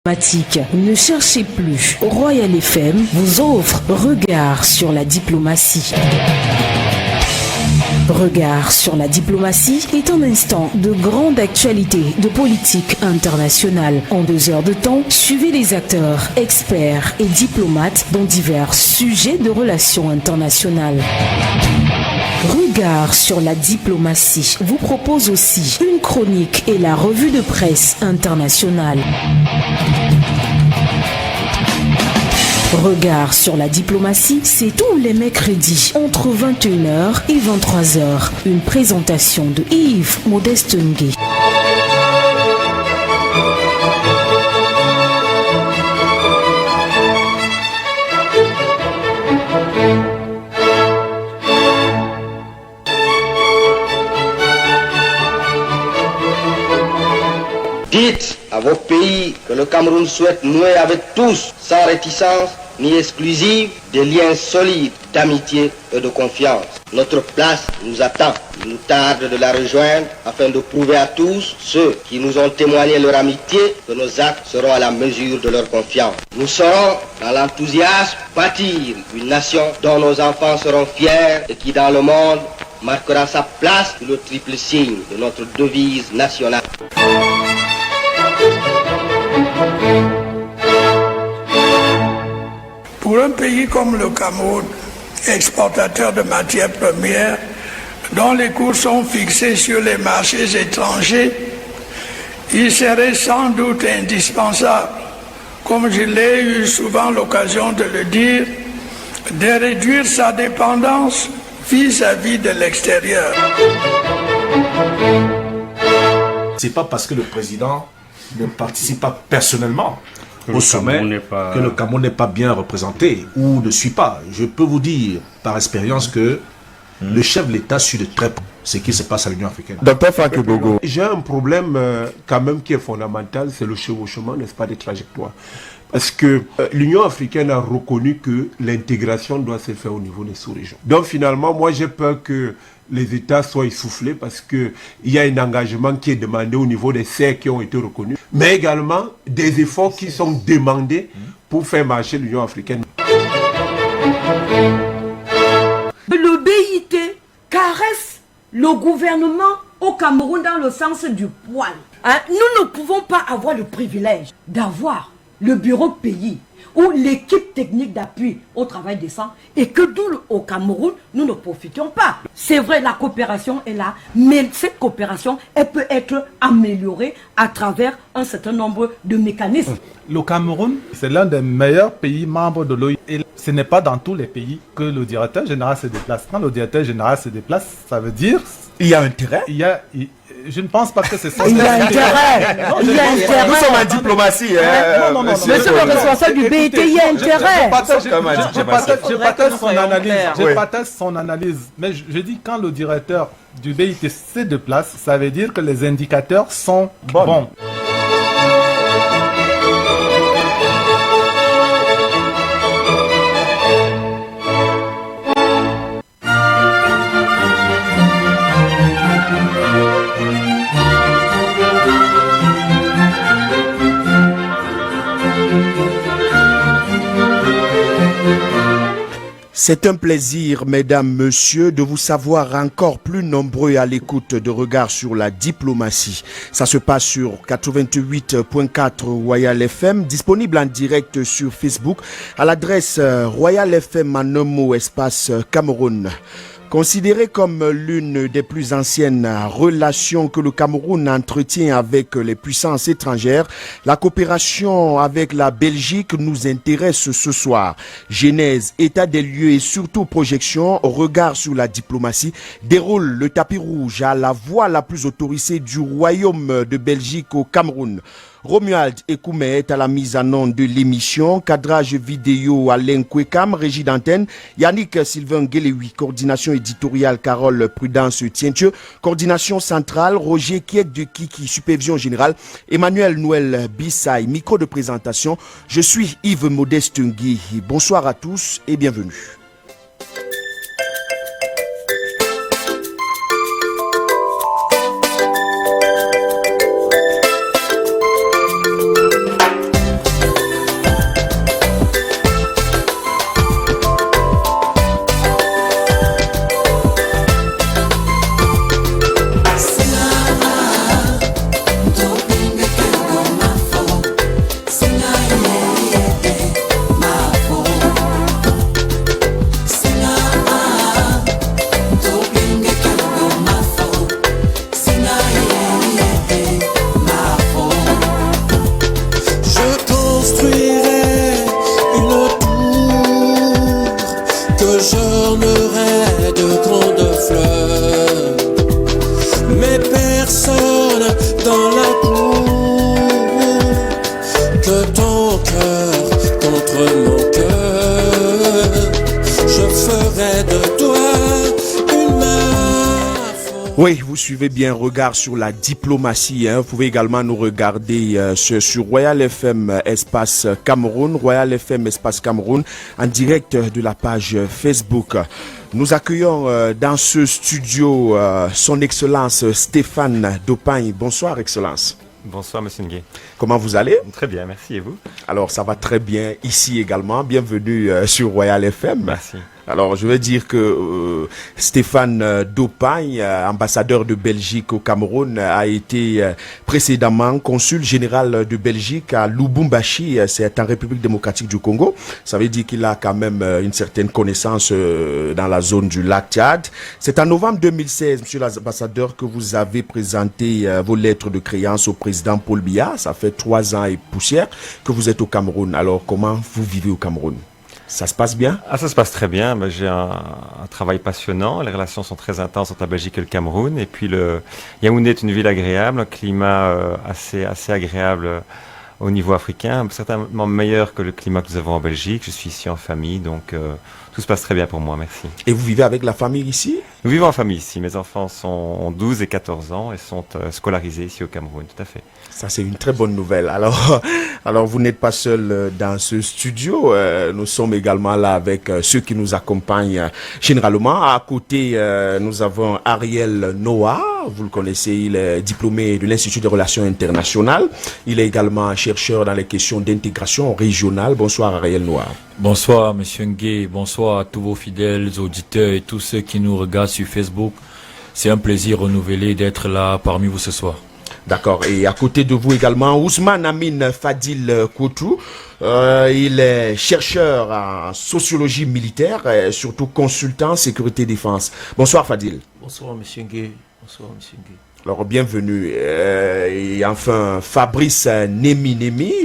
Ne cherchez plus. Royal FM vous offre Regard sur la diplomatie. Regard sur la diplomatie est un instant de grande actualité de politique internationale. En 2 heures de temps, suivez les acteurs, experts et diplomates dans divers sujets de relations internationales. Regard sur la diplomatie vous propose aussi une chronique et la revue de presse internationale. Regard sur la diplomatie, c'est tous les mercredis entre 21h et 23h. Une présentation de Yves Modeste Ngué. Dites à vos pays que le Cameroun souhaite nouer avec tous, sans réticence ni exclusive, des liens solides d'amitié et de confiance. Notre place nous attend. Il nous tarde de la rejoindre afin de prouver à tous ceux qui nous ont témoigné leur amitié que nos actes seront à la mesure de leur confiance. Nous saurons, dans l'enthousiasme, bâtir une nation dont nos enfants seront fiers et qui, dans le monde, marquera sa place sous le triple signe de notre devise nationale. Pour un pays comme le Cameroun, exportateur de matières premières, dont les coûts sont fixés sur les marchés étrangers, il serait sans doute indispensable, comme je l'ai eu souvent l'occasion de le dire, de réduire sa dépendance vis-à-vis de l'extérieur. C'est pas parce que le président ne participe pas personnellement au sommet que le Cameroun n'est pas bien représenté ou ne suit pas. Je peux vous dire par expérience que le chef de l'État suit de très près ce qui se passe à l'Union africaine. Docteur Franck Bogo. J'ai un problème quand même qui est fondamental, c'est le chevauchement, n'est-ce pas, des trajectoires. Parce que l'Union africaine a reconnu que l'intégration doit se faire au niveau des sous-régions. Donc finalement, moi j'ai peur que les États soient essoufflés parce qu'il y a un engagement qui est demandé au niveau des serres qui ont été reconnus, mais également des efforts qui sont demandés pour faire marcher l'Union africaine. Le BIT caresse le gouvernement au Cameroun dans le sens du poil. Nous ne pouvons pas avoir le privilège d'avoir le bureau pays ou l'équipe technique d'appui au travail décent et que nous, au Cameroun, nous ne profitions pas. C'est vrai, la coopération est là, mais cette coopération, elle peut être améliorée à travers un certain nombre de mécanismes. Le Cameroun, c'est l'un des meilleurs pays membres de l'OIT. Et ce n'est pas dans tous les pays que le directeur général se déplace. Quand le directeur général se déplace, ça veut dire... Il y a intérêt. Je ne pense pas que c'est ça. Il y a intérêt. Nous sommes en diplomatie. Non. Monsieur le responsable du BIT, il y a intérêt. Je partage son analyse. Mais je dis quand le directeur du BIT se déplace, ça veut dire que les indicateurs sont bons. C'est un plaisir, mesdames, messieurs, de vous savoir encore plus nombreux à l'écoute de Regard sur la diplomatie. Ça se passe sur 88.4 Royal FM, disponible en direct sur Facebook à l'adresse Royal FM en un mot espace Cameroun. Considéré comme l'une des plus anciennes relations que le Cameroun entretient avec les puissances étrangères, la coopération avec la Belgique nous intéresse ce soir. Genèse, état des lieux et surtout projection, regard sur la diplomatie, déroule le tapis rouge à la voix la plus autorisée du Royaume de Belgique au Cameroun. Romuald Ekoume est à la mise en onde de l'émission, cadrage vidéo Alain Kwekam, régie d'antenne, Yannick Sylvain Guéléoui, coordination éditoriale Carole Prudence Tientieux, coordination centrale Roger Kiek de Kiki, supervision générale Emmanuel Noël Bissaï, micro de présentation. Je suis Yves Modeste Nguy. Bonsoir à tous et bienvenue. mon cœur, contre mon cœur, je ferai de toi une main. Oui, vous suivez bien Regard sur la diplomatie. Vous pouvez également nous regarder sur Royal FM Espace Cameroun, Royal FM Espace Cameroun, en direct de la page Facebook. Nous accueillons dans ce studio son Excellence Stéphane Dopagne. Bonsoir, Excellence. Bonsoir, Monsieur Ngué. Comment vous allez? Très bien, merci. Et vous? Alors, ça va très bien ici également. Bienvenue sur Royal FM. Merci. Alors, je veux dire que Stéphane Dopagne, ambassadeur de Belgique au Cameroun, a été précédemment consul général de Belgique à Lubumbashi, c'est en République démocratique du Congo. Ça veut dire qu'il a quand même une certaine connaissance dans la zone du lac Tchad. C'est en novembre 2016, monsieur l'ambassadeur, que vous avez présenté vos lettres de créance au président Paul Biya. Ça fait 3 ans et poussière que vous êtes au Cameroun. Alors, comment vous vivez au Cameroun? Ça se passe bien? Ça se passe très bien. J'ai un travail passionnant. Les relations sont très intenses entre la Belgique et le Cameroun. Et puis Yaoundé est une ville agréable, un climat assez agréable au niveau africain, certainement meilleur que le climat que nous avons en Belgique. Je suis ici en famille, donc tout se passe très bien pour moi, merci. Et vous vivez avec la famille ici? Nous vivons en famille ici. Mes enfants ont 12 et 14 ans et sont scolarisés ici au Cameroun, tout à fait. Ça, c'est une très bonne nouvelle. Alors vous n'êtes pas seul dans ce studio. Nous sommes également là avec ceux qui nous accompagnent généralement. À côté, nous avons Ariel Noah. Vous le connaissez, il est diplômé de l'Institut des Relations Internationales. Il est également chercheur dans les questions d'intégration régionale. Bonsoir Ariel Noah. Bonsoir Monsieur Ngué, bonsoir à tous vos fidèles auditeurs et tous ceux qui nous regardent sur Facebook. C'est un plaisir renouvelé d'être là parmi vous ce soir. D'accord. Et à côté de vous également, Ousmane Amin Fadil Koutou. Il est chercheur en sociologie militaire, et surtout consultant sécurité défense. Bonsoir Fadil. Bonsoir Monsieur Ngué. Bonsoir Monsieur Ngué. Alors bienvenue. Et enfin Fabrice Nemi,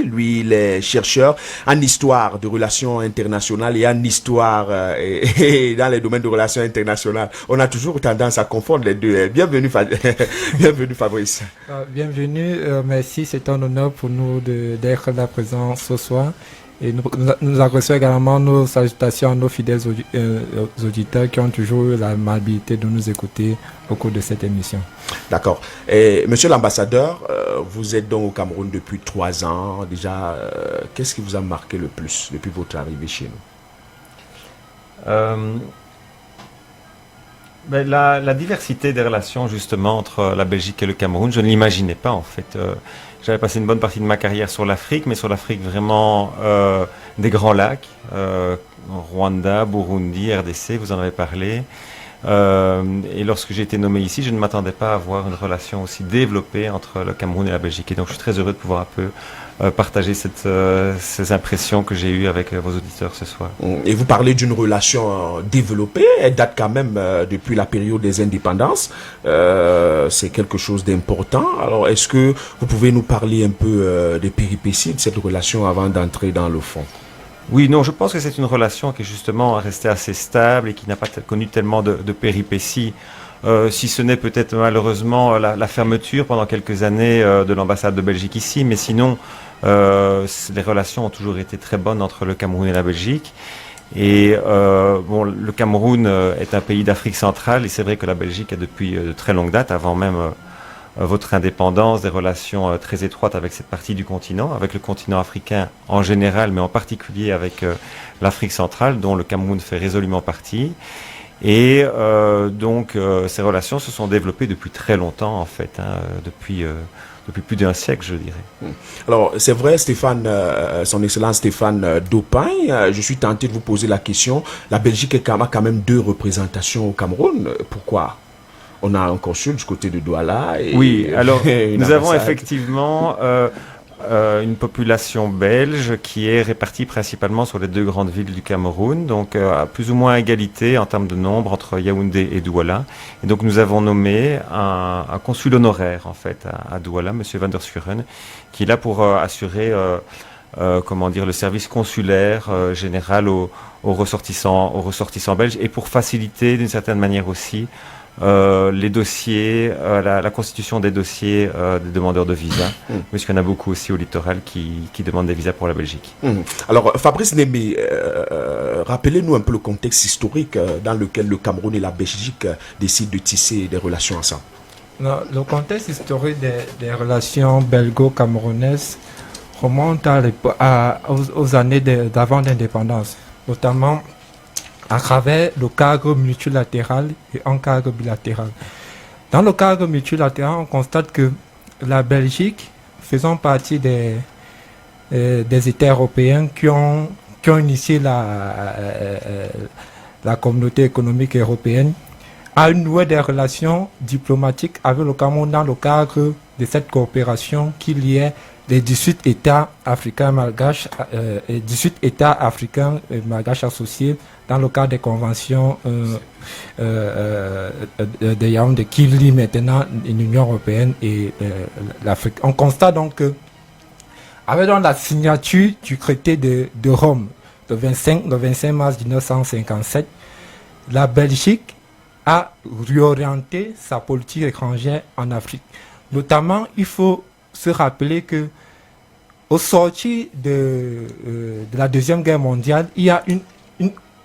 lui il est chercheur en histoire de relations internationales et en histoire et dans les domaines de relations internationales. On a toujours tendance à confondre les deux. Bienvenue bienvenue Fabrice. Bienvenue, merci, c'est un honneur pour nous d'être là présent ce soir. Et nous adressons également nos salutations à nos fidèles auditeurs qui ont toujours eu l'amabilité de nous écouter au cours de cette émission. D'accord. Et monsieur l'ambassadeur, vous êtes donc au Cameroun depuis 3 ans. Déjà, qu'est-ce qui vous a marqué le plus depuis votre arrivée chez nous? La diversité des relations justement entre la Belgique et le Cameroun, je ne l'imaginais pas en fait. J'avais passé une bonne partie de ma carrière sur l'Afrique, mais sur l'Afrique vraiment des grands lacs, Rwanda, Burundi, RDC, vous en avez parlé. Et lorsque j'ai été nommé ici, je ne m'attendais pas à avoir une relation aussi développée entre le Cameroun et la Belgique. Et donc je suis très heureux de pouvoir un peu partager ces impressions que j'ai eues avec vos auditeurs ce soir. Et vous parlez d'une relation développée, elle date quand même depuis la période des indépendances. C'est quelque chose d'important. Alors est-ce que vous pouvez nous parler un peu des péripéties de cette relation avant d'entrer dans le fond? Oui, non, je pense que c'est une relation qui est justement restée assez stable et qui n'a pas connu tellement de péripéties. Si ce n'est peut-être malheureusement la fermeture pendant quelques années de l'ambassade de Belgique ici, mais sinon les relations ont toujours été très bonnes entre le Cameroun et la Belgique. Et le Cameroun est un pays d'Afrique centrale et c'est vrai que la Belgique a depuis de très longue date, avant même votre indépendance, des relations très étroites avec cette partie du continent, avec le continent africain en général, mais en particulier avec l'Afrique centrale, dont le Cameroun fait résolument partie. Et donc ces relations se sont développées depuis très longtemps en fait, depuis plus d'1 siècle, je dirais. Alors c'est vrai, Stéphane, son excellence Stéphane Dopagne, je suis tenté de vous poser la question. La Belgique a quand même 2 représentations au Cameroun. Pourquoi? On a un consul du côté de Douala. Oui, alors nous avons effectivement une population belge qui est répartie principalement sur les 2 grandes villes du Cameroun, donc à plus ou moins égalité en termes de nombre entre Yaoundé et Douala. Et donc nous avons nommé un consul honoraire en fait à Douala, M. Van der Schuren, qui est là pour assurer le service consulaire général aux ressortissants belges et pour faciliter d'une certaine manière aussi les dossiers, la constitution des dossiers des demandeurs de visa, puisqu'il y en a beaucoup aussi au littoral qui demandent des visas pour la Belgique. Alors, Fabrice Némé, rappelez-nous un peu le contexte historique dans lequel le Cameroun et la Belgique décident de tisser des relations ensemble. Le contexte historique des relations belgo-camerounaises remonte aux années d'avant l'indépendance, notamment à travers le cadre multilatéral et un cadre bilatéral. Dans le cadre multilatéral, on constate que la Belgique, faisant partie des États européens qui ont initié la communauté économique européenne, a noué des relations diplomatiques avec le Cameroun dans le cadre de cette coopération qui liait les 18 États africains malgaches et 18 États africains et malgaches associés dans le cadre des conventions de Yaoundé qui lient maintenant l'Union européenne et l'Afrique. On constate donc que, avec la signature du traité de Rome le 25 mars 1957, la Belgique a réorienté sa politique étrangère en Afrique. Notamment, il faut se rappeler que au sortir de la Deuxième Guerre mondiale, il y a une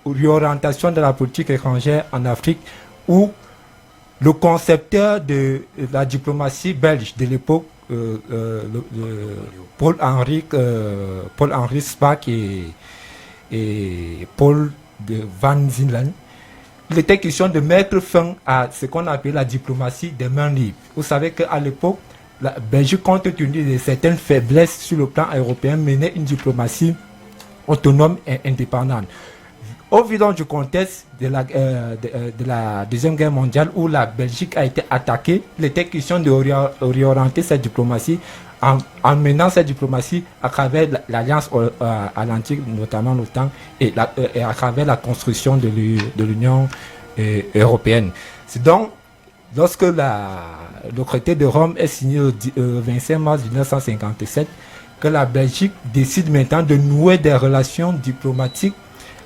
réorientation de la politique étrangère en Afrique où le concepteur de la diplomatie belge de l'époque, Paul-Henri Spaak et Paul de Van Zinlen, il était question de mettre fin à ce qu'on appelle la diplomatie des mains libres. Vous savez qu'à l'époque, la Belgique, compte tenu de certaines faiblesses sur le plan européen, menait une diplomatie autonome et indépendante. Au vu du contexte de la Deuxième Guerre mondiale où la Belgique a été attaquée, il était question de réorienter cette diplomatie en menant cette diplomatie à travers l'Alliance atlantique, notamment l'OTAN, et à travers la construction de l'Union européenne. C'est donc lorsque le traité de Rome est signé le 25 mars 1957 que la Belgique décide maintenant de nouer des relations diplomatiques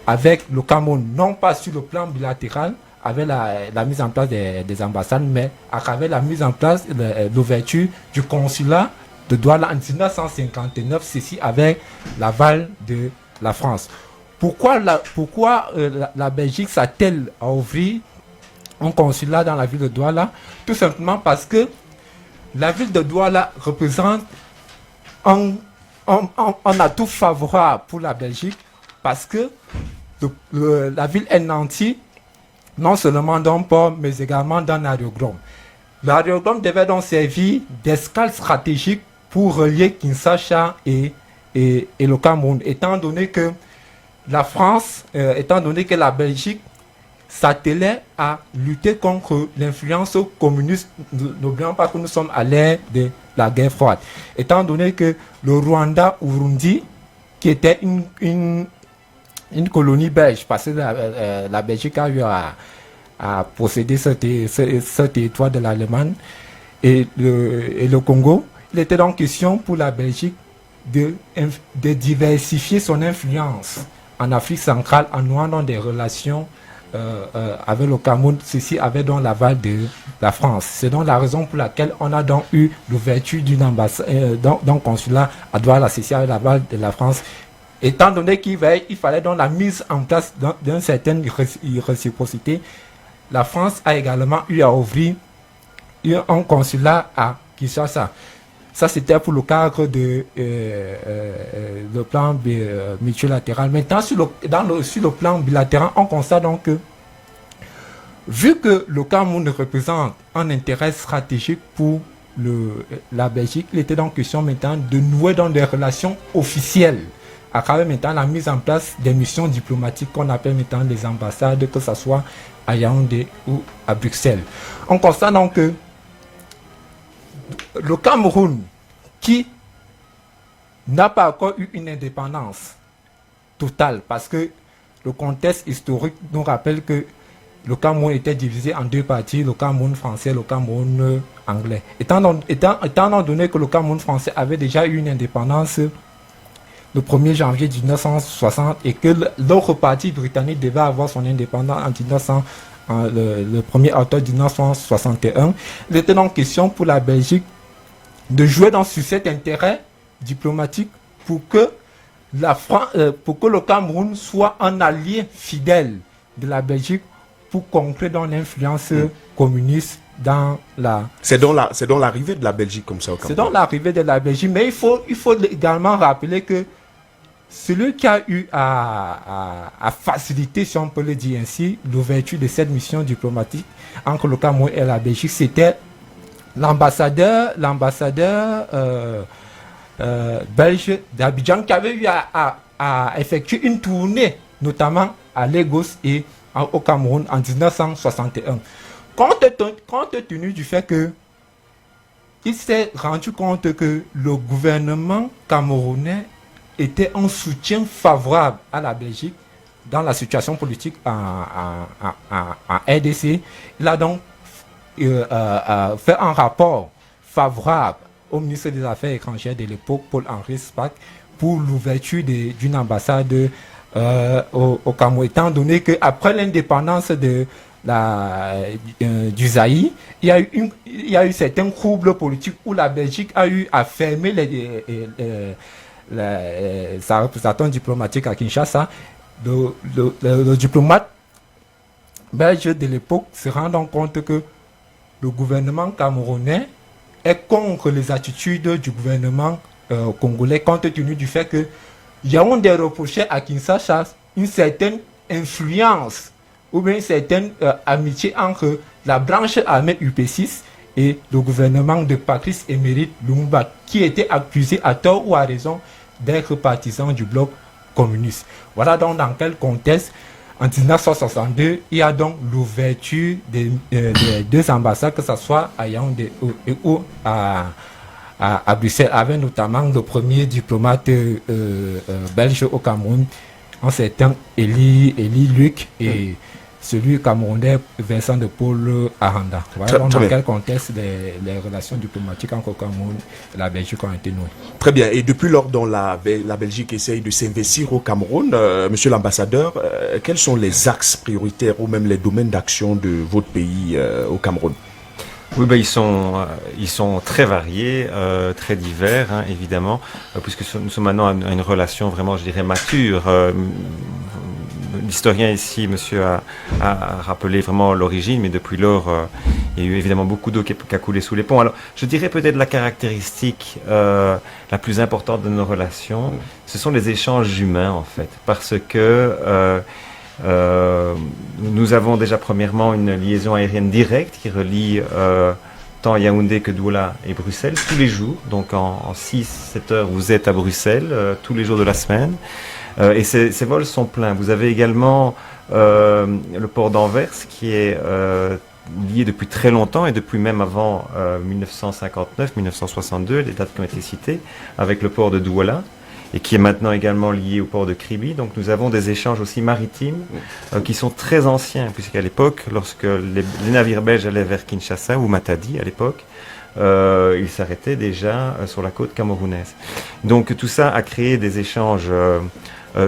avec le Cameroun, non pas sur le plan bilatéral, avec la mise en place des ambassades, mais à travers la mise en place, l'ouverture du consulat de Douala en 1959, ceci avec l'aval de la France. Pourquoi la Belgique s'attelle à ouvrir un consulat dans la ville de Douala? Tout simplement parce que la ville de Douala représente un atout favorable pour la Belgique, parce que la ville est nantie non seulement d'un port, mais également d'un aérodrome. L'aérodrome devait donc servir d'escale stratégique pour relier Kinshasa et le Cameroun, étant donné que la France, étant donné que la Belgique s'attelait à lutter contre l'influence communiste. N'oublions pas que nous sommes à l'ère de la guerre froide. Étant donné que le Rwanda-Urundi, qui était une colonie belge, parce que la Belgique a eu à posséder ce territoire de l'Allemagne, et le Congo, il était donc question pour la Belgique de diversifier son influence en Afrique centrale en nouant dans des relations avec le Cameroun, ceci avait donc l'aval de la France. C'est donc la raison pour laquelle on a donc eu l'ouverture d'une ambassade, d'un consulat à Douala, ceci avec l'aval de la France. Étant donné qu'il fallait donc la mise en place d'une certaine réciprocité, la France a également eu à ouvrir un consulat à Kinshasa. Ça, c'était pour le cadre de le plan multilatéral. Maintenant, sur le plan bilatéral, on constate donc que, vu que le Cameroun représente un intérêt stratégique pour la Belgique, il était donc question maintenant de nouer dans des relations officielles, à travers maintenant la mise en place des missions diplomatiques qu'on appelle maintenant les ambassades, que ce soit à Yaoundé ou à Bruxelles. On constate donc que le Cameroun, qui n'a pas encore eu une indépendance totale, parce que le contexte historique nous rappelle que le Cameroun était divisé en deux parties, le Cameroun français et le Cameroun anglais. Étant donné que le Cameroun français avait déjà eu une indépendance le 1er janvier 1960 et que l'autre partie britannique devait avoir son indépendance le 1er octobre 1961. Il était donc question pour la Belgique de jouer sur cet intérêt diplomatique pour que le Cameroun soit un allié fidèle de la Belgique pour conclure dans l'influence communiste dans la... C'est dans l'arrivée de la Belgique comme ça au Cameroun. C'est dans l'arrivée de la Belgique, mais il faut également rappeler que celui qui a eu à faciliter, si on peut le dire ainsi, l'ouverture de cette mission diplomatique entre le Cameroun et la Belgique, c'était l'ambassadeur belge d'Abidjan qui avait eu à effectuer une tournée, notamment à Lagos et au Cameroun en 1961. Compte tenu du fait que il s'est rendu compte que le gouvernement camerounais était en soutien favorable à la Belgique dans la situation politique en RDC, il a donc fait un rapport favorable au ministre des Affaires étrangères de l'époque, Paul-Henri Spaak, pour l'ouverture d'une ambassade au Cameroun, étant donné qu'après l'indépendance du Zaïre, il y a eu certains troubles politiques où la Belgique a eu à fermer sa représentation diplomatique à Kinshasa. Le diplomate belge de l'époque se rendant compte que le gouvernement camerounais est contre les attitudes du gouvernement congolais, compte tenu du fait que Yaoundé reprochait à Kinshasa une certaine influence ou bien une certaine amitié entre la branche armée UP6 et le gouvernement de Patrice Émérite Lumumba, qui était accusé à tort ou à raison d'être partisan du bloc communiste. Voilà donc dans quel contexte, en 1962, il y a donc l'ouverture des deux ambassades, que ce soit à Yaoundé ou à Bruxelles, avec notamment le premier diplomate belge au Cameroun, un certain Élie Luc, et celui camerounais Vincent de Paul Aranda. Voilà donc dans quel contexte les relations diplomatiques entre le Cameroun et la Belgique ont été nouées. Très bien. Et depuis lors dont la Belgique essaye de s'investir au Cameroun, monsieur l'ambassadeur, quels sont les axes prioritaires ou même les domaines d'action de votre pays au Cameroun? Oui, ils sont très variés, très divers, hein, évidemment, puisque nous sommes maintenant à une relation vraiment, je dirais, mature. L'historien ici, monsieur, a rappelé vraiment l'origine, mais depuis lors, il y a eu évidemment beaucoup d'eau qui a coulé sous les ponts. Alors, je dirais peut-être la caractéristique la plus importante de nos relations, ce sont les échanges humains, en fait, parce que nous avons déjà premièrement une liaison aérienne directe qui relie tant Yaoundé que Douala et Bruxelles tous les jours. Donc en 6-7 heures, vous êtes à Bruxelles tous les jours de la semaine. Et ces vols sont pleins. Vous avez également le port d'Anvers qui est lié depuis très longtemps et depuis même avant 1959-1962, les dates qui ont été citées, avec le port de Douala, et qui est maintenant également lié au port de Kribi. Donc nous avons des échanges aussi maritimes qui sont très anciens, puisqu'à l'époque, lorsque les navires belges allaient vers Kinshasa ou Matadi à l'époque, ils s'arrêtaient déjà sur la côte camerounaise. Donc tout ça a créé des échanges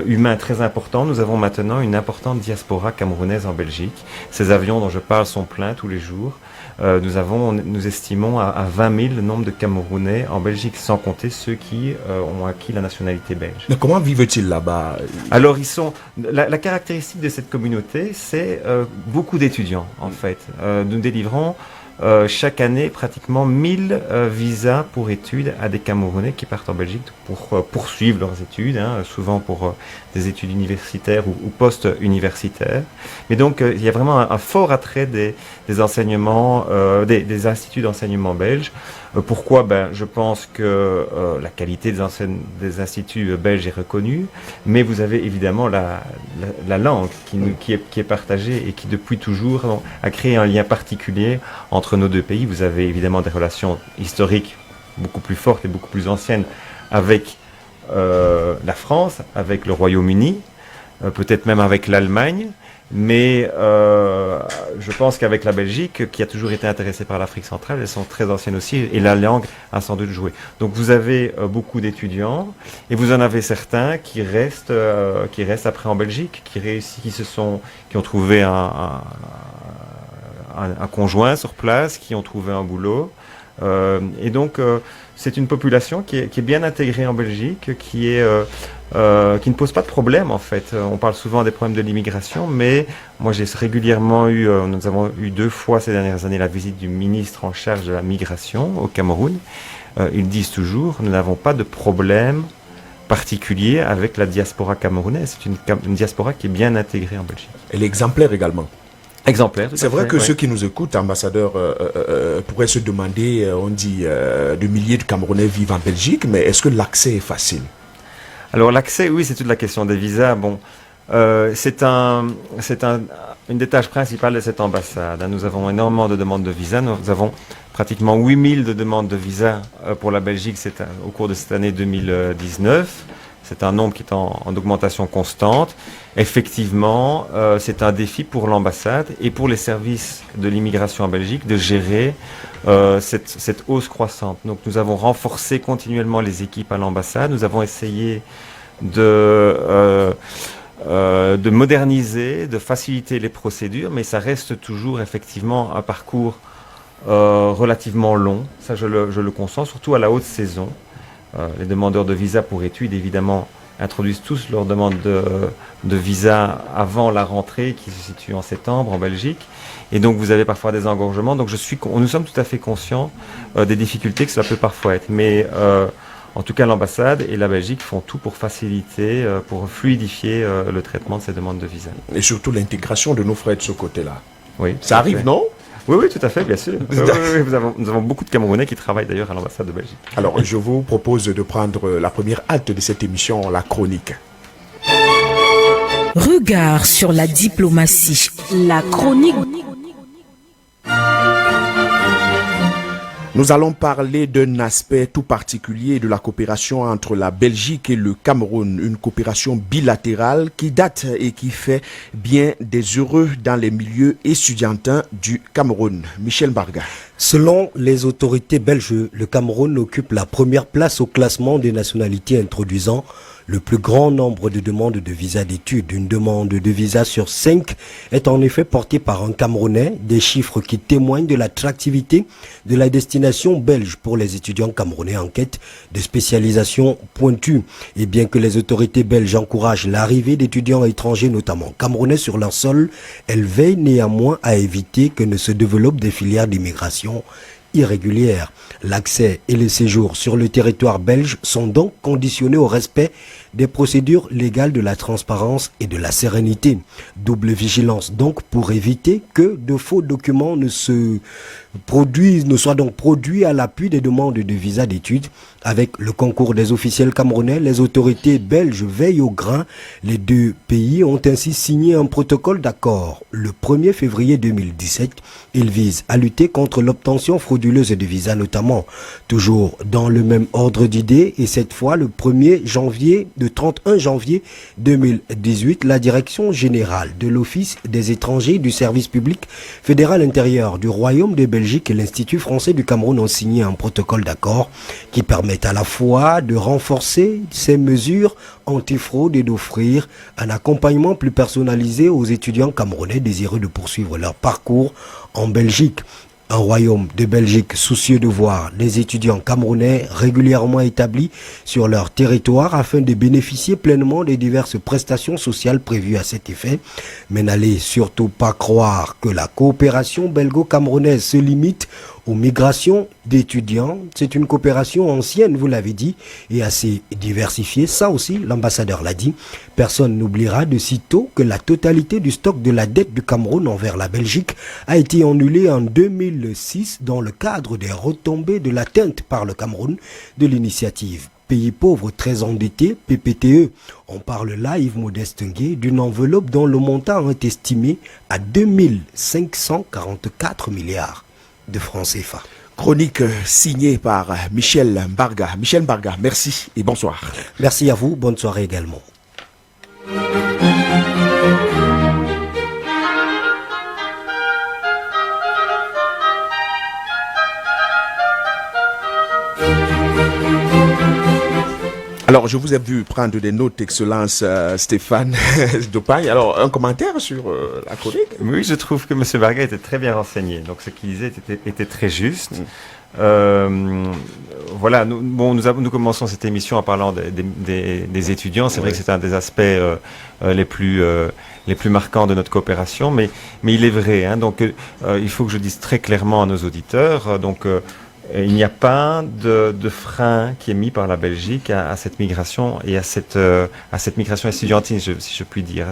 humains très importants. Nous avons maintenant une importante diaspora camerounaise en Belgique. Ces avions dont je parle sont pleins tous les jours. Nous estimons à 20 000 le nombre de Camerounais en Belgique, sans compter ceux qui ont acquis la nationalité belge. Mais comment vivent-ils là-bas? Alors, la caractéristique de cette communauté, c'est beaucoup d'étudiants, en fait. Nous délivrons chaque année pratiquement 1000 visas pour études à des Camerounais qui partent en Belgique pour poursuivre leurs études, hein, souvent pour des études universitaires ou post-universitaires. Mais donc il y a vraiment un fort attrait des enseignements, des instituts d'enseignement belges. Pourquoi? Je pense que la qualité des instituts belges est reconnue, mais vous avez évidemment la langue qui est partagée et qui depuis toujours a créé un lien particulier entre nos deux pays. Vous avez évidemment des relations historiques beaucoup plus fortes et beaucoup plus anciennes avec la France, avec le Royaume-Uni, peut-être même avec l'Allemagne. Mais je pense qu'avec la Belgique, qui a toujours été intéressée par l'Afrique centrale, elles sont très anciennes aussi, et la langue a sans doute joué. Donc vous avez beaucoup d'étudiants, et vous en avez certains qui restent après en Belgique, qui ont trouvé un conjoint sur place, qui ont trouvé un boulot. Et donc, c'est une population qui est bien intégrée en Belgique, qui ne pose pas de problème en fait. On parle souvent des problèmes de l'immigration, mais moi j'ai régulièrement nous avons eu 2 fois ces dernières années la visite du ministre en charge de la migration au Cameroun. Ils disent toujours, nous n'avons pas de problème particulier avec la diaspora camerounaise. C'est une diaspora qui est bien intégrée en Belgique. Elle est exemplaire également. Exemplaire. C'est vrai que ceux qui nous écoutent, ambassadeur, pourraient se demander, on dit, de milliers de Camerounais vivent en Belgique, mais est-ce que l'accès est facile? Alors l'accès, oui, c'est toute la question des visas. Bon, c'est une des tâches principales de cette ambassade. Nous avons énormément de demandes de visas. Nous avons pratiquement 8000 de demandes de visas pour la Belgique au cours de cette année 2019. C'est un nombre qui est en augmentation constante. Effectivement, c'est un défi pour l'ambassade et pour les services de l'immigration en Belgique de gérer cette hausse croissante. Donc nous avons renforcé continuellement les équipes à l'ambassade. Nous avons essayé de moderniser, de faciliter les procédures, mais ça reste toujours effectivement un parcours relativement long. Ça, je le consens, surtout à la haute saison. Les demandeurs de visa pour études, évidemment, introduisent tous leurs demandes de visa avant la rentrée qui se situe en septembre en Belgique. Et donc, vous avez parfois des engorgements. Donc, nous sommes tout à fait conscients des difficultés que cela peut parfois être. Mais en tout cas, l'ambassade et la Belgique font tout pour faciliter, pour fluidifier le traitement de ces demandes de visa. Et surtout l'intégration de nos frères de ce côté-là. Oui. Ça arrive, non? Oui, tout à fait, bien sûr. Oui, nous avons beaucoup de Camerounais qui travaillent d'ailleurs à l'ambassade de Belgique. Alors, je vous propose de prendre la première halte de cette émission, la chronique. Regard sur la diplomatie, la chronique. Nous allons parler d'un aspect tout particulier de la coopération entre la Belgique et le Cameroun, une coopération bilatérale qui date et qui fait bien des heureux dans les milieux étudiantins du Cameroun. Michel Mbarga. Selon les autorités belges, le Cameroun occupe la première place au classement des nationalités introduisant le plus grand nombre de demandes de visa d'études. Une demande de visa sur 5 est en effet portée par un Camerounais, des chiffres qui témoignent de l'attractivité de la destination belge pour les étudiants camerounais en quête de spécialisation pointue. Et bien que les autorités belges encouragent l'arrivée d'étudiants étrangers, notamment camerounais, sur leur sol, elles veillent néanmoins à éviter que ne se développent des filières d'immigration irrégulière. L'accès et le séjour sur le territoire belge sont donc conditionnés au respect des procédures légales de la transparence et de la sérénité. Double vigilance donc pour éviter que de faux documents ne soient donc produits à l'appui des demandes de visa d'études. Avec le concours des officiels camerounais, les autorités belges veillent au grain. Les deux pays ont ainsi signé un protocole d'accord le 1er février 2017. Il vise à lutter contre l'obtention frauduleuse de visas, notamment toujours dans le même ordre d'idées. Et cette fois, le 31 janvier 2018, la Direction générale de l'Office des étrangers du service public fédéral intérieur du Royaume de Belgique et l'Institut français du Cameroun ont signé un protocole d'accord qui permet à la fois de renforcer ces mesures anti-fraude et d'offrir un accompagnement plus personnalisé aux étudiants camerounais désireux de poursuivre leur parcours en Belgique. Un royaume de Belgique soucieux de voir les étudiants camerounais régulièrement établis sur leur territoire afin de bénéficier pleinement des diverses prestations sociales prévues à cet effet. Mais n'allez surtout pas croire que la coopération belgo-camerounaise se limite aux migrations d'étudiants. C'est une coopération ancienne, vous l'avez dit, et assez diversifiée. Ça aussi, l'ambassadeur l'a dit. Personne n'oubliera de sitôt que la totalité du stock de la dette du Cameroun envers la Belgique a été annulée en 2006 dans le cadre des retombées de l'atteinte par le Cameroun de l'initiative Pays pauvres très endettés, PPTE. On parle là, Yves Modeste Ngué, d'une enveloppe dont le montant est estimé à 2544 milliards de francs CFA. Chronique signée par Michel Mbarga. Michel Mbarga, merci et bonsoir. Merci à vous, bonne soirée également. À Alors, je vous ai vu prendre des notes, Excellence Stéphane Dopagne. Alors, un commentaire sur la chronique? Oui, je trouve que M. Barga était très bien renseigné. Donc, ce qu'il disait était très juste. Voilà, nous commençons cette émission en parlant des étudiants. C'est vrai que c'est un des aspects les plus marquants de notre coopération, mais il est vrai. Hein, donc, il faut que je dise très clairement à nos auditeurs. Il n'y a pas de frein qui est mis par la Belgique à cette migration et à cette migration estudiantine, si je puis dire.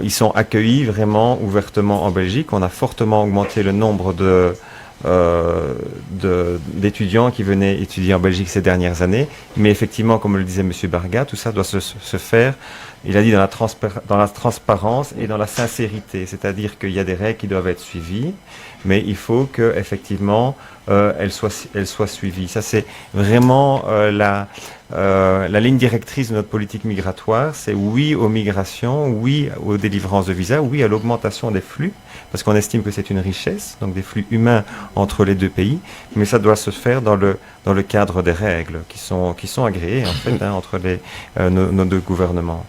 Ils sont accueillis vraiment ouvertement en Belgique. On a fortement augmenté le nombre d'étudiants qui venaient étudier en Belgique ces dernières années. Mais effectivement, comme le disait M. Barga, tout ça doit se faire, il a dit, dans la transparence et dans la sincérité. C'est-à-dire qu'il y a des règles qui doivent être suivies, mais il faut que effectivement elles soient suivies. Ça, c'est vraiment la ligne directrice de notre politique migratoire. C'est oui aux migrations, oui aux délivrances de visas, oui à l'augmentation des flux, parce qu'on estime que c'est une richesse, donc des flux humains entre les deux pays, mais ça doit se faire dans le cadre des règles qui sont agréées en fait entre nos deux gouvernements.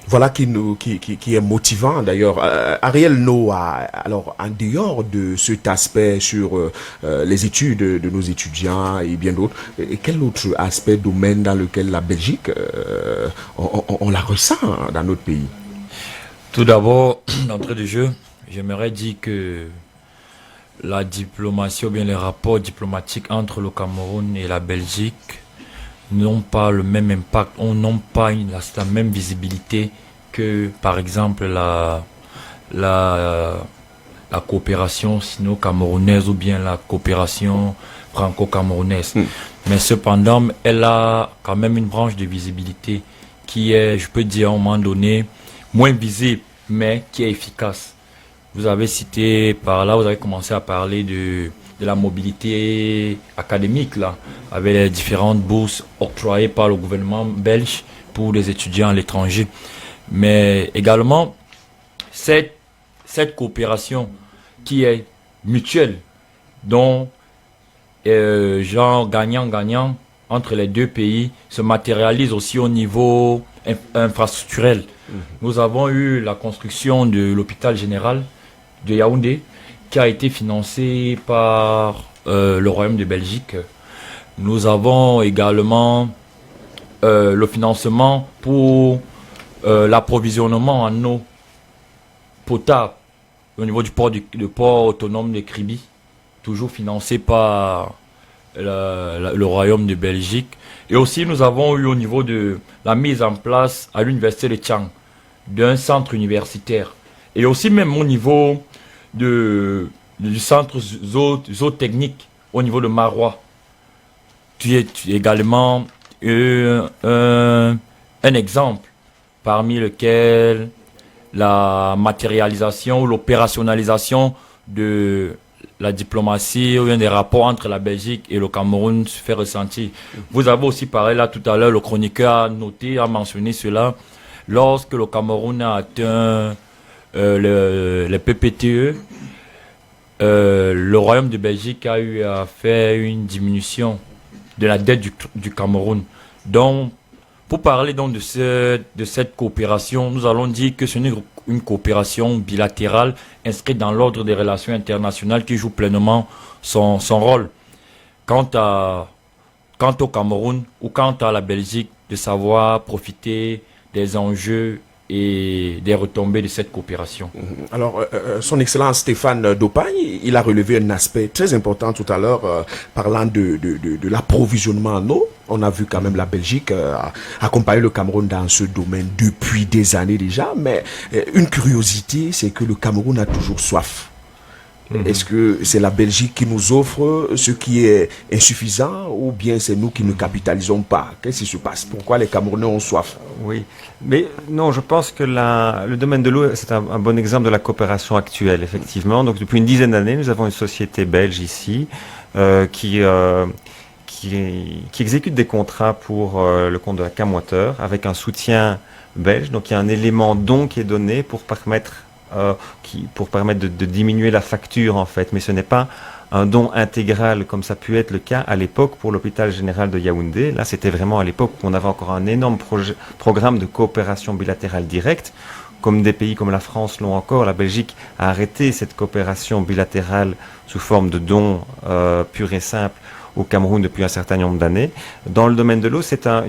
Voilà qui est motivant d'ailleurs. Ariel Noah, alors en dehors de cet aspect sur les études de nos étudiants et bien d'autres, quel autre aspect, domaine dans lequel la Belgique, on la ressent dans notre pays? Tout d'abord, d'entrée de jeu, j'aimerais dire que la diplomatie ou bien les rapports diplomatiques entre le Cameroun et la Belgique n'ont pas le même impact, n'ont pas la même visibilité que par exemple la coopération sino-camerounaise ou bien la coopération franco-camerounaise. Mais cependant, elle a quand même une branche de visibilité qui est, je peux dire à un moment donné, moins visible, mais qui est efficace. Vous avez cité par là, vous avez commencé à parler de la mobilité académique, là, avec les différentes bourses octroyées par le gouvernement belge pour les étudiants à l'étranger. Mais également, cette coopération qui est mutuelle, dont genre gagnant-gagnant entre les deux pays, se matérialise aussi au niveau infrastructurel. Nous avons eu la construction de l'hôpital général de Yaoundé, qui a été financé par le Royaume de Belgique. Nous avons également le financement pour l'approvisionnement en eau potable au niveau du port autonome de Kribi, toujours financé par le Royaume de Belgique. Et aussi nous avons eu au niveau de la mise en place à l'université de Tiang d'un centre universitaire. Et aussi même au niveau du centre zootechnique au niveau de Marois. Tu es également un exemple parmi lequel la matérialisation ou l'opérationnalisation de la diplomatie ou bien des rapports entre la Belgique et le Cameroun se fait ressentir. Vous avez aussi parlé là tout à l'heure, le chroniqueur a noté, a mentionné cela, lorsque le Cameroun a atteint les PPTE, le Royaume de Belgique a eu à faire une diminution de la dette du Cameroun. Donc, pour parler donc de cette coopération, nous allons dire que ce n'est une coopération bilatérale inscrite dans l'ordre des relations internationales qui joue pleinement son rôle. Quant au Cameroun ou quant à la Belgique, de savoir profiter des enjeux et des retombées de cette coopération. Alors, son Excellence Stéphane Dopagne, il a relevé un aspect très important tout à l'heure, parlant de l'approvisionnement en eau. On a vu quand même la Belgique accompagner le Cameroun dans ce domaine depuis des années déjà, mais une curiosité, c'est que le Cameroun a toujours soif. Est-ce que c'est la Belgique qui nous offre ce qui est insuffisant ou bien c'est nous qui ne capitalisons pas? Qu'est-ce qui se passe? Pourquoi les Camerounais ont soif? Oui, mais non, je pense que le domaine de l'eau, c'est un bon exemple de la coopération actuelle, effectivement. Donc depuis une dizaine d'années, nous avons une société belge ici qui exécute des contrats pour le compte de la Camwater avec un soutien belge. Donc il y a un élément don qui est donné pour permettre de diminuer la facture en fait, mais ce n'est pas un don intégral comme ça a pu être le cas à l'époque pour l'hôpital général de Yaoundé. Là, c'était vraiment à l'époque où on avait encore un énorme programme de coopération bilatérale directe. Comme des pays comme la France l'ont encore, la Belgique a arrêté cette coopération bilatérale sous forme de dons purs et simples au Cameroun depuis un certain nombre d'années. Dans le domaine de l'eau, c'est un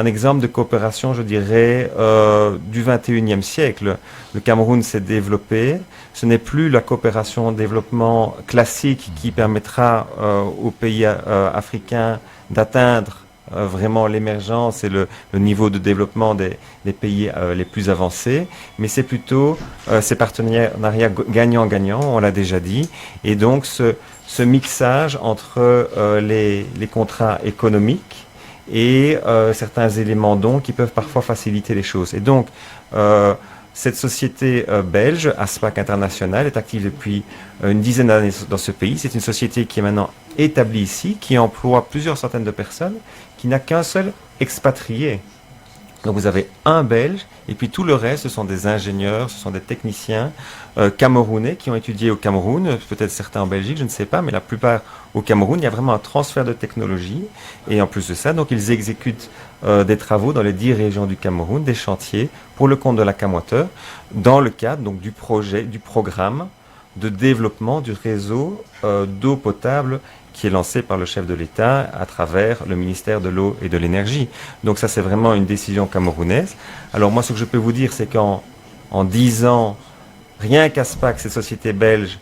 exemple de coopération, je dirais, du 21e siècle. Le Cameroun s'est développé. Ce n'est plus la coopération développement classique qui permettra aux pays africains d'atteindre vraiment l'émergence et le niveau de développement des pays les plus avancés, mais c'est plutôt ces partenariats gagnant-gagnant, on l'a déjà dit, et donc ce mixage entre les contrats économiques et certains éléments dons qui peuvent parfois faciliter les choses. Et donc, cette société belge, ASPAC International, est active depuis une dizaine d'années dans ce pays. C'est une société qui est maintenant établie ici, qui emploie plusieurs centaines de personnes, qui n'a qu'un seul expatrié. Donc vous avez un Belge, et puis tout le reste, ce sont des ingénieurs, ce sont des techniciens camerounais qui ont étudié au Cameroun, peut-être certains en Belgique, je ne sais pas, mais la plupart au Cameroun. Il y a vraiment un transfert de technologie, et en plus de ça, donc ils exécutent des travaux dans les 10 régions du Cameroun, des chantiers pour le compte de la Camwater, dans le cadre donc du programme de développement du réseau d'eau potable qui est lancé par le chef de l'État à travers le ministère de l'eau et de l'énergie. Donc ça, c'est vraiment une décision camerounaise. Alors moi, ce que je peux vous dire, c'est qu'en 10 ans, rien qu'ASPAC, cette société belge,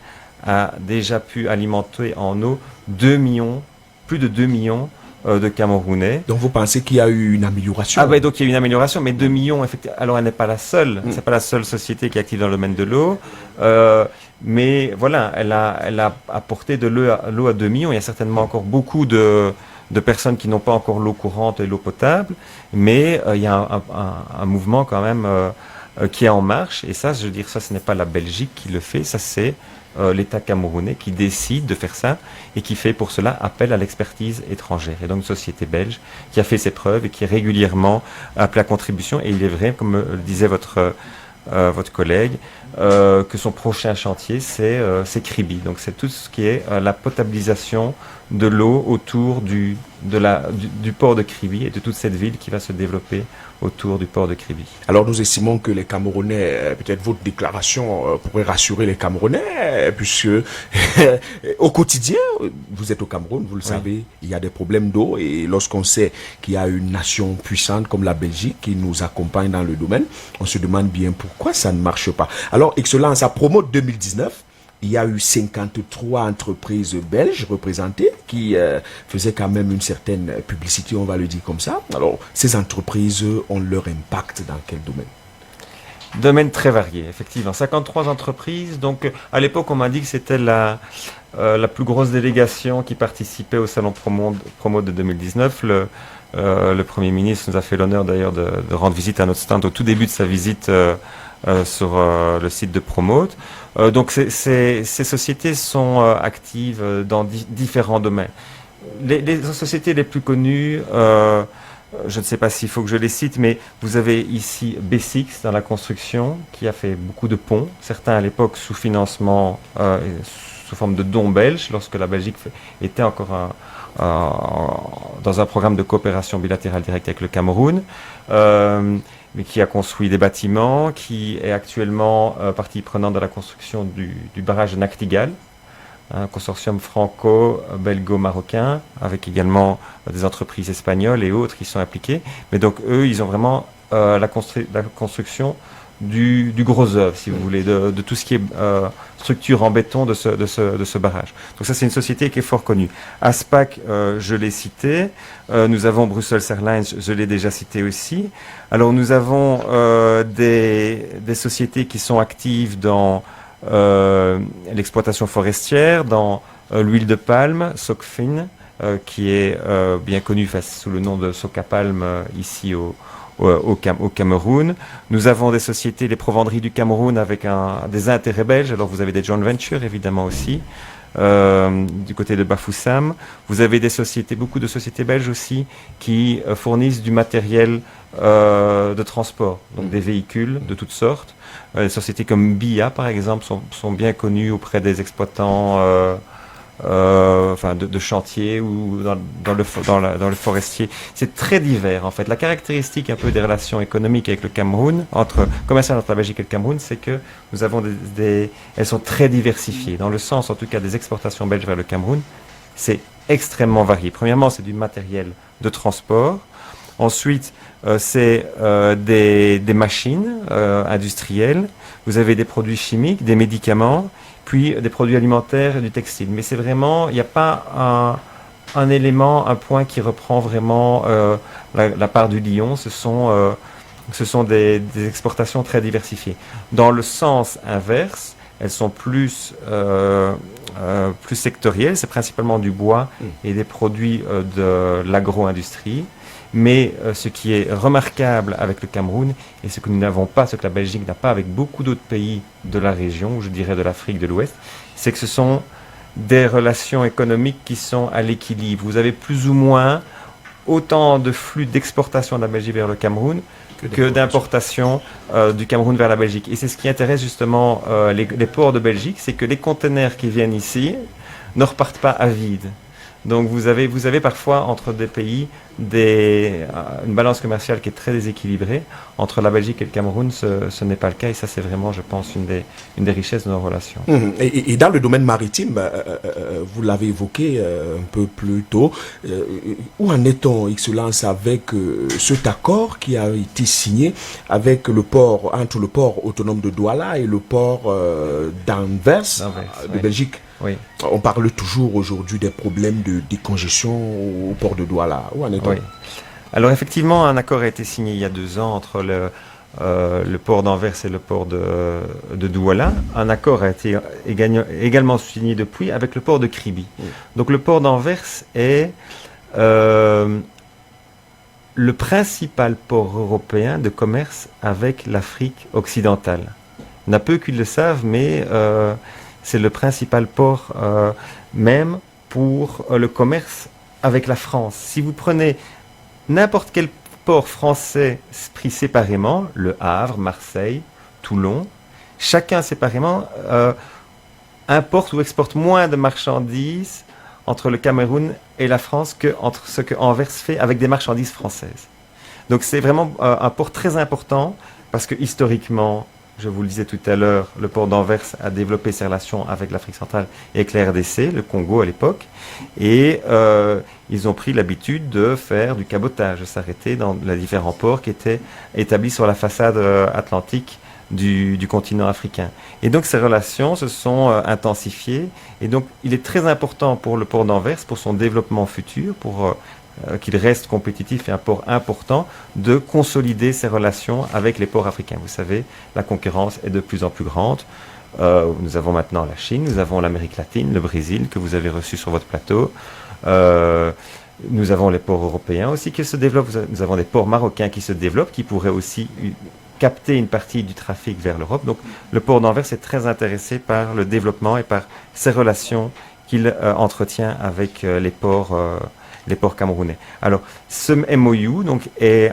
a déjà pu alimenter en eau plus de 2 millions de Camerounais. Donc vous pensez qu'il y a eu une amélioration? Ah oui, donc il y a eu une amélioration, mais 2 millions, effectivement. Alors elle n'est pas la seule, c'est pas la seule société qui est active dans le domaine de l'eau. Mais voilà, elle a apporté de l'eau à 2 millions. Il y a certainement encore beaucoup de personnes qui n'ont pas encore l'eau courante et l'eau potable, mais il y a un mouvement quand même qui est en marche. Et ça, je veux dire, ça, ce n'est pas la Belgique qui le fait, ça c'est l'État camerounais qui décide de faire ça et qui fait pour cela appel à l'expertise étrangère. Et donc une société belge qui a fait ses preuves et qui est régulièrement appelée à contribution. Et il est vrai, comme le disait votre collègue, que son prochain chantier, c'est Kribi. Donc c'est tout ce qui est la potabilisation de l'eau autour du port de Kribi et de toute cette ville qui va se développer autour du port de Kribi. Alors nous estimons que les Camerounais, peut-être votre déclaration pourrait rassurer les Camerounais, puisque au quotidien, vous êtes au Cameroun, vous le savez, il y a des problèmes d'eau, et lorsqu'on sait qu'il y a une nation puissante comme la Belgique qui nous accompagne dans le domaine, on se demande bien pourquoi ça ne marche pas. Alors, Excellence, à Promo 2019, il y a eu 53 entreprises belges représentées qui faisaient quand même une certaine publicité, on va le dire comme ça. Alors, ces entreprises ont leur impact dans quel domaine? Domaine très varié, effectivement. 53 entreprises. Donc, à l'époque, on m'a dit que c'était la plus grosse délégation qui participait au Salon Promo de 2019. Le Premier ministre nous a fait l'honneur d'ailleurs de rendre visite à notre stand au tout début de sa visite sur le site de Promote. Donc ces sociétés sont actives dans différents domaines. Les sociétés les plus connues, je ne sais pas s'il faut que je les cite, mais vous avez ici B6 dans la construction, qui a fait beaucoup de ponts, certains à l'époque sous financement, sous forme de dons belges, lorsque la Belgique était encore dans un programme de coopération bilatérale directe avec le Cameroun, mais qui a construit des bâtiments, qui est actuellement partie prenante dans la construction du barrage de Nachtigal, un consortium franco-belgo-marocain, avec également des entreprises espagnoles et autres qui sont impliquées. Mais donc eux, ils ont vraiment la construction du gros œuvre, si vous voulez, de tout ce qui est structure en béton de ce barrage. Donc ça, c'est une société qui est fort connue. ASPAC, je l'ai cité. Nous avons Brussels Airlines, je l'ai déjà cité aussi. Alors nous avons des sociétés qui sont actives dans l'exploitation forestière, dans l'huile de palme, Socfin, qui est bien connue sous le nom de Socapalm ici au Cameroun. Nous avons des sociétés, les Provenderies du Cameroun, avec des intérêts belges. Alors vous avez des joint ventures évidemment aussi du côté de Bafoussam. Vous avez beaucoup de sociétés belges aussi qui fournissent du matériel de transport, donc des véhicules de toutes sortes. Les sociétés comme BIA, par exemple, sont bien connues auprès des exploitants de chantier ou dans le forestier. C'est très divers en fait. La caractéristique un peu des relations économiques avec le Cameroun, commerciales entre la Belgique et le Cameroun, c'est que nous avons elles sont très diversifiées. Dans le sens, en tout cas, des exportations belges vers le Cameroun, c'est extrêmement varié. Premièrement, c'est du matériel de transport. Ensuite, c'est des machines industrielles. Vous avez des produits chimiques, des médicaments, puis des produits alimentaires et du textile. Mais c'est vraiment, il n'y a pas un élément, un point qui reprend vraiment la part du lion. Ce sont des exportations très diversifiées. Dans le sens inverse, elles sont plus sectorielles. C'est principalement du bois et des produits de l'agro-industrie. Mais ce qui est remarquable avec le Cameroun, et ce que nous n'avons pas, ce que la Belgique n'a pas avec beaucoup d'autres pays de la région, je dirais de l'Afrique de l'Ouest, c'est que ce sont des relations économiques qui sont à l'équilibre. Vous avez plus ou moins autant de flux d'exportation de la Belgique vers le Cameroun que d'importation du Cameroun vers la Belgique. Et c'est ce qui intéresse justement les ports de Belgique, c'est que les conteneurs qui viennent ici ne repartent pas à vide. Donc vous avez parfois entre des pays une balance commerciale qui est très déséquilibrée. Entre la Belgique et le Cameroun, ce n'est pas le cas. Et ça, c'est vraiment, je pense, une des richesses de nos relations. Et dans le domaine maritime, vous l'avez évoqué un peu plus tôt, où en est-on, Excellence, avec cet accord qui a été signé avec entre le port autonome de Douala et le port d'Anvers de Belgique? Oui. On parle toujours aujourd'hui des problèmes de décongestion au port de Douala. Où en est-on? Oui. Alors effectivement, un accord a été signé il y a 2 ans entre le port d'Anvers et le port de Douala. Un accord a été également signé depuis avec le port de Kribi. Donc le port d'Anvers est le principal port européen de commerce avec l'Afrique occidentale. Il y en a peu qui le savent, mais c'est le principal port même pour le commerce avec la France. Si vous prenez n'importe quel port français pris séparément, Le Havre, Marseille, Toulon, chacun séparément importe ou exporte moins de marchandises entre le Cameroun et la France qu'entre ce que Anvers fait avec des marchandises françaises. Donc c'est vraiment un port très important parce que historiquement, je vous le disais tout à l'heure, le port d'Anvers a développé ses relations avec l'Afrique centrale et avec la RDC, le Congo à l'époque, et ils ont pris l'habitude de faire du cabotage, de s'arrêter dans les différents ports qui étaient établis sur la façade atlantique du continent africain. Et donc ces relations se sont intensifiées, et donc il est très important pour le port d'Anvers, pour son développement futur, pour qu'il reste compétitif et un port important, de consolider ses relations avec les ports africains. Vous savez, la concurrence est de plus en plus grande. Nous avons maintenant la Chine, nous avons l'Amérique latine, le Brésil, que vous avez reçu sur votre plateau. Nous avons les ports européens aussi qui se développent. Nous avons des ports marocains qui se développent, qui pourraient aussi capter une partie du trafic vers l'Europe. Donc le port d'Anvers est très intéressé par le développement et par ces relations qu'il entretient avec les ports camerounais. Alors, ce MOU donc, est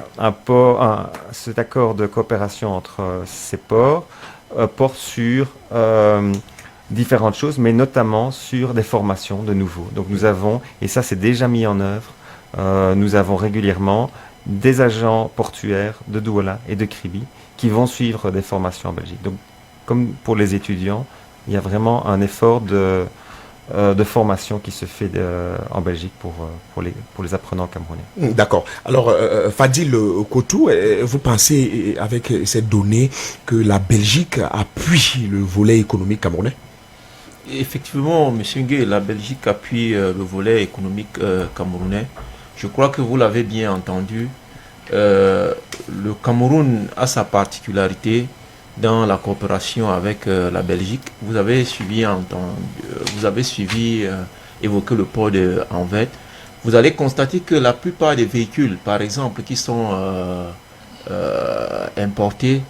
cet accord de coopération entre ces ports porte sur différentes choses, mais notamment sur des formations de nouveau. Donc nous avons, et ça c'est déjà mis en œuvre, nous avons régulièrement des agents portuaires de Douala et de Kribi qui vont suivre des formations en Belgique. Donc, comme pour les étudiants, il y a vraiment un effort de formation qui se fait en Belgique pour les apprenants camerounais. D'accord. Alors, Fadil Kotou, vous pensez, avec cette donnée, que la Belgique appuie le volet économique camerounais? Effectivement, M. Ngué, la Belgique appuie le volet économique camerounais. Je crois que vous l'avez bien entendu. Le Cameroun a sa particularité dans la coopération avec la Belgique. Vous avez suivi évoquer le port d'Anvers. Vous allez constater que la plupart des véhicules, par exemple, qui sont importés,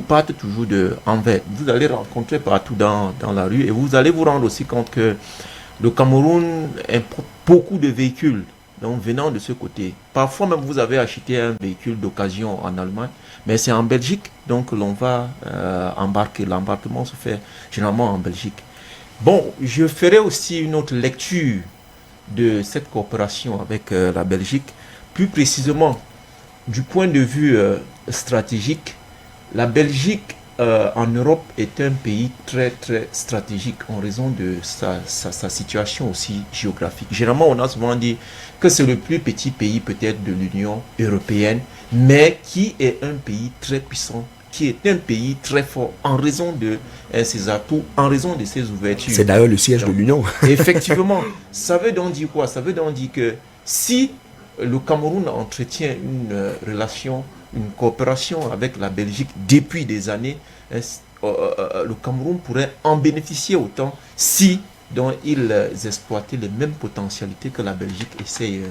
partent toujours d'Anvers. Vous allez rencontrer partout dans la rue et vous allez vous rendre aussi compte que le Cameroun importe beaucoup de véhicules donc venant de ce côté. Parfois même vous avez acheté un véhicule d'occasion en Allemagne, mais c'est en Belgique, donc l'on va embarquer. L'embarquement se fait généralement en Belgique. Bon, je ferai aussi une autre lecture de cette coopération avec la Belgique, plus précisément du point de vue stratégique. La Belgique en Europe est un pays très très stratégique en raison de sa situation aussi géographique. Généralement, on a souvent dit que c'est le plus petit pays peut-être de l'Union européenne, mais qui est un pays très puissant, qui est un pays très fort en raison de ses atouts, en raison de ses ouvertures. C'est d'ailleurs le siège de l'Union. Effectivement, ça veut donc dire quoi? Ça veut donc dire que si le Cameroun entretient une relation, une coopération avec la Belgique depuis des années, le Cameroun pourrait en bénéficier autant si donc, ils exploitaient les mêmes potentialités que la Belgique essaie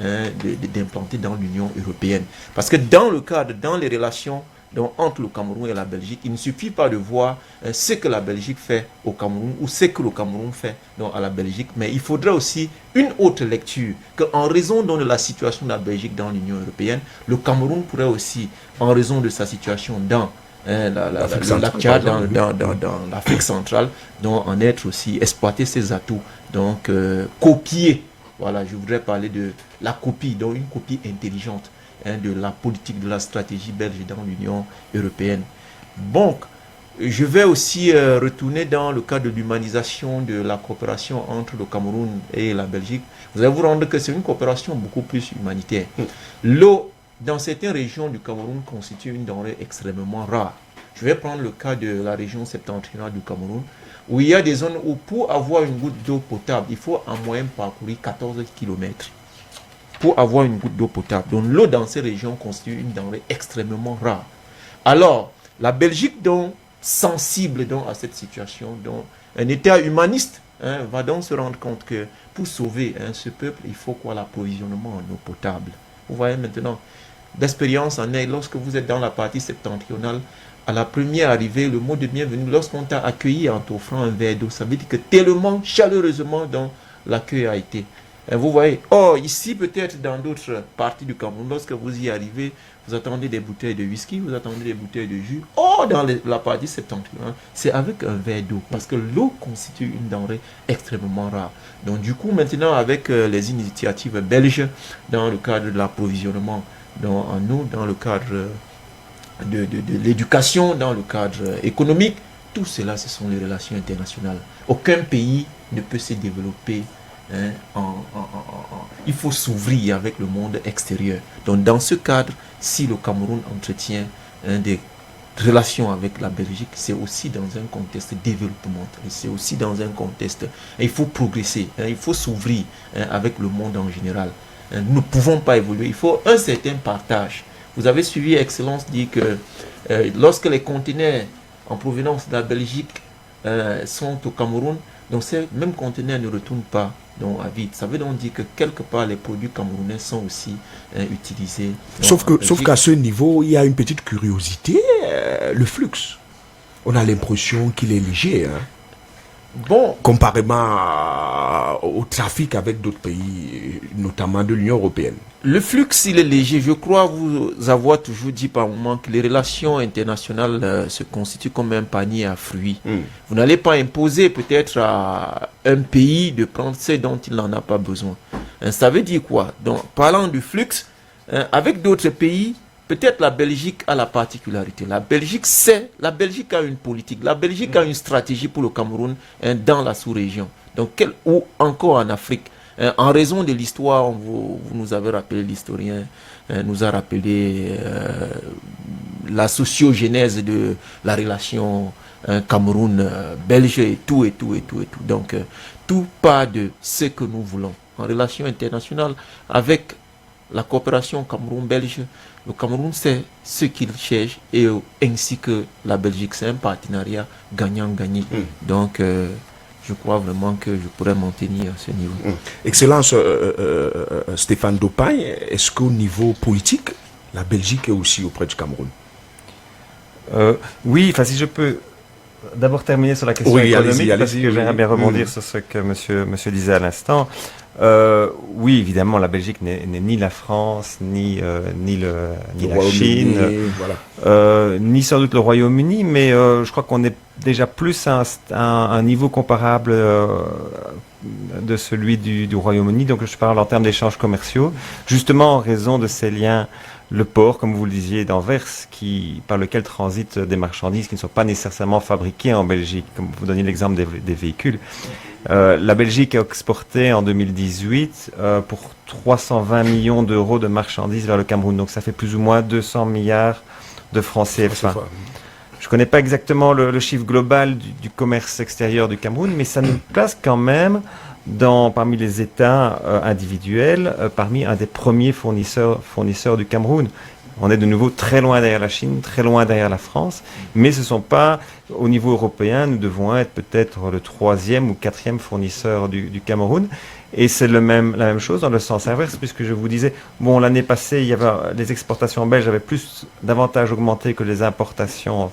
d'implanter dans l'Union européenne. Parce que dans le cadre, dans les relations donc, entre le Cameroun et la Belgique, il ne suffit pas de voir ce que la Belgique fait au Cameroun ou ce que le Cameroun fait donc, à la Belgique, mais il faudrait aussi une autre lecture, qu'en raison donc, de la situation de la Belgique dans l'Union européenne, le Cameroun pourrait aussi, en raison de sa situation dans l'Afrique centrale, donc en être aussi, exploiter ses atouts, donc copier. Voilà, je voudrais parler de la copie, donc une copie intelligente de la politique, de la stratégie belge dans l'Union européenne. Donc, je vais aussi retourner dans le cadre de l'humanisation de la coopération entre le Cameroun et la Belgique. Vous allez vous rendre que c'est une coopération beaucoup plus humanitaire. L'eau, dans certaines régions du Cameroun, constitue une denrée extrêmement rare. Je vais prendre le cas de la région septentrionale du Cameroun, où il y a des zones où pour avoir une goutte d'eau potable, il faut en moyenne parcourir 14 km pour avoir une goutte d'eau potable. Donc l'eau dans ces régions constitue une denrée extrêmement rare. Alors, la Belgique, donc, sensible donc, à cette situation, donc, un État humaniste va donc se rendre compte que pour sauver ce peuple, il faut quoi? L'approvisionnement en eau potable. Vous voyez maintenant, d'expérience en est, lorsque vous êtes dans la partie septentrionale, à la première arrivée, le mot de bienvenue, lorsqu'on t'a accueilli en t'offrant un verre d'eau, ça veut dire que tellement chaleureusement donc, l'accueil a été. Et vous voyez, or ici peut-être dans d'autres parties du Cameroun, lorsque vous y arrivez, vous attendez des bouteilles de whisky, vous attendez des bouteilles de jus. Or dans la partie septentrionale, c'est avec un verre d'eau, parce que l'eau constitue une denrée extrêmement rare. Donc du coup maintenant avec les initiatives belges dans le cadre de l'approvisionnement en eau, dans le cadre de l'éducation, dans le cadre économique, tout cela ce sont les relations internationales. Aucun pays ne peut se développer. Il faut s'ouvrir avec le monde extérieur. Donc dans ce cadre, si le Cameroun entretient des relations avec la Belgique, c'est aussi dans un contexte développemental, c'est aussi dans un contexte, il faut progresser, il faut s'ouvrir avec le monde en général. Nous ne pouvons pas évoluer, il faut un certain partage. Vous avez suivi Excellence dit que lorsque les conteneurs en provenance de la Belgique sont au Cameroun, donc ces mêmes conteneurs ne retournent pas donc, à vide. Ça veut donc dire que quelque part les produits camerounais sont aussi utilisés. Sauf qu'à ce niveau, il y a une petite curiosité, le flux. On a l'impression qu'il est léger. Bon. Comparément au trafic avec d'autres pays, notamment de l'Union européenne. Le flux, il est léger. Je crois vous avoir toujours dit par moment que les relations internationales se constituent comme un panier à fruits. Vous n'allez pas imposer peut-être à un pays de prendre ce dont il n'en a pas besoin. Ça veut dire quoi? Donc, parlant du flux, avec d'autres pays, peut-être la Belgique a la particularité. La Belgique a une politique, la Belgique a une stratégie pour le Cameroun dans la sous-région. Donc, ou encore en Afrique. En raison de l'histoire, vous nous avez rappelé, l'historien nous a rappelé la sociogénèse de la relation Cameroun-Belge et tout. Donc, tout part de ce que nous voulons. En relation internationale, avec la coopération Cameroun-Belge, le Cameroun sait ce qu'il cherche et ainsi que la Belgique. C'est un partenariat gagnant-gagnant. Donc, je crois vraiment que je pourrais m'en tenir à ce niveau. Excellence, Stéphane Dopagne, est-ce qu'au niveau politique, la Belgique est aussi auprès du Cameroun? Oui, si je peux d'abord terminer sur la question économique, parce que j'aimerais bien rebondir sur ce que monsieur disait à l'instant. Oui, évidemment, la Belgique n'est ni la France, ni la Chine, ni sans doute le Royaume-Uni, mais je crois qu'on est déjà plus à un niveau comparable de celui du Royaume-Uni. Donc je parle en termes d'échanges commerciaux, justement en raison de ces liens. Le port, comme vous le disiez, d'Anvers, par lequel transitent des marchandises qui ne sont pas nécessairement fabriquées en Belgique, comme vous donniez l'exemple des véhicules. La Belgique a exporté en 2018 pour 320 millions d'euros de marchandises vers le Cameroun. Donc ça fait plus ou moins 200 milliards de francs CFA. Je ne connais pas exactement le chiffre global du commerce extérieur du Cameroun, mais ça nous place quand même parmi les États individuels, parmi un des premiers fournisseurs du Cameroun. On est de nouveau très loin derrière la Chine, très loin derrière la France, mais ce ne sont pas, au niveau européen, nous devons être peut-être le 3e ou 4e fournisseur du Cameroun. Et c'est la même chose dans le sens inverse, puisque je vous disais, bon, l'année passée, les exportations belges avaient davantage augmenté que les importations,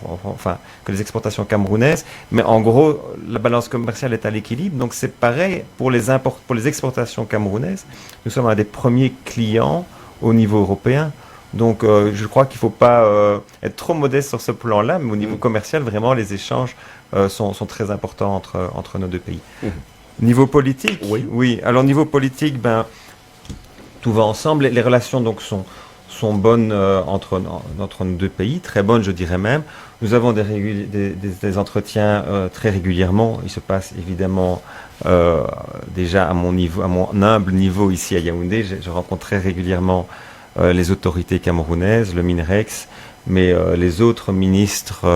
que les exportations camerounaises. Mais en gros, la balance commerciale est à l'équilibre. Donc c'est pareil pour les exportations camerounaises. Nous sommes un des premiers clients au niveau européen. Donc je crois qu'il ne faut pas être trop modeste sur ce plan-là, mais au niveau commercial, vraiment, les échanges sont très importants entre nos deux pays. Niveau politique, oui. Alors niveau politique, tout va ensemble. Les relations donc sont bonnes entre nos deux pays, très bonnes, je dirais même. Nous avons des entretiens très régulièrement. Il se passe évidemment déjà à mon humble niveau ici à Yaoundé. Je rencontre très régulièrement les autorités camerounaises, le MINREX, mais les autres ministres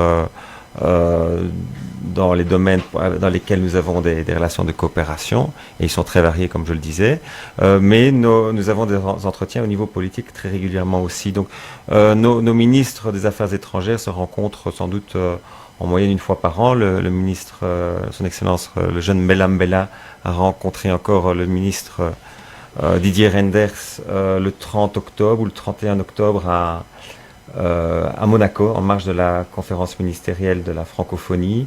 dans les domaines dans lesquels nous avons des relations de coopération, et ils sont très variés comme je le disais, mais nous avons des entretiens au niveau politique très régulièrement aussi. Donc nos ministres des Affaires étrangères se rencontrent sans doute en moyenne une fois par an. Le ministre, son Excellence, le jeune Mbella a rencontré encore le ministre Didier Reynders le 30 octobre ou le 31 octobre à Monaco, en marge de la conférence ministérielle de la francophonie.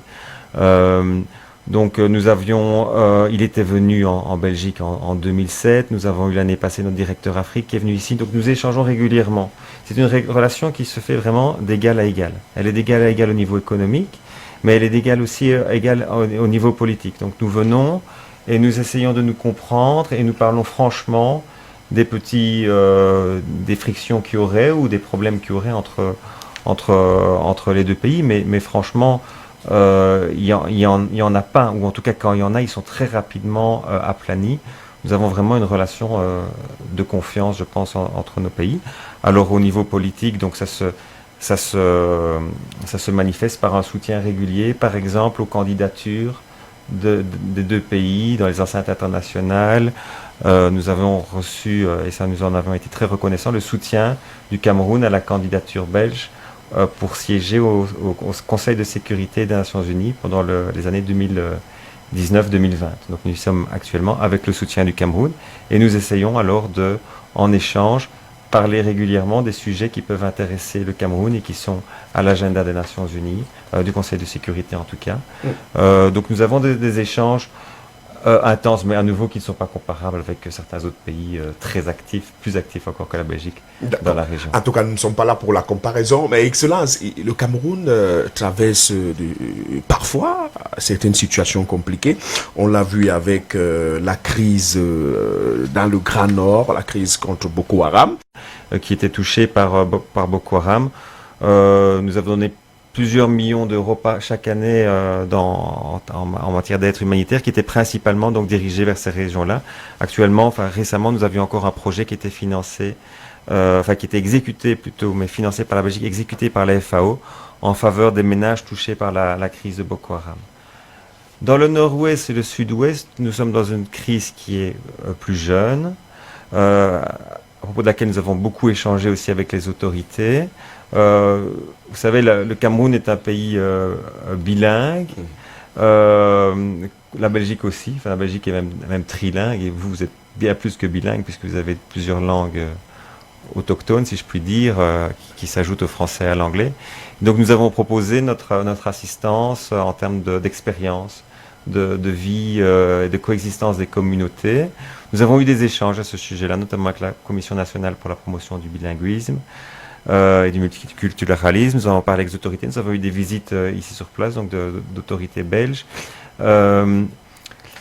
Donc il était venu en Belgique en 2007. Nous avons eu l'année passée notre directeur Afrique qui est venu ici. Donc nous échangeons régulièrement. C'est une relation qui se fait vraiment d'égal à égal. Elle est d'égal à égal au niveau économique, mais elle est d'égal aussi au niveau politique. Donc nous venons et nous essayons de nous comprendre et nous parlons franchement des frictions qu'il y aurait ou des problèmes qu'il y aurait entre les deux pays, mais franchement, il y en a pas, ou en tout cas quand il y en a, ils sont très rapidement aplanis. Nous avons vraiment une relation de confiance, je pense, entre nos pays. Alors au niveau politique, donc ça se manifeste par un soutien régulier, par exemple aux candidatures des deux pays dans les enceintes internationales. Nous avons reçu, et ça nous en avons été très reconnaissants, le soutien du Cameroun à la candidature belge pour siéger au Conseil de sécurité des Nations Unies pendant les années 2019-2020. Donc nous sommes actuellement avec le soutien du Cameroun et nous essayons alors en échange, parler régulièrement des sujets qui peuvent intéresser le Cameroun et qui sont à l'agenda des Nations Unies, du Conseil de sécurité en tout cas. Donc nous avons des échanges intenses, mais à nouveau qui ne sont pas comparables avec certains autres pays très actifs, plus actifs encore que la Belgique dans la région. En tout cas, nous ne sommes pas là pour la comparaison, mais Excellence, le Cameroun traverse parfois certaines situations compliquées. On l'a vu avec la crise dans le Grand Nord, la crise contre Boko Haram. Qui était touchée par Boko Haram. Nous avons donné plusieurs millions d'euros chaque année en matière d'aide humanitaire qui était principalement donc dirigé vers ces régions-là. Actuellement, récemment, nous avions encore un projet qui était financé, qui était exécuté plutôt, mais financé par la Belgique, exécuté par la FAO en faveur des ménages touchés par la crise de Boko Haram. Dans le nord-ouest et le sud-ouest, nous sommes dans une crise qui est plus jeune, à propos de laquelle nous avons beaucoup échangé aussi avec les autorités. Vous savez, le Cameroun est un pays bilingue, la Belgique aussi, la Belgique est même trilingue, et vous êtes bien plus que bilingue puisque vous avez plusieurs langues autochtones, si je puis dire, qui s'ajoutent au français et à l'anglais. Donc nous avons proposé notre assistance en termes d'expérience, de vie et de coexistence des communautés. Nous avons eu des échanges à ce sujet-là, notamment avec la Commission nationale pour la promotion du bilinguisme et du multiculturalisme. Nous avons parlé avec les autorités, nous avons eu des visites ici sur place, donc d'autorités belges.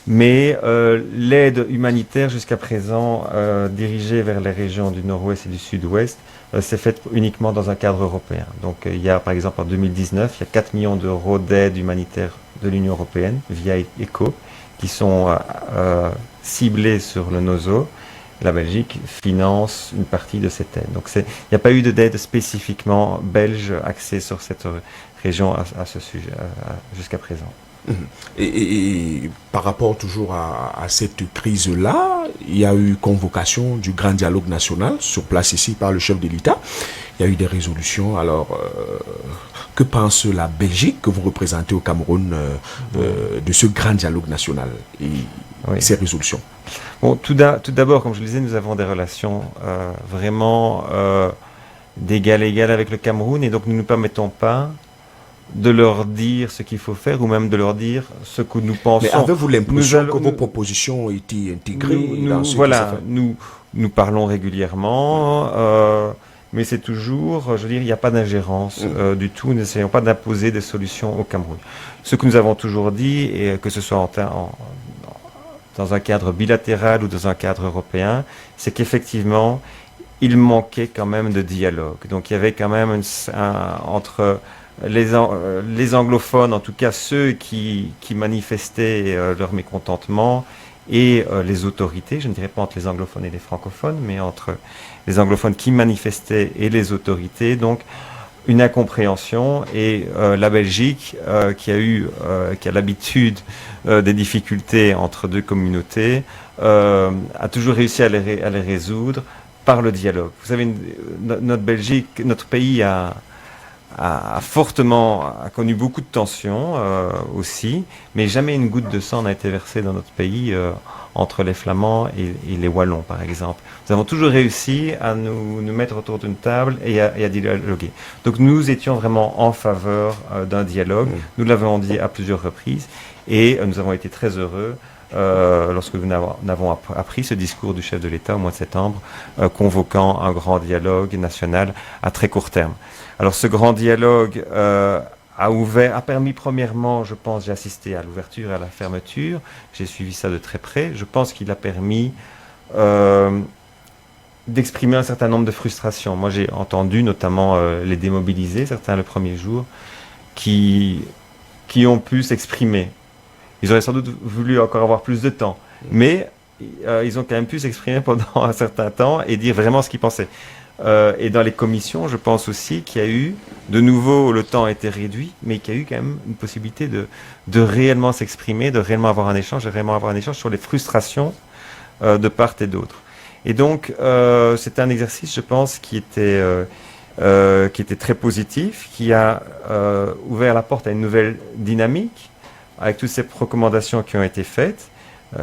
Mais l'aide humanitaire jusqu'à présent dirigée vers les régions du nord-ouest et du sud-ouest s'est faite uniquement dans un cadre européen. Donc il y a par exemple en 2019, il y a 4 millions d'euros d'aide humanitaire de l'Union européenne via ECHO qui sont ciblés sur le NOSO. La Belgique finance une partie de cette aide. Donc il n'y a pas eu d'aide spécifiquement belge axée sur cette région à ce sujet jusqu'à présent. Et par rapport toujours à cette crise-là, il y a eu convocation du grand dialogue national sur place ici par le chef de l'État. Il y a eu des résolutions. Alors, que pense la Belgique que vous représentez au Cameroun de ce grand dialogue national et ces résolutions? Bon, tout d'abord, comme je le disais, nous avons des relations vraiment d'égal à égal avec le Cameroun et donc nous ne nous permettons pas de leur dire ce qu'il faut faire ou même de leur dire ce que nous pensons. Mais avez-vous l'impression que vos propositions ont été intégrées dans ce voilà, nous parlons régulièrement, mais c'est toujours, je veux dire, il n'y a pas d'ingérence du tout. Nous n'essayons pas d'imposer des solutions au Cameroun. Ce que nous avons toujours dit, et que ce soit dans un cadre bilatéral ou dans un cadre européen, c'est qu'effectivement, il manquait quand même de dialogue. Donc il y avait quand même entre les anglophones, en tout cas ceux qui manifestaient leur mécontentement, et les autorités, je ne dirais pas entre les anglophones et les francophones, mais entre les anglophones qui manifestaient et les autorités, donc une incompréhension, et la Belgique qui a l'habitude des difficultés entre deux communautés, a toujours réussi à les résoudre par le dialogue. Vous savez, notre pays a connu beaucoup de tensions aussi, mais jamais une goutte de sang n'a été versée dans notre pays entre les Flamands et les Wallons, par exemple. Nous avons toujours réussi à nous mettre autour d'une table et à dialoguer. Donc nous étions vraiment en faveur d'un dialogue. Nous l'avons dit à plusieurs reprises et nous avons été très heureux lorsque nous avons appris ce discours du chef de l'État au mois de septembre, convoquant un grand dialogue national à très court terme. Alors ce grand dialogue a permis premièrement, je pense, j'ai assisté à l'ouverture et à la fermeture, j'ai suivi ça de très près, je pense qu'il a permis d'exprimer un certain nombre de frustrations. Moi j'ai entendu notamment les démobilisés, certains le premier jour, qui ont pu s'exprimer. Ils auraient sans doute voulu encore avoir plus de temps, mais ils ont quand même pu s'exprimer pendant un certain temps et dire vraiment ce qu'ils pensaient. Et dans les commissions, je pense aussi qu'il y a eu, de nouveau, le temps a été réduit, mais qu'il y a eu quand même une possibilité de réellement s'exprimer, de réellement avoir un échange sur les frustrations de part et d'autre. Et donc, c'est un exercice, je pense, qui était très positif, qui a ouvert la porte à une nouvelle dynamique, avec toutes ces recommandations qui ont été faites.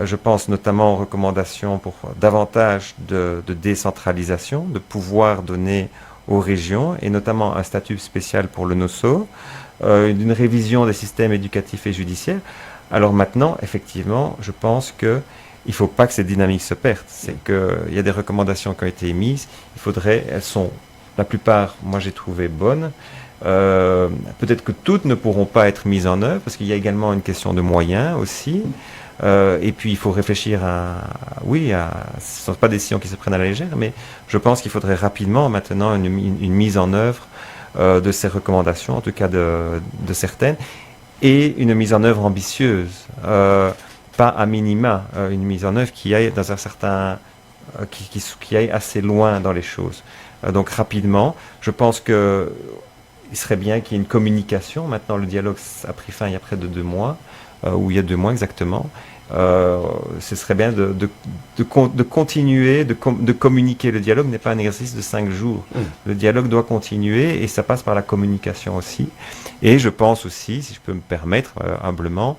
Je pense notamment aux recommandations pour davantage de décentralisation, de pouvoir donner aux régions, et notamment un statut spécial pour le NOSO, d'une révision des systèmes éducatifs et judiciaires. Alors maintenant, effectivement, je pense qu'il ne faut pas que cette dynamique se perde. C'est qu'il y a des recommandations qui ont été émises, elles sont, la plupart, moi j'ai trouvé bonnes. Peut-être que toutes ne pourront pas être mises en œuvre, parce qu'il y a également une question de moyens aussi. Et puis il faut réfléchir ce ne sont pas des décisions qui se prennent à la légère, mais je pense qu'il faudrait rapidement maintenant une mise en œuvre de ces recommandations, en tout cas de certaines, et une mise en œuvre ambitieuse, pas à minima, une mise en œuvre qui aille dans un certain, qui aille assez loin dans les choses. Donc rapidement, je pense que il serait bien qu'il y ait une communication. Maintenant, le dialogue a pris fin il y a près de 2 mois. Ou il y a 2 mois exactement, ce serait bien de continuer, de communiquer. Le dialogue n'est pas un exercice de 5 jours. Le dialogue doit continuer et ça passe par la communication aussi. Et je pense aussi, si je peux me permettre humblement,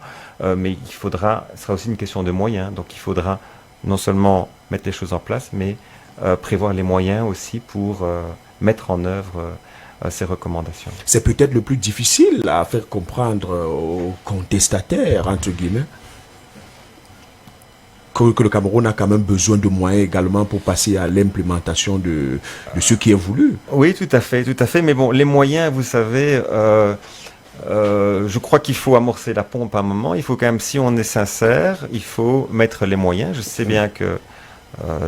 mais ce sera aussi une question de moyens. Donc il faudra non seulement mettre les choses en place, mais prévoir les moyens aussi pour mettre en œuvre ces recommandations. C'est peut-être le plus difficile à faire comprendre aux contestataires, entre guillemets, que le Cameroun a quand même besoin de moyens également pour passer à l'implémentation de ce qui est voulu. Oui, tout à fait. Mais bon, les moyens, vous savez, je crois qu'il faut amorcer la pompe à un moment. Il faut quand même, si on est sincère, il faut mettre les moyens. Je sais bien que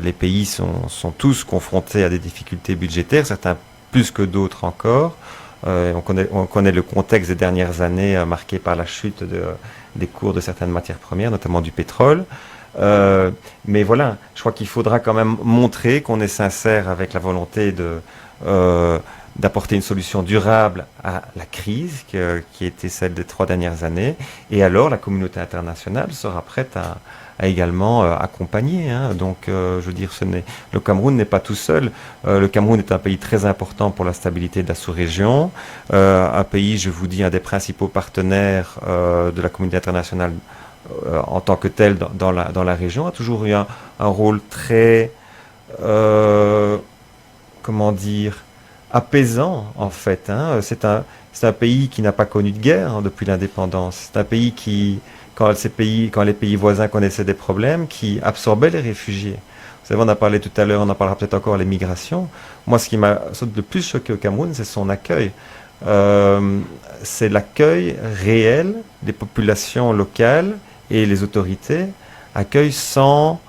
les pays sont tous confrontés à des difficultés budgétaires, certains plus que d'autres encore. On connaît le contexte des dernières années marqué par la chute des cours de certaines matières premières, notamment du pétrole. Mais voilà, je crois qu'il faudra quand même montrer qu'on est sincère avec la volonté d'apporter une solution durable à la crise qui était celle des 3 dernières années. Et alors, la communauté internationale sera prête à également accompagner. Donc, je veux dire, le Cameroun n'est pas tout seul. Le Cameroun est un pays très important pour la stabilité de la sous-région. Un pays, je vous dis, un des principaux partenaires de la communauté internationale en tant que tel dans la région, a toujours eu un rôle très, apaisant en fait. C'est un pays qui n'a pas connu de guerre depuis l'indépendance. C'est un pays qui, quand les pays voisins connaissaient des problèmes, qui absorbait les réfugiés. Vous savez, on a parlé tout à l'heure, on en parlera peut-être encore, les migrations. Moi, ce qui m'a le plus choqué au Cameroun, c'est son accueil. C'est l'accueil réel des populations locales, et les autorités accueillent sans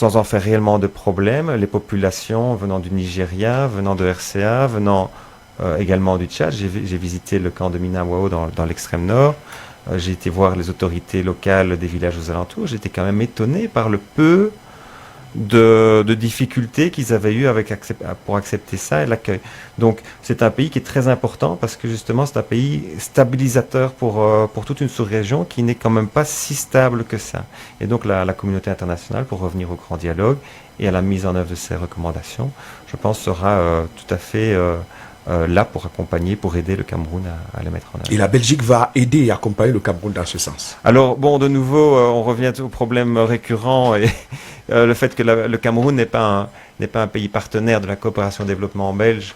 en faire réellement de problème les populations venant du Nigeria, venant de RCA, venant également du Tchad. J'ai visité le camp de Minawao dans l'extrême nord. J'ai été voir les autorités locales des villages aux alentours. J'étais quand même étonné par le peu de difficultés qu'ils avaient eu pour accepter ça et l'accueil. Donc c'est un pays qui est très important parce que justement c'est un pays stabilisateur pour toute une sous-région qui n'est quand même pas si stable que ça. Et donc la communauté internationale, pour revenir au grand dialogue et à la mise en œuvre de ces recommandations, je pense sera tout à fait là pour accompagner, pour aider le Cameroun à les mettre en œuvre. Et la Belgique va aider et accompagner le Cameroun dans ce sens. Alors bon, de nouveau, on revient au problème récurrent et le fait que le Cameroun n'est pas un pays partenaire de la coopération développement belge.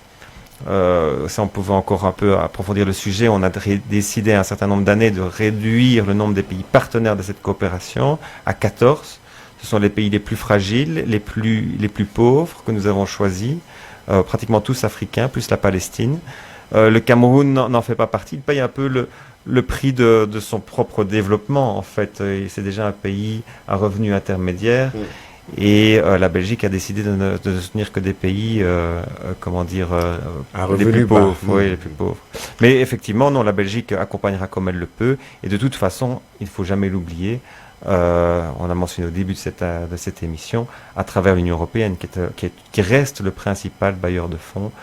Ça, on pouvait encore un peu approfondir le sujet. On a décidé à un certain nombre d'années de réduire le nombre des pays partenaires de cette coopération à 14. Ce sont les pays les plus fragiles, les plus pauvres que nous avons choisis. Pratiquement tous africains, plus la Palestine. Le Cameroun n'en fait pas partie. Il paye un peu le prix de son propre développement, en fait. C'est déjà un pays à revenu intermédiaire. Et la Belgique a décidé de ne soutenir que des pays, les plus pauvres. Oui, les plus pauvres. Mais effectivement, non, la Belgique accompagnera comme elle le peut. Et de toute façon, il ne faut jamais l'oublier. On a mentionné au début de cette émission, à travers l'Union européenne, qui reste le principal bailleur de fonds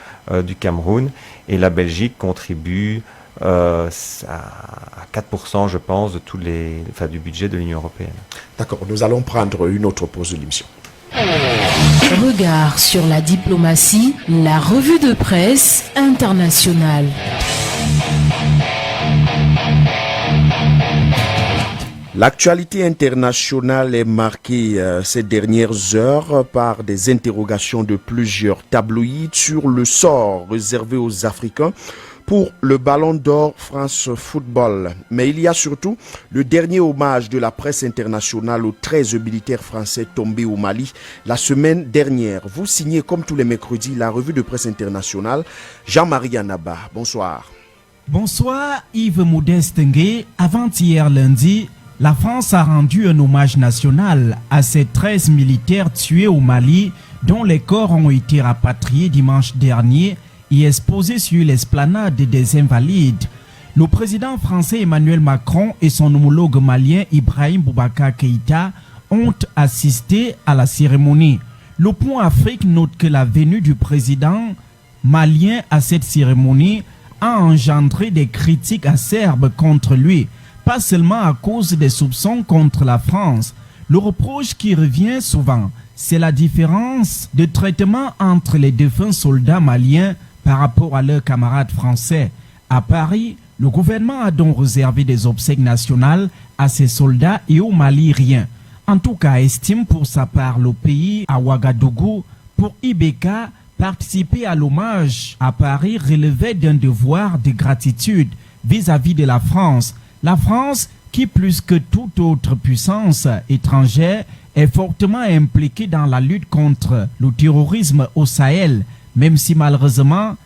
du Cameroun. Et la Belgique contribue à 4%, je pense, du budget de l'Union européenne. D'accord, nous allons prendre une autre pause de l'émission. Regard sur la diplomatie, la revue de presse internationale. L'actualité internationale est marquée ces dernières heures par des interrogations de plusieurs tabloïds sur le sort réservé aux Africains pour le Ballon d'Or France Football. Mais il y a surtout le dernier hommage de la presse internationale aux 13 militaires français tombés au Mali la semaine dernière. Vous signez comme tous les mercredis la revue de presse internationale. Jean-Marie Anaba, bonsoir. Bonsoir Yves Modeste Ngué. Avant-hier lundi, la France a rendu un hommage national à ces 13 militaires tués au Mali, dont les corps ont été rapatriés dimanche dernier et exposés sur l'esplanade des Invalides. Le président français Emmanuel Macron et son homologue malien Ibrahim Boubacar Keïta ont assisté à la cérémonie. Le Point Afrique note que la venue du président malien à cette cérémonie a engendré des critiques acerbes contre lui, pas seulement à cause des soupçons contre la France. Le reproche qui revient souvent, c'est la différence de traitement entre les défunts soldats maliens par rapport à leurs camarades français. À Paris, le gouvernement a donc réservé des obsèques nationales à ces soldats et au Mali rien. En tout cas, estime pour sa part le pays à Ouagadougou, Pour Ibeka, participer à l'hommage à Paris relevait d'un devoir de gratitude vis-à-vis de la France. La France, qui plus que toute autre puissance étrangère, est fortement impliquée dans la lutte contre le terrorisme au Sahel, même si malheureusement,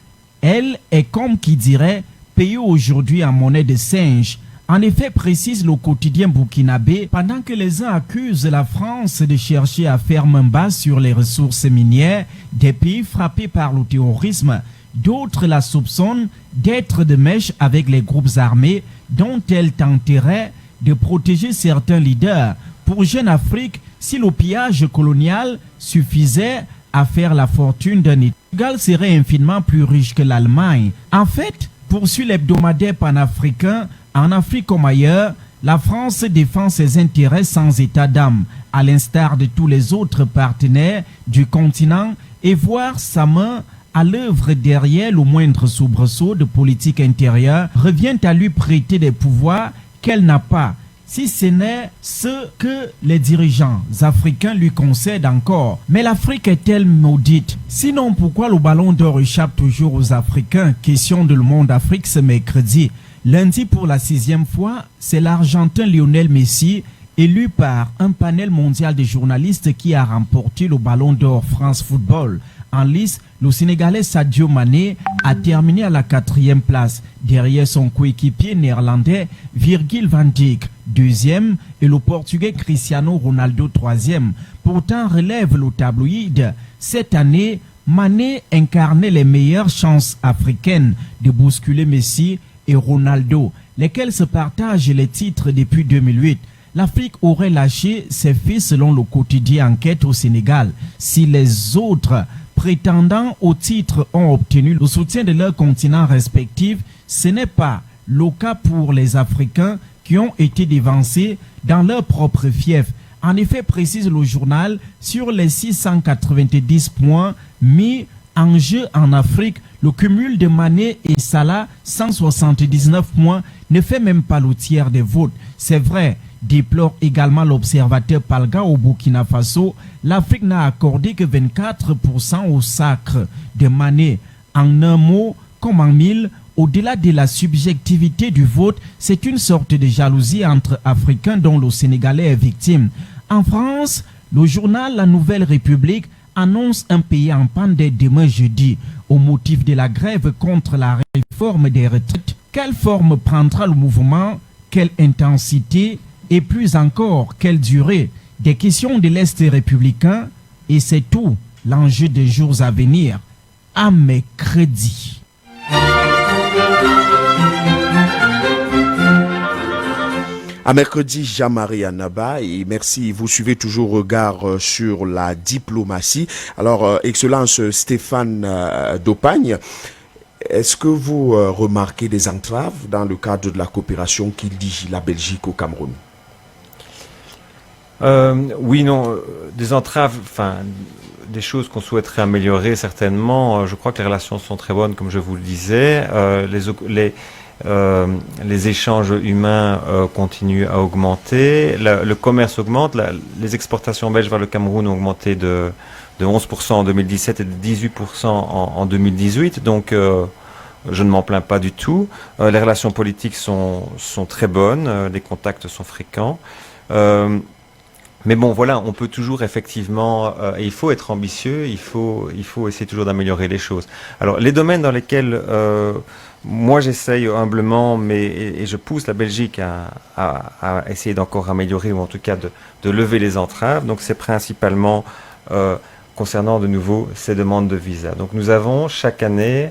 elle est comme qui dirait payée aujourd'hui en monnaie de singe. En effet, précise le quotidien burkinabé, pendant que les uns accusent la France de chercher à faire main basse sur les ressources minières des pays frappés par le terrorisme, d'autres la soupçonnent d'être de mèche avec les groupes armés dont elle tenterait de protéger certains leaders. Pour Jeune Afrique, si le pillage colonial suffisait à faire la fortune d'un État, le Portugal serait infiniment plus riche que l'Allemagne. En fait, poursuit l'hebdomadaire panafricain, en Afrique comme ailleurs, la France défend ses intérêts sans état d'âme, à l'instar de tous les autres partenaires du continent, et voir sa main à l'œuvre derrière le moindre soubresaut de politique intérieure revient à lui prêter des pouvoirs qu'elle n'a pas, si ce n'est ce que les dirigeants africains lui concèdent encore. Mais l'Afrique est-elle maudite? Sinon, pourquoi le ballon d'or échappe toujours aux Africains? Question de Le Monde Afrique ce mercredi. Lundi, pour la 6e fois, c'est l'Argentin Lionel Messi, élu par un panel mondial de journalistes, qui a remporté le ballon d'or France Football. En lice, le Sénégalais Sadio Mané a terminé à la 4e place, derrière son coéquipier néerlandais Virgil van Dijk, 2e, et le Portugais Cristiano Ronaldo, 3e. Pourtant, relève le tabloïd, cette année, Mané incarnait les meilleures chances africaines de bousculer Messi et Ronaldo, lesquels se partagent les titres depuis 2008. L'Afrique aurait lâché ses fils selon le quotidien Enquête au Sénégal. Si les autres prétendants au titre ont obtenu le soutien de leurs continents respectifs, ce n'est pas le cas pour les Africains qui ont été dévancés dans leur propre fief. En effet, précise le journal, sur les 690 points mis en jeu en Afrique, le cumul de Mané et Salah, 179 points, ne fait même pas le tiers des votes. C'est vrai, déplore également l'observateur Palga au Burkina Faso, l'Afrique n'a accordé que 24% au sacre de Mané. En un mot, comme en mille, au-delà de la subjectivité du vote, c'est une sorte de jalousie entre Africains dont le Sénégalais est victime. En France, le journal La Nouvelle République annonce un pays en panne dès demain jeudi, au motif de la grève contre la réforme des retraites. Quelle forme prendra le mouvement? Quelle intensité? Et plus encore, quelle durée? Des questions de l'Est républicain, et c'est tout l'enjeu des jours à venir. À mercredi. À mercredi, Jean-Marie Anaba, et merci. Vous suivez toujours Regard sur la diplomatie. Alors, Excellence Stéphane Dopagne, est-ce que vous remarquez des entraves dans le cadre de la coopération qui lie la Belgique au Cameroun? Oui, non, des entraves, enfin, des choses qu'on souhaiterait améliorer certainement. Je crois que les relations sont très bonnes, comme je vous le disais. Les échanges humains continuent à augmenter. Le commerce augmente. Les exportations belges vers le Cameroun ont augmenté de 11% en 2017 et de 18% en 2018. Donc, je ne m'en plains pas du tout. Les relations politiques sont très bonnes. Les contacts sont fréquents. Mais bon, voilà, on peut toujours effectivement, et il faut être ambitieux, il faut essayer toujours d'améliorer les choses. Alors, les domaines dans lesquels moi j'essaye humblement, et je pousse la Belgique à essayer d'encore améliorer, ou en tout cas de lever les entraves, donc c'est principalement concernant de nouveau ces demandes de visa. Donc nous avons chaque année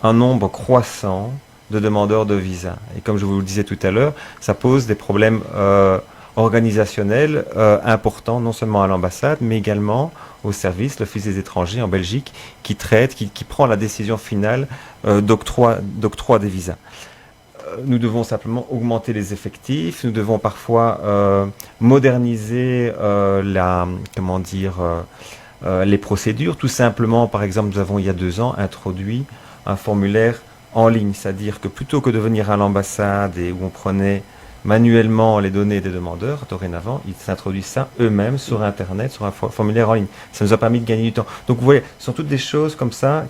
un nombre croissant de demandeurs de visa. Et comme je vous le disais tout à l'heure, ça pose des problèmes organisationnels importants, non seulement à l'ambassade, mais également au service, l'Office des étrangers en Belgique, qui traite, qui prend la décision finale d'octroi des visas. Nous devons simplement augmenter les effectifs, nous devons parfois moderniser les procédures. Tout simplement, par exemple, nous avons il y a 2 ans introduit un formulaire en ligne, c'est-à-dire que plutôt que de venir à l'ambassade et où on prenait manuellement les données des demandeurs. Dorénavant, ils s'introduisent ça eux-mêmes sur Internet, sur un formulaire en ligne. Ça nous a permis de gagner du temps. Donc vous voyez, ce sont toutes des choses comme ça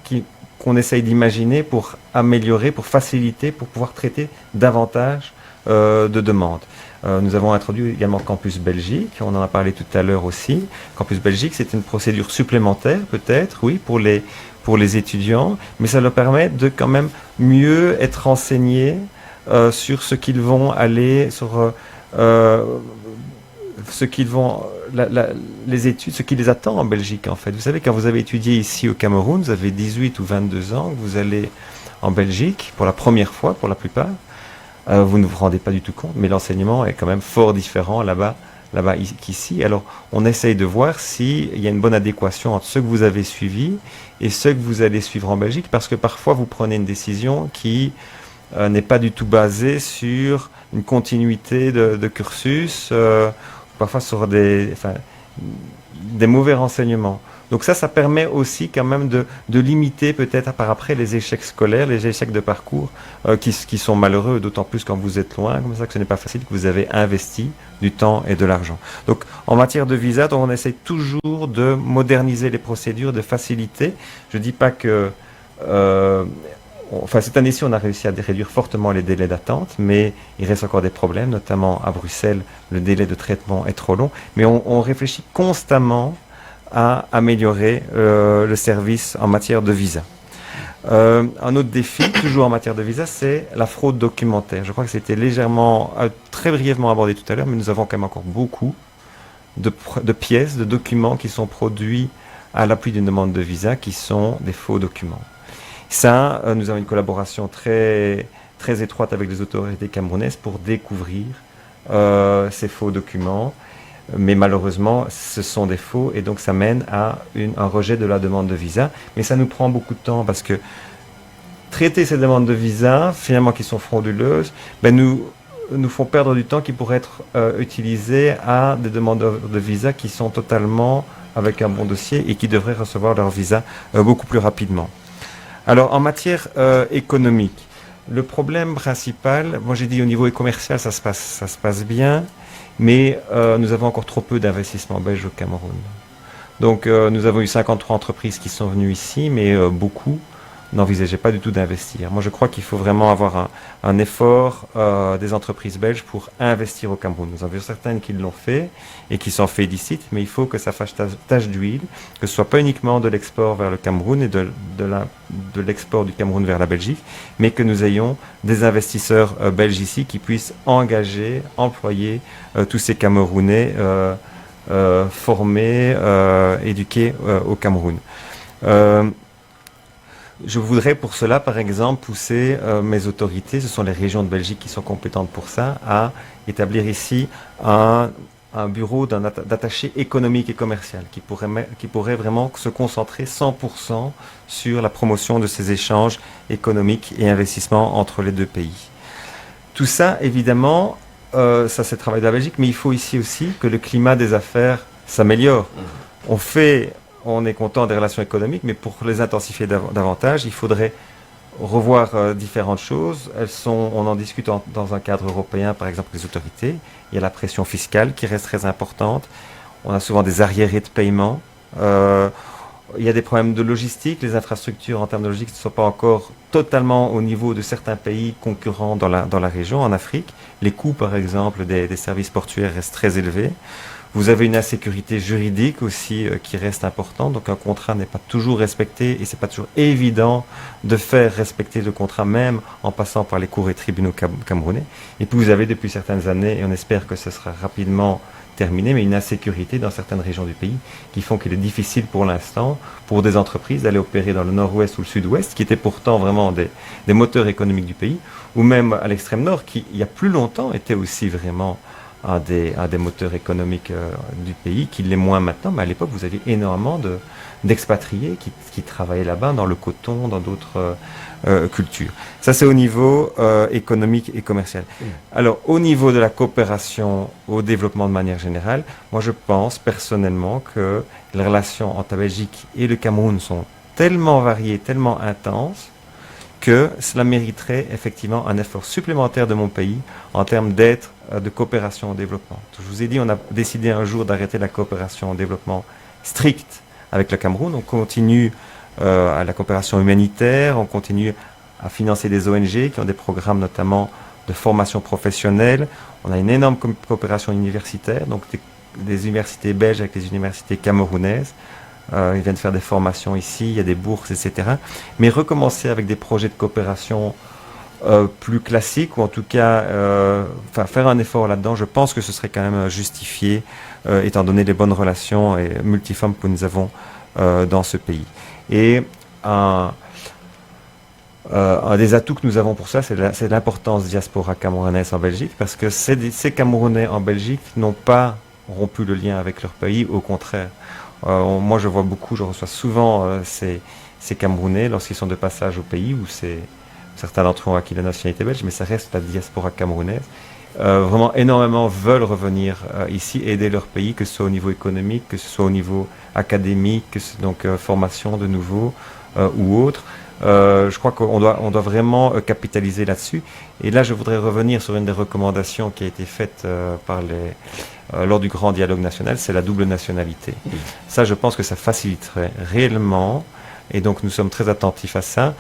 qu'on essaye d'imaginer pour améliorer, pour faciliter, pour pouvoir traiter davantage de demandes. Nous avons introduit également Campus Belgique, on en a parlé tout à l'heure aussi. Campus Belgique, c'est une procédure supplémentaire peut-être, oui, pour les étudiants, mais ça leur permet de quand même mieux être renseignés sur ce qu'ils vont aller, sur ce qu'ils vont, les études, ce qui les attend en Belgique en fait. Vous savez, quand vous avez étudié ici au Cameroun, vous avez 18 ou 22 ans, vous allez en Belgique pour la première fois pour la plupart, vous ne vous rendez pas du tout compte, mais l'enseignement est quand même fort différent là-bas qu'ici. Alors on essaye de voir s'il y a une bonne adéquation entre ce que vous avez suivi et ce que vous allez suivre en Belgique, parce que parfois vous prenez une décision qui n'est pas du tout basée sur une continuité de cursus, parfois sur des mauvais renseignements. Donc ça permet aussi quand même de limiter peut-être par après les échecs scolaires, les échecs de parcours qui sont malheureux, d'autant plus quand vous êtes loin, comme ça que ce n'est pas facile, que vous avez investi du temps et de l'argent. Donc en matière de visa, on essaie toujours de moderniser les procédures, de faciliter. Je ne dis pas que... cette année-ci, on a réussi à réduire fortement les délais d'attente, mais il reste encore des problèmes, notamment à Bruxelles, le délai de traitement est trop long. Mais on réfléchit constamment à améliorer le service en matière de visa. Un autre défi, toujours en matière de visa, c'est la fraude documentaire. Je crois que c'était très brièvement abordé tout à l'heure, mais nous avons quand même encore beaucoup de pièces, de documents qui sont produits à l'appui d'une demande de visa qui sont des faux documents. Ça, nous avons une collaboration très, très étroite avec les autorités camerounaises pour découvrir ces faux documents. Mais malheureusement, ce sont des faux et donc ça mène à un rejet de la demande de visa. Mais ça nous prend beaucoup de temps parce que traiter ces demandes de visa, finalement qui sont frauduleuses, nous font perdre du temps qui pourrait être utilisé à des demandeurs de visa qui sont totalement avec un bon dossier et qui devraient recevoir leur visa beaucoup plus rapidement. Alors en matière économique, le problème principal, moi j'ai dit au niveau commercial ça se passe bien, mais nous avons encore trop peu d'investissements belges au Cameroun. Donc nous avons eu 53 entreprises qui sont venues ici, mais beaucoup n'envisageaient pas du tout d'investir. Moi je crois qu'il faut vraiment avoir un effort des entreprises belges pour investir au Cameroun. Nous en avons certaines qui l'ont fait et qui s'en félicitent, mais il faut que ça fasse tache d'huile, que ce soit pas uniquement de l'export vers le Cameroun et de l'export du Cameroun vers la Belgique, mais que nous ayons des investisseurs belges ici qui puissent engager, employer tous ces Camerounais formés, éduqués au Cameroun. Je voudrais pour cela, par exemple, pousser mes autorités, ce sont les régions de Belgique qui sont compétentes pour ça, à établir ici un bureau d'attaché économique et commercial qui pourrait vraiment se concentrer 100% sur la promotion de ces échanges économiques et investissements entre les deux pays. Tout ça, évidemment, ça c'est le travail de la Belgique, mais il faut ici aussi que le climat des affaires s'améliore. On est content des relations économiques, mais pour les intensifier davantage, il faudrait revoir différentes choses. On en discute dans un cadre européen, par exemple les autorités. Il y a la pression fiscale qui reste très importante. On a souvent des arriérés de paiement. Il y a des problèmes de logistique. Les infrastructures en termes de logistique ne sont pas encore totalement au niveau de certains pays concurrents dans la région, en Afrique. Les coûts, par exemple, des services portuaires restent très élevés. Vous avez une insécurité juridique aussi qui reste importante, donc un contrat n'est pas toujours respecté et c'est pas toujours évident de faire respecter le contrat même en passant par les cours et tribunaux camerounais. Et puis vous avez depuis certaines années, et on espère que ce sera rapidement terminé, mais une insécurité dans certaines régions du pays qui font qu'il est difficile pour l'instant pour des entreprises d'aller opérer dans le nord-ouest ou le sud-ouest, qui étaient pourtant vraiment des moteurs économiques du pays, ou même à l'extrême nord, qui il y a plus longtemps était aussi vraiment un des moteurs économiques du pays, qui l'est moins maintenant, mais à l'époque vous aviez énormément d'expatriés qui travaillaient là-bas dans le coton, dans d'autres cultures. Ça c'est au niveau économique et commercial. Alors au niveau de la coopération au développement de manière générale, moi je pense personnellement que les relations entre la Belgique et le Cameroun sont tellement variées, tellement intenses, que cela mériterait effectivement un effort supplémentaire de mon pays en termes d'aide, de coopération au développement. Je vous ai dit, on a décidé un jour d'arrêter la coopération au développement stricte avec le Cameroun. On continue à la coopération humanitaire, on continue à financer des ONG qui ont des programmes notamment de formation professionnelle. On a une énorme coopération universitaire, donc des universités belges avec les universités camerounaises. Ils viennent faire des formations ici, il y a des bourses, etc. Mais recommencer avec des projets de coopération plus classiques, ou en tout cas faire un effort là-dedans, je pense que ce serait quand même justifié, étant donné les bonnes relations multiformes que nous avons dans ce pays. Et un des atouts que nous avons pour ça, c'est l'importance diaspora camerounaise en Belgique, parce que ces Camerounais en Belgique n'ont pas rompu le lien avec leur pays, au contraire. Moi, je reçois souvent ces Camerounais lorsqu'ils sont de passage au pays, où certains d'entre eux ont acquis la nationalité belge, mais ça reste la diaspora camerounaise. Vraiment énormément veulent revenir ici, aider leur pays, que ce soit au niveau économique, que ce soit au niveau académique, donc formation de nouveau ou autre. Je crois qu'on doit vraiment capitaliser là-dessus. Et là, je voudrais revenir sur une des recommandations qui a été faite lors du grand dialogue national, c'est la double nationalité. Ça, je pense que ça faciliterait réellement, et donc nous sommes très attentifs à ça,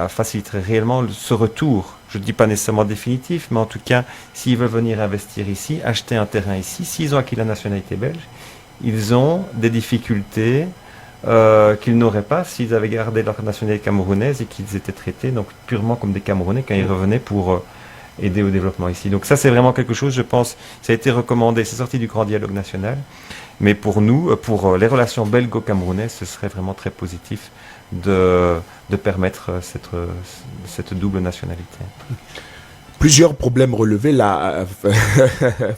faciliterait réellement ce retour. Je ne dis pas nécessairement définitif, mais en tout cas, s'ils veulent venir investir ici, acheter un terrain ici, s'ils ont acquis la nationalité belge, ils ont des difficultés qu'ils n'auraient pas s'ils avaient gardé leur nationalité camerounaise et qu'ils étaient traités donc purement comme des Camerounais quand ils revenaient pour aider au développement ici. Donc ça, c'est vraiment quelque chose, je pense, ça a été recommandé, c'est sorti du grand dialogue national, mais pour nous, pour les relations belgo-camerounaises, ce serait vraiment très positif de permettre cette double nationalité. Plusieurs problèmes relevés là,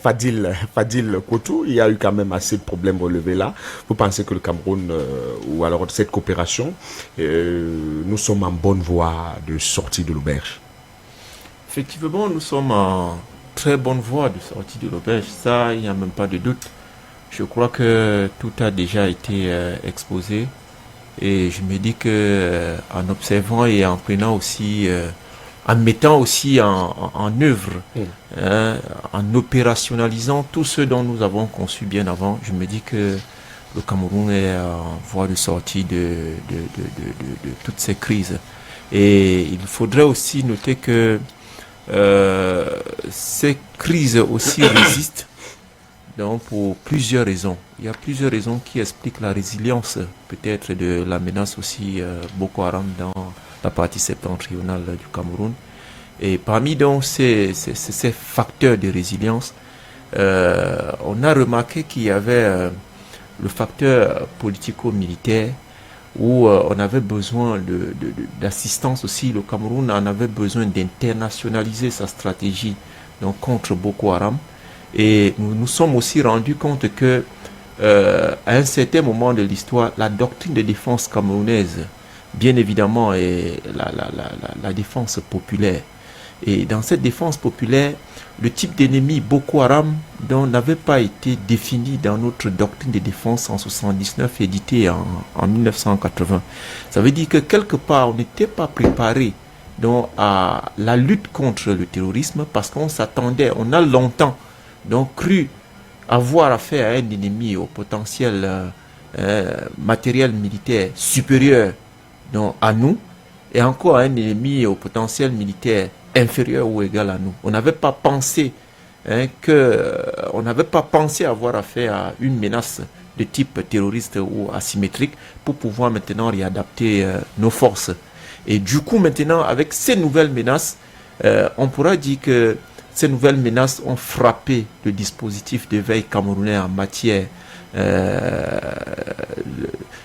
Fadil Kotou, il y a eu quand même assez de problèmes relevés là. Vous pensez que le Cameroun, ou alors cette coopération, nous sommes en bonne voie de sortie de l'auberge? Effectivement, nous sommes en très bonne voie de sortie de l'auberge. Ça, il n'y a même pas de doute. Je crois que tout a déjà été exposé. Et je me dis que en observant et en prenant aussi, en mettant aussi en œuvre, en opérationnalisant tout ce dont nous avons conçu bien avant, je me dis que le Cameroun est en voie de sortie de toutes ces crises. Et il faudrait aussi noter que ces crises aussi résistent donc pour plusieurs raisons. Il y a plusieurs raisons qui expliquent la résilience peut-être de la menace aussi Boko Haram dans la partie septentrionale du Cameroun. Et parmi donc ces facteurs de résilience, on a remarqué qu'il y avait le facteur politico-militaire où on avait besoin d'assistance aussi. Le Cameroun en avait besoin d'internationaliser sa stratégie donc, contre Boko Haram. Et nous nous sommes aussi rendus compte que à un certain moment de l'histoire, la doctrine de défense camerounaise, bien évidemment, est la défense populaire. Et dans cette défense populaire, le type d'ennemi Boko Haram n'avait pas été défini dans notre doctrine de défense en 1979, éditée en 1980. Ça veut dire que quelque part, on n'était pas préparé donc, à la lutte contre le terrorisme parce qu'on s'attendait, on a longtemps donc, cru avoir affaire à un ennemi au potentiel matériel militaire supérieur donc, à nous et encore à un ennemi au potentiel militaire inférieur ou égal à nous. On n'avait pas pensé on n'avait pas pensé avoir affaire à une menace de type terroriste ou asymétrique pour pouvoir maintenant réadapter nos forces. Et du coup maintenant avec ces nouvelles menaces, on pourra dire que ces nouvelles menaces ont frappé le dispositif de veille camerounais en matière.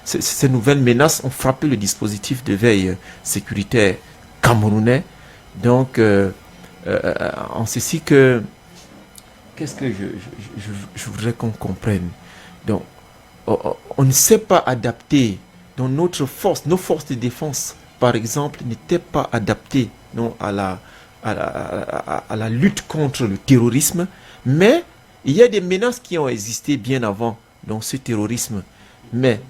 Ces nouvelles menaces ont frappé le dispositif de veille sécuritaire camerounais. Donc, en ceci que, qu'est-ce que je voudrais qu'on comprenne. Donc, on ne s'est pas adapté. Donc, nos forces de défense, par exemple, n'étaient pas adaptées donc, à la lutte contre le terrorisme. Mais il y a des menaces qui ont existé bien avant donc, ce terrorisme. Mais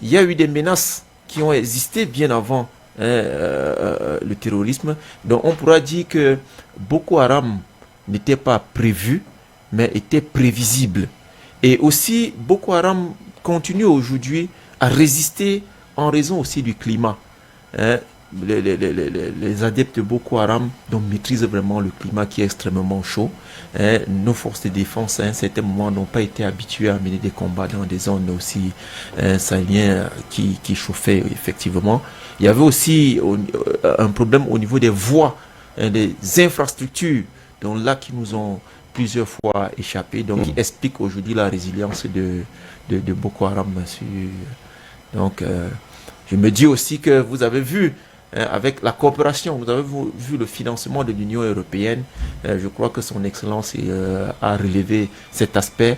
il y a eu des menaces qui ont existé bien avant le terrorisme. Donc on pourra dire que Boko Haram n'était pas prévu, mais était prévisible. Et aussi, Boko Haram continue aujourd'hui à résister en raison aussi du climat. Les adeptes de Boko Haram maîtrisent vraiment le climat qui est extrêmement chaud. Nos forces de défense à un certain moment n'ont pas été habituées à mener des combats dans des zones aussi sahéliennes qui chauffaient effectivement. Il y avait aussi un problème au niveau des voies, des infrastructures, donc là qui nous ont plusieurs fois échappé, donc qui explique aujourd'hui la résilience de Boko Haram. Donc je me dis aussi que vous avez vu avec la coopération, vous avez vu le financement de l'Union européenne. Je crois que son Excellence a relevé cet aspect.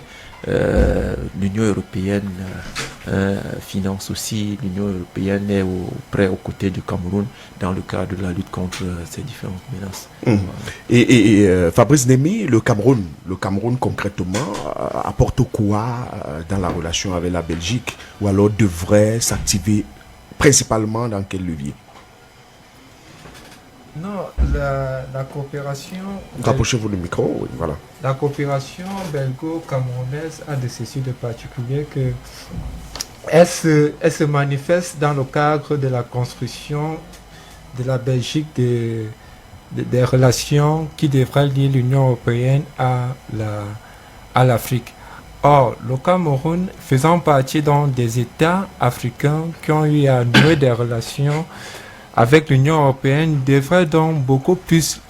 L'Union européenne finance aussi, l'Union européenne est près aux côtés du Cameroun dans le cadre de la lutte contre ces différentes menaces. Et Fabrice Némi, le Cameroun concrètement apporte quoi dans la relation avec la Belgique, ou alors devrait s'activer principalement dans quel levier? Non, la coopération... Rapprochez-vous du micro, oui, voilà. La coopération belgo-camerounaise a de ceci de particulier que elle se manifeste dans le cadre de la construction de la Belgique des relations qui devraient lier l'Union européenne à l'Afrique. Or, le Cameroun, faisant partie des États africains qui ont eu à nouer des relations avec l'Union européenne, devrait donc beaucoup plus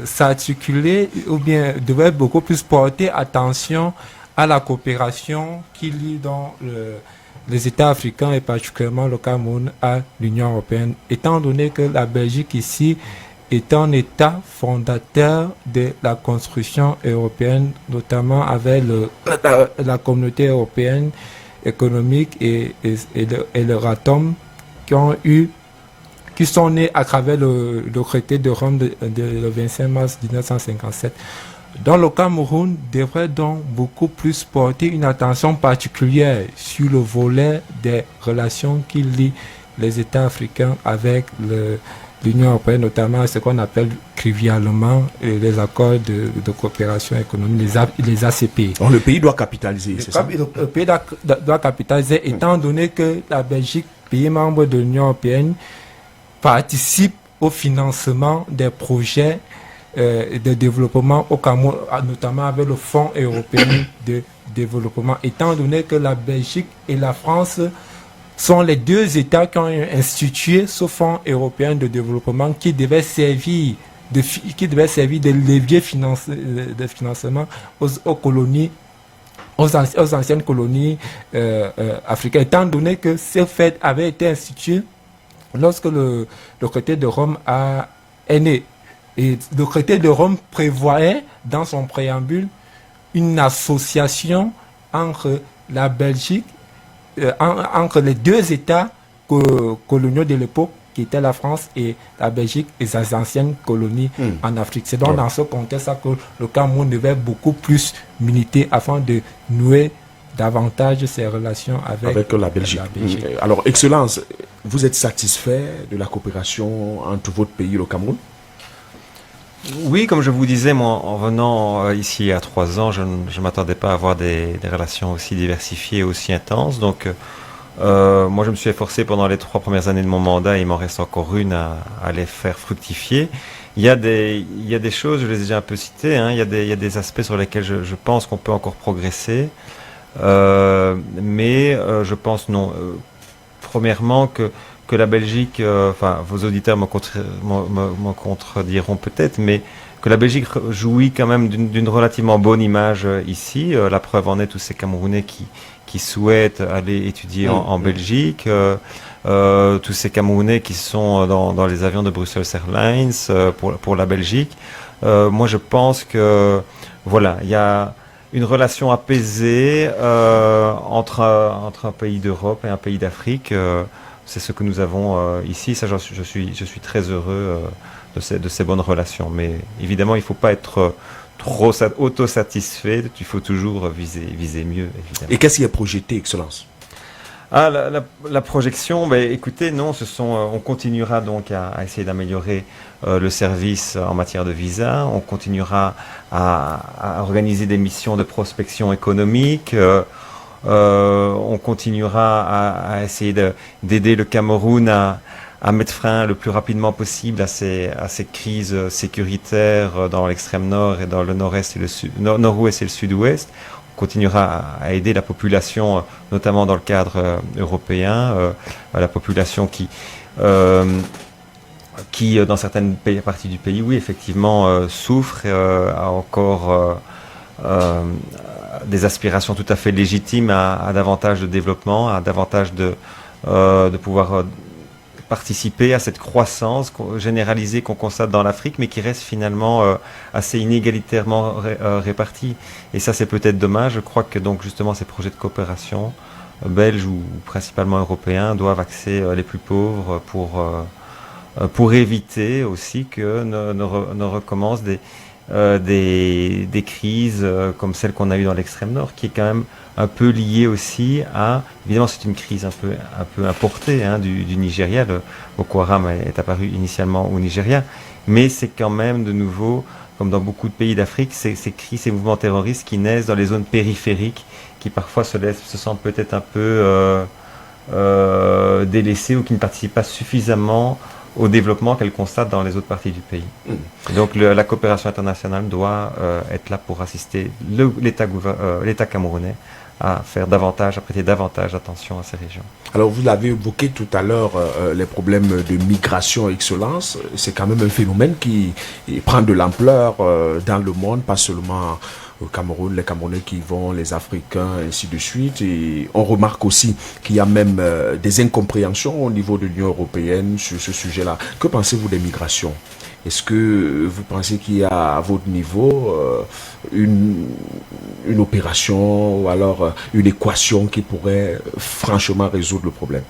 s'articuler ou bien devrait beaucoup plus porter attention à la coopération qui lie dans les États africains et particulièrement le Cameroun à l'Union européenne, étant donné que la Belgique ici est un État fondateur de la construction européenne, notamment avec la communauté européenne économique et le RATOM, qui sont nés à travers le traité de Rome le 25 mars 1957. Dans le Cameroun, devrait donc beaucoup plus porter une attention particulière sur le volet des relations qui lient les États africains avec l'Union européenne, notamment ce qu'on appelle trivialement les accords de coopération économique, les ACP. Donc le pays doit capitaliser, c'est ça? Le pays doit capitaliser, étant donné que la Belgique, pays membre de l'Union européenne, participe au financement des projets de développement au Cameroun, notamment avec le Fonds européen de développement, étant donné que la Belgique et la France sont les deux États qui ont institué ce Fonds européen de développement qui devait servir de levier de financement aux colonies, aux anciennes colonies africaines, étant donné que ce fait avait été institué lorsque le traité de Rome est né. Et le traité de Rome prévoyait dans son préambule une association entre la Belgique, entre les deux États coloniaux de l'époque, qui étaient la France et la Belgique, et ses anciennes colonies en Afrique. C'est donc dans ce contexte que le Cameroun devait beaucoup plus militer afin de nouer davantage ses relations avec la Belgique. Alors, Excellence, vous êtes satisfait de la coopération entre votre pays et le Cameroun? Oui, comme je vous disais, moi, en venant ici il y a 3 ans, je ne m'attendais pas à avoir des relations aussi diversifiées, aussi intenses. Donc, moi, je me suis efforcé pendant les 3 premières années de mon mandat, il m'en reste encore une à les faire fructifier. Il y a des choses, je les ai déjà un peu citées, il y a des aspects sur lesquels je pense qu'on peut encore progresser. Mais je pense non. Premièrement que la Belgique, vos auditeurs me contrediront peut-être, mais que la Belgique jouit quand même d'une relativement bonne image ici. La preuve en est tous ces Camerounais qui souhaitent aller étudier en Belgique, tous ces Camerounais qui sont dans les avions de Brussels Airlines pour la Belgique. Moi, je pense que voilà, il y a une relation apaisée entre un pays d'Europe et un pays d'Afrique. C'est ce que nous avons ici. Ça, je suis très heureux de ces bonnes relations. Mais évidemment, il ne faut pas être trop autosatisfait. Il faut toujours viser mieux, évidemment. Et qu'est-ce qui est projeté, Excellence? La projection, écoutez, non, on continuera donc à essayer d'améliorer le service en matière de visa. On continuera à organiser des missions de prospection économique. On continuera à essayer d'aider le Cameroun à mettre fin le plus rapidement possible à ces crises sécuritaires dans l'extrême nord et dans le nord-est et nord-ouest et le sud-ouest. On continuera à aider la population, notamment dans le cadre européen, la population qui dans certaines parties du pays, oui, effectivement, souffre, a encore des aspirations tout à fait légitimes à davantage de développement, à davantage de pouvoir participer à cette croissance généralisée qu'on constate dans l'Afrique, mais qui reste finalement assez inégalitairement répartie. Et ça, c'est peut-être dommage. Je crois que donc justement ces projets de coopération belges ou principalement européens doivent axer les plus pauvres pour éviter aussi que ne recommencent des crises comme celle qu'on a eue dans l'extrême nord, qui est quand même un peu liée aussi à, évidemment c'est une crise un peu importée du Nigeria. Le Boko Haram est apparu initialement au Nigeria, mais c'est quand même de nouveau, comme dans beaucoup de pays d'Afrique, ces crises, ces mouvements terroristes qui naissent dans les zones périphériques, qui parfois se sentent peut-être un peu délaissés ou qui ne participent pas suffisamment au développement qu'elle constate dans les autres parties du pays. Donc la coopération internationale doit être là pour assister l'État camerounais à prêter davantage attention à ces régions. Alors vous l'avez évoqué tout à l'heure, les problèmes de migration excellence, c'est quand même un phénomène qui prend de l'ampleur dans le monde, pas seulement au Cameroun, les Camerounais qui y vont, les Africains, ainsi de suite. Et on remarque aussi qu'il y a même des incompréhensions au niveau de l'Union européenne sur ce sujet-là. Que pensez-vous des migrations ? Est-ce que vous pensez qu'il y a à votre niveau une opération ou alors une équation qui pourrait franchement résoudre le problème ?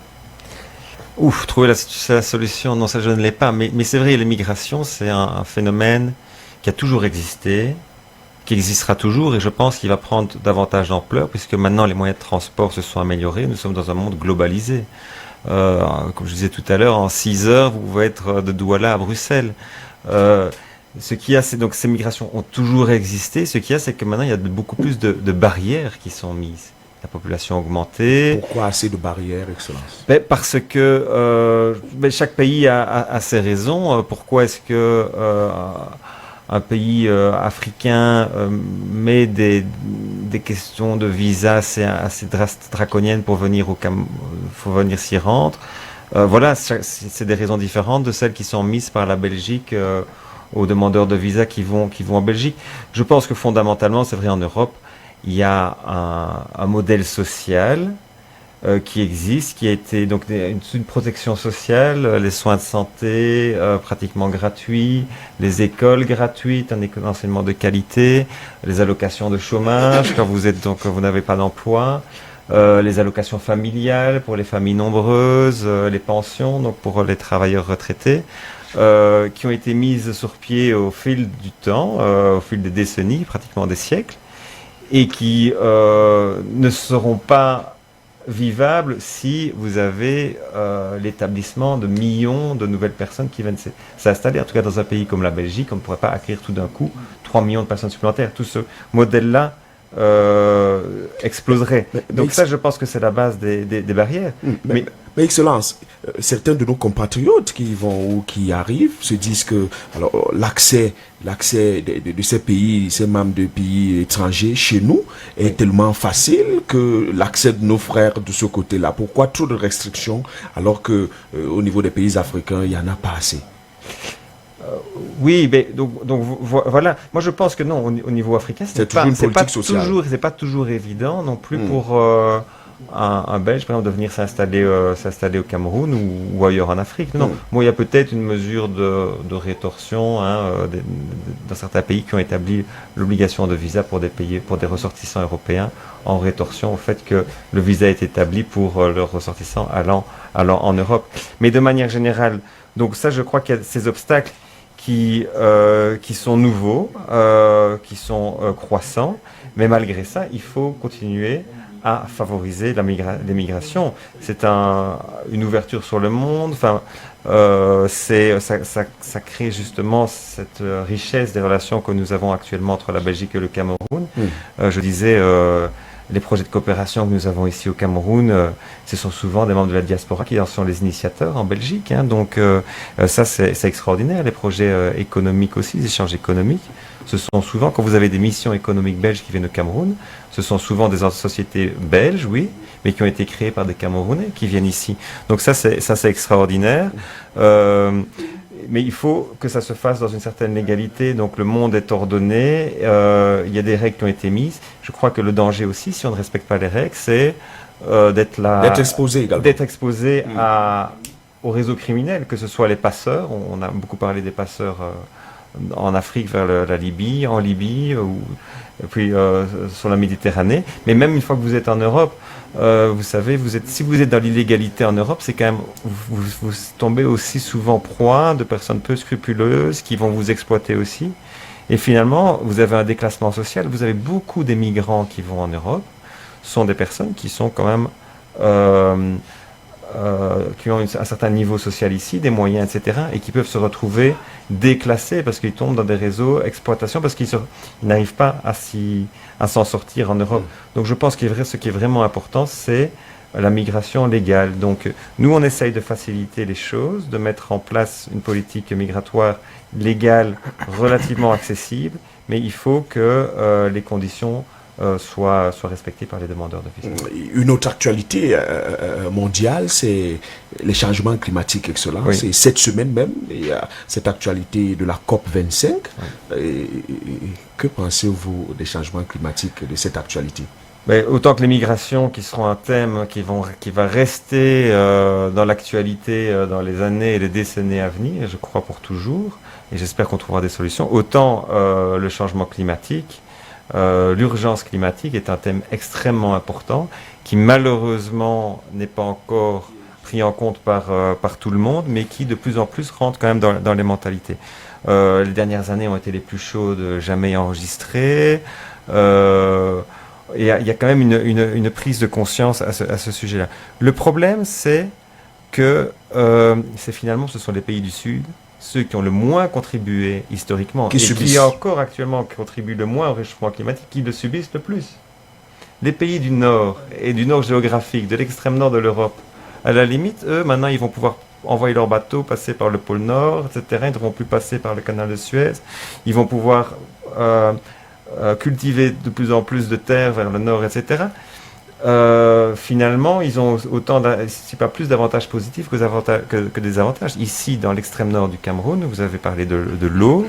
Trouver la solution, non, ça je ne l'ai pas. Mais c'est vrai, les migrations, c'est un phénomène qui a toujours existé, qui existera toujours, et je pense qu'il va prendre davantage d'ampleur, puisque maintenant les moyens de transport se sont améliorés. Nous sommes dans un monde globalisé. Comme je disais tout à l'heure, en 6 heures, vous pouvez être de Douala à Bruxelles. Donc ces migrations ont toujours existé. Ce qu'il y a, c'est que maintenant, il y a beaucoup plus de barrières qui sont mises. La population a augmenté. Pourquoi assez de barrières, Excellence ? Parce que chaque pays a ses raisons. Pourquoi est-ce que un pays africain met des questions de visa assez draconiennes pour venir s'y rendre. Voilà, c'est des raisons différentes de celles qui sont mises par la Belgique aux demandeurs de visa qui vont en Belgique. Je pense que fondamentalement, c'est vrai en Europe, il y a un modèle social qui existe, qui a été donc une protection sociale, les soins de santé pratiquement gratuits, les écoles gratuites, un enseignement de qualité, les allocations de chômage quand vous n'avez pas d'emploi, les allocations familiales pour les familles nombreuses, les pensions donc pour les travailleurs retraités, qui ont été mises sur pied au fil du temps, au fil des décennies, pratiquement des siècles, et qui ne seront pas vivable si vous avez l'établissement de millions de nouvelles personnes qui viennent s'installer. En tout cas, dans un pays comme la Belgique, on ne pourrait pas accueillir tout d'un coup 3 millions de personnes supplémentaires. Tout ce modèle-là exploserait. Donc ça, je pense que c'est la base des barrières. Mais Excellence, certains de nos compatriotes qui vont ou qui arrivent se disent que l'accès de ces pays, ces membres de pays étrangers chez nous est tellement facile que l'accès de nos frères de ce côté-là. Pourquoi trop de restrictions alors que au niveau des pays africains, il n'y en a pas assez? Oui, mais donc voilà. Moi, je pense que non, au niveau africain, c'est pas toujours évident non plus pour un Belge, par exemple, de venir s'installer au Cameroun ou ailleurs en Afrique. Non, il y a peut-être une mesure de rétorsion dans certains pays qui ont établi l'obligation de visa pour des ressortissants européens en rétorsion au fait que le visa est établi pour leurs ressortissants allant en Europe. Mais de manière générale, donc ça, je crois qu'il y a ces obstacles qui sont nouveaux, qui sont croissants, mais malgré ça, il faut continuer à favoriser l'émigration. C'est une ouverture sur le monde. Enfin, ça crée justement cette richesse des relations que nous avons actuellement entre la Belgique et le Cameroun. Je disais, les projets de coopération que nous avons ici au Cameroun, ce sont souvent des membres de la diaspora qui en sont les initiateurs en Belgique. Donc ça, c'est extraordinaire. Les projets économiques aussi, les échanges économiques. Ce sont souvent, quand vous avez des missions économiques belges qui viennent au Cameroun, ce sont souvent des sociétés belges, oui, mais qui ont été créées par des Camerounais qui viennent ici. Donc ça, c'est extraordinaire. Mais il faut que ça se fasse dans une certaine légalité. Donc le monde est ordonné, il y a des règles qui ont été mises. Je crois que le danger aussi, si on ne respecte pas les règles, c'est d'être exposé également. D'être exposé au réseau criminel, que ce soit les passeurs. On a beaucoup parlé des passeurs en Afrique vers la Libye, en Libye, et puis sur la Méditerranée. Mais même une fois que vous êtes en Europe, vous savez, si vous êtes dans l'illégalité en Europe, c'est quand même, vous tombez aussi souvent proie de personnes peu scrupuleuses qui vont vous exploiter aussi. Et finalement, vous avez un déclassement social. Vous avez beaucoup d'émigrants qui vont en Europe. Ce sont des personnes qui sont quand même qui ont un certain niveau social ici, des moyens, etc., et qui peuvent se retrouver déclassés parce qu'ils tombent dans des réseaux d'exploitation, parce qu'ils n'arrivent pas à s'en sortir en Europe. Donc je pense que ce qui est vraiment important, c'est la migration légale. Donc nous, on essaye de faciliter les choses, de mettre en place une politique migratoire légale relativement accessible, mais il faut que les conditions soit respecté par les demandeurs de visa. Une autre actualité mondiale, c'est les changements climatiques excellents. Oui. C'est cette semaine même, il y a cette actualité de la COP25. Que pensez-vous des changements climatiques, de cette actualité? Mais autant que les migrations qui seront un thème qui va rester dans l'actualité dans les années et les décennies à venir, je crois pour toujours, et j'espère qu'on trouvera des solutions, autant le changement climatique, l'urgence climatique est un thème extrêmement important qui malheureusement n'est pas encore pris en compte par tout le monde, mais qui de plus en plus rentre quand même dans les mentalités. Les dernières années ont été les plus chaudes jamais enregistrées. Il y a quand même une prise de conscience à ce sujet-là. Le problème, c'est que finalement, ce sont les pays du Sud, ceux qui ont le moins contribué historiquement, qui encore actuellement contribuent le moins au réchauffement climatique, qui le subissent le plus. Les pays du Nord, et du Nord géographique, de l'extrême Nord de l'Europe, à la limite, eux, maintenant, ils vont pouvoir envoyer leurs bateaux, passer par le pôle Nord, etc. Ils ne devront plus passer par le canal de Suez. Ils vont pouvoir cultiver de plus en plus de terres vers le Nord, etc. Finalement, ils ont autant, si pas plus d'avantages positifs que des avantages. Ici, dans l'extrême nord du Cameroun, vous avez parlé de l'eau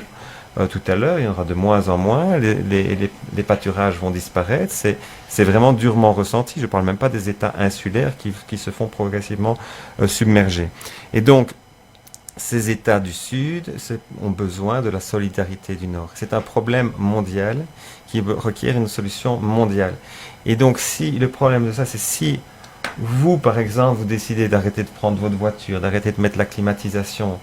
tout à l'heure, il y en aura de moins en moins, les pâturages vont disparaître, c'est vraiment durement ressenti. Je ne parle même pas des États insulaires qui se font progressivement submerger. Et donc, ces États du Sud ont besoin de la solidarité du Nord. C'est un problème mondial qui requiert une solution mondiale. Et donc, le problème de ça, c'est si vous, par exemple, vous décidez d'arrêter de prendre votre voiture, d'arrêter de mettre la climatisation,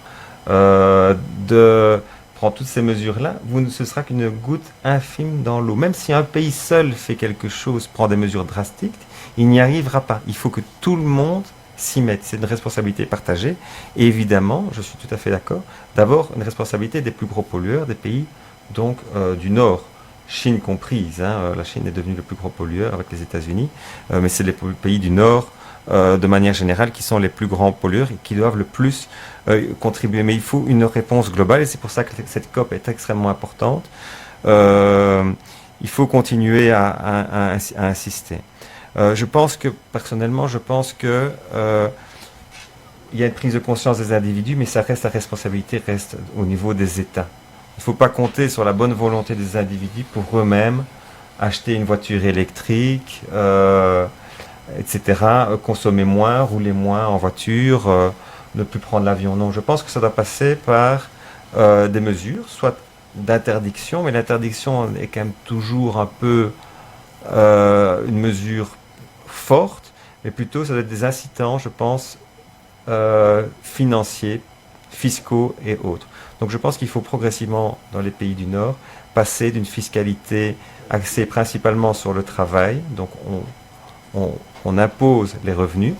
de prendre toutes ces mesures-là, ce sera qu'une goutte infime dans l'eau. Même si un pays seul fait quelque chose, prend des mesures drastiques, il n'y arrivera pas. Il faut que tout le monde s'y mette. C'est une responsabilité partagée. Et évidemment, je suis tout à fait d'accord, d'abord une responsabilité des plus gros pollueurs, des pays donc du Nord. Chine comprise, la Chine est devenue le plus gros pollueur avec les États-Unis, mais c'est les pays du Nord, de manière générale, qui sont les plus grands pollueurs et qui doivent le plus contribuer. Mais il faut une réponse globale et c'est pour ça que cette COP est extrêmement importante. Il faut continuer à insister. Personnellement, je pense que il y a une prise de conscience des individus, mais la responsabilité reste au niveau des États. Il ne faut pas compter sur la bonne volonté des individus pour eux-mêmes acheter une voiture électrique, etc., consommer moins, rouler moins en voiture, ne plus prendre l'avion. Non, je pense que ça doit passer par des mesures, soit d'interdiction, mais l'interdiction est quand même toujours un peu une mesure forte, mais plutôt ça doit être des incitants, je pense, financiers, fiscaux et autres. Donc je pense qu'il faut progressivement, dans les pays du Nord, passer d'une fiscalité axée principalement sur le travail. Donc on impose les revenus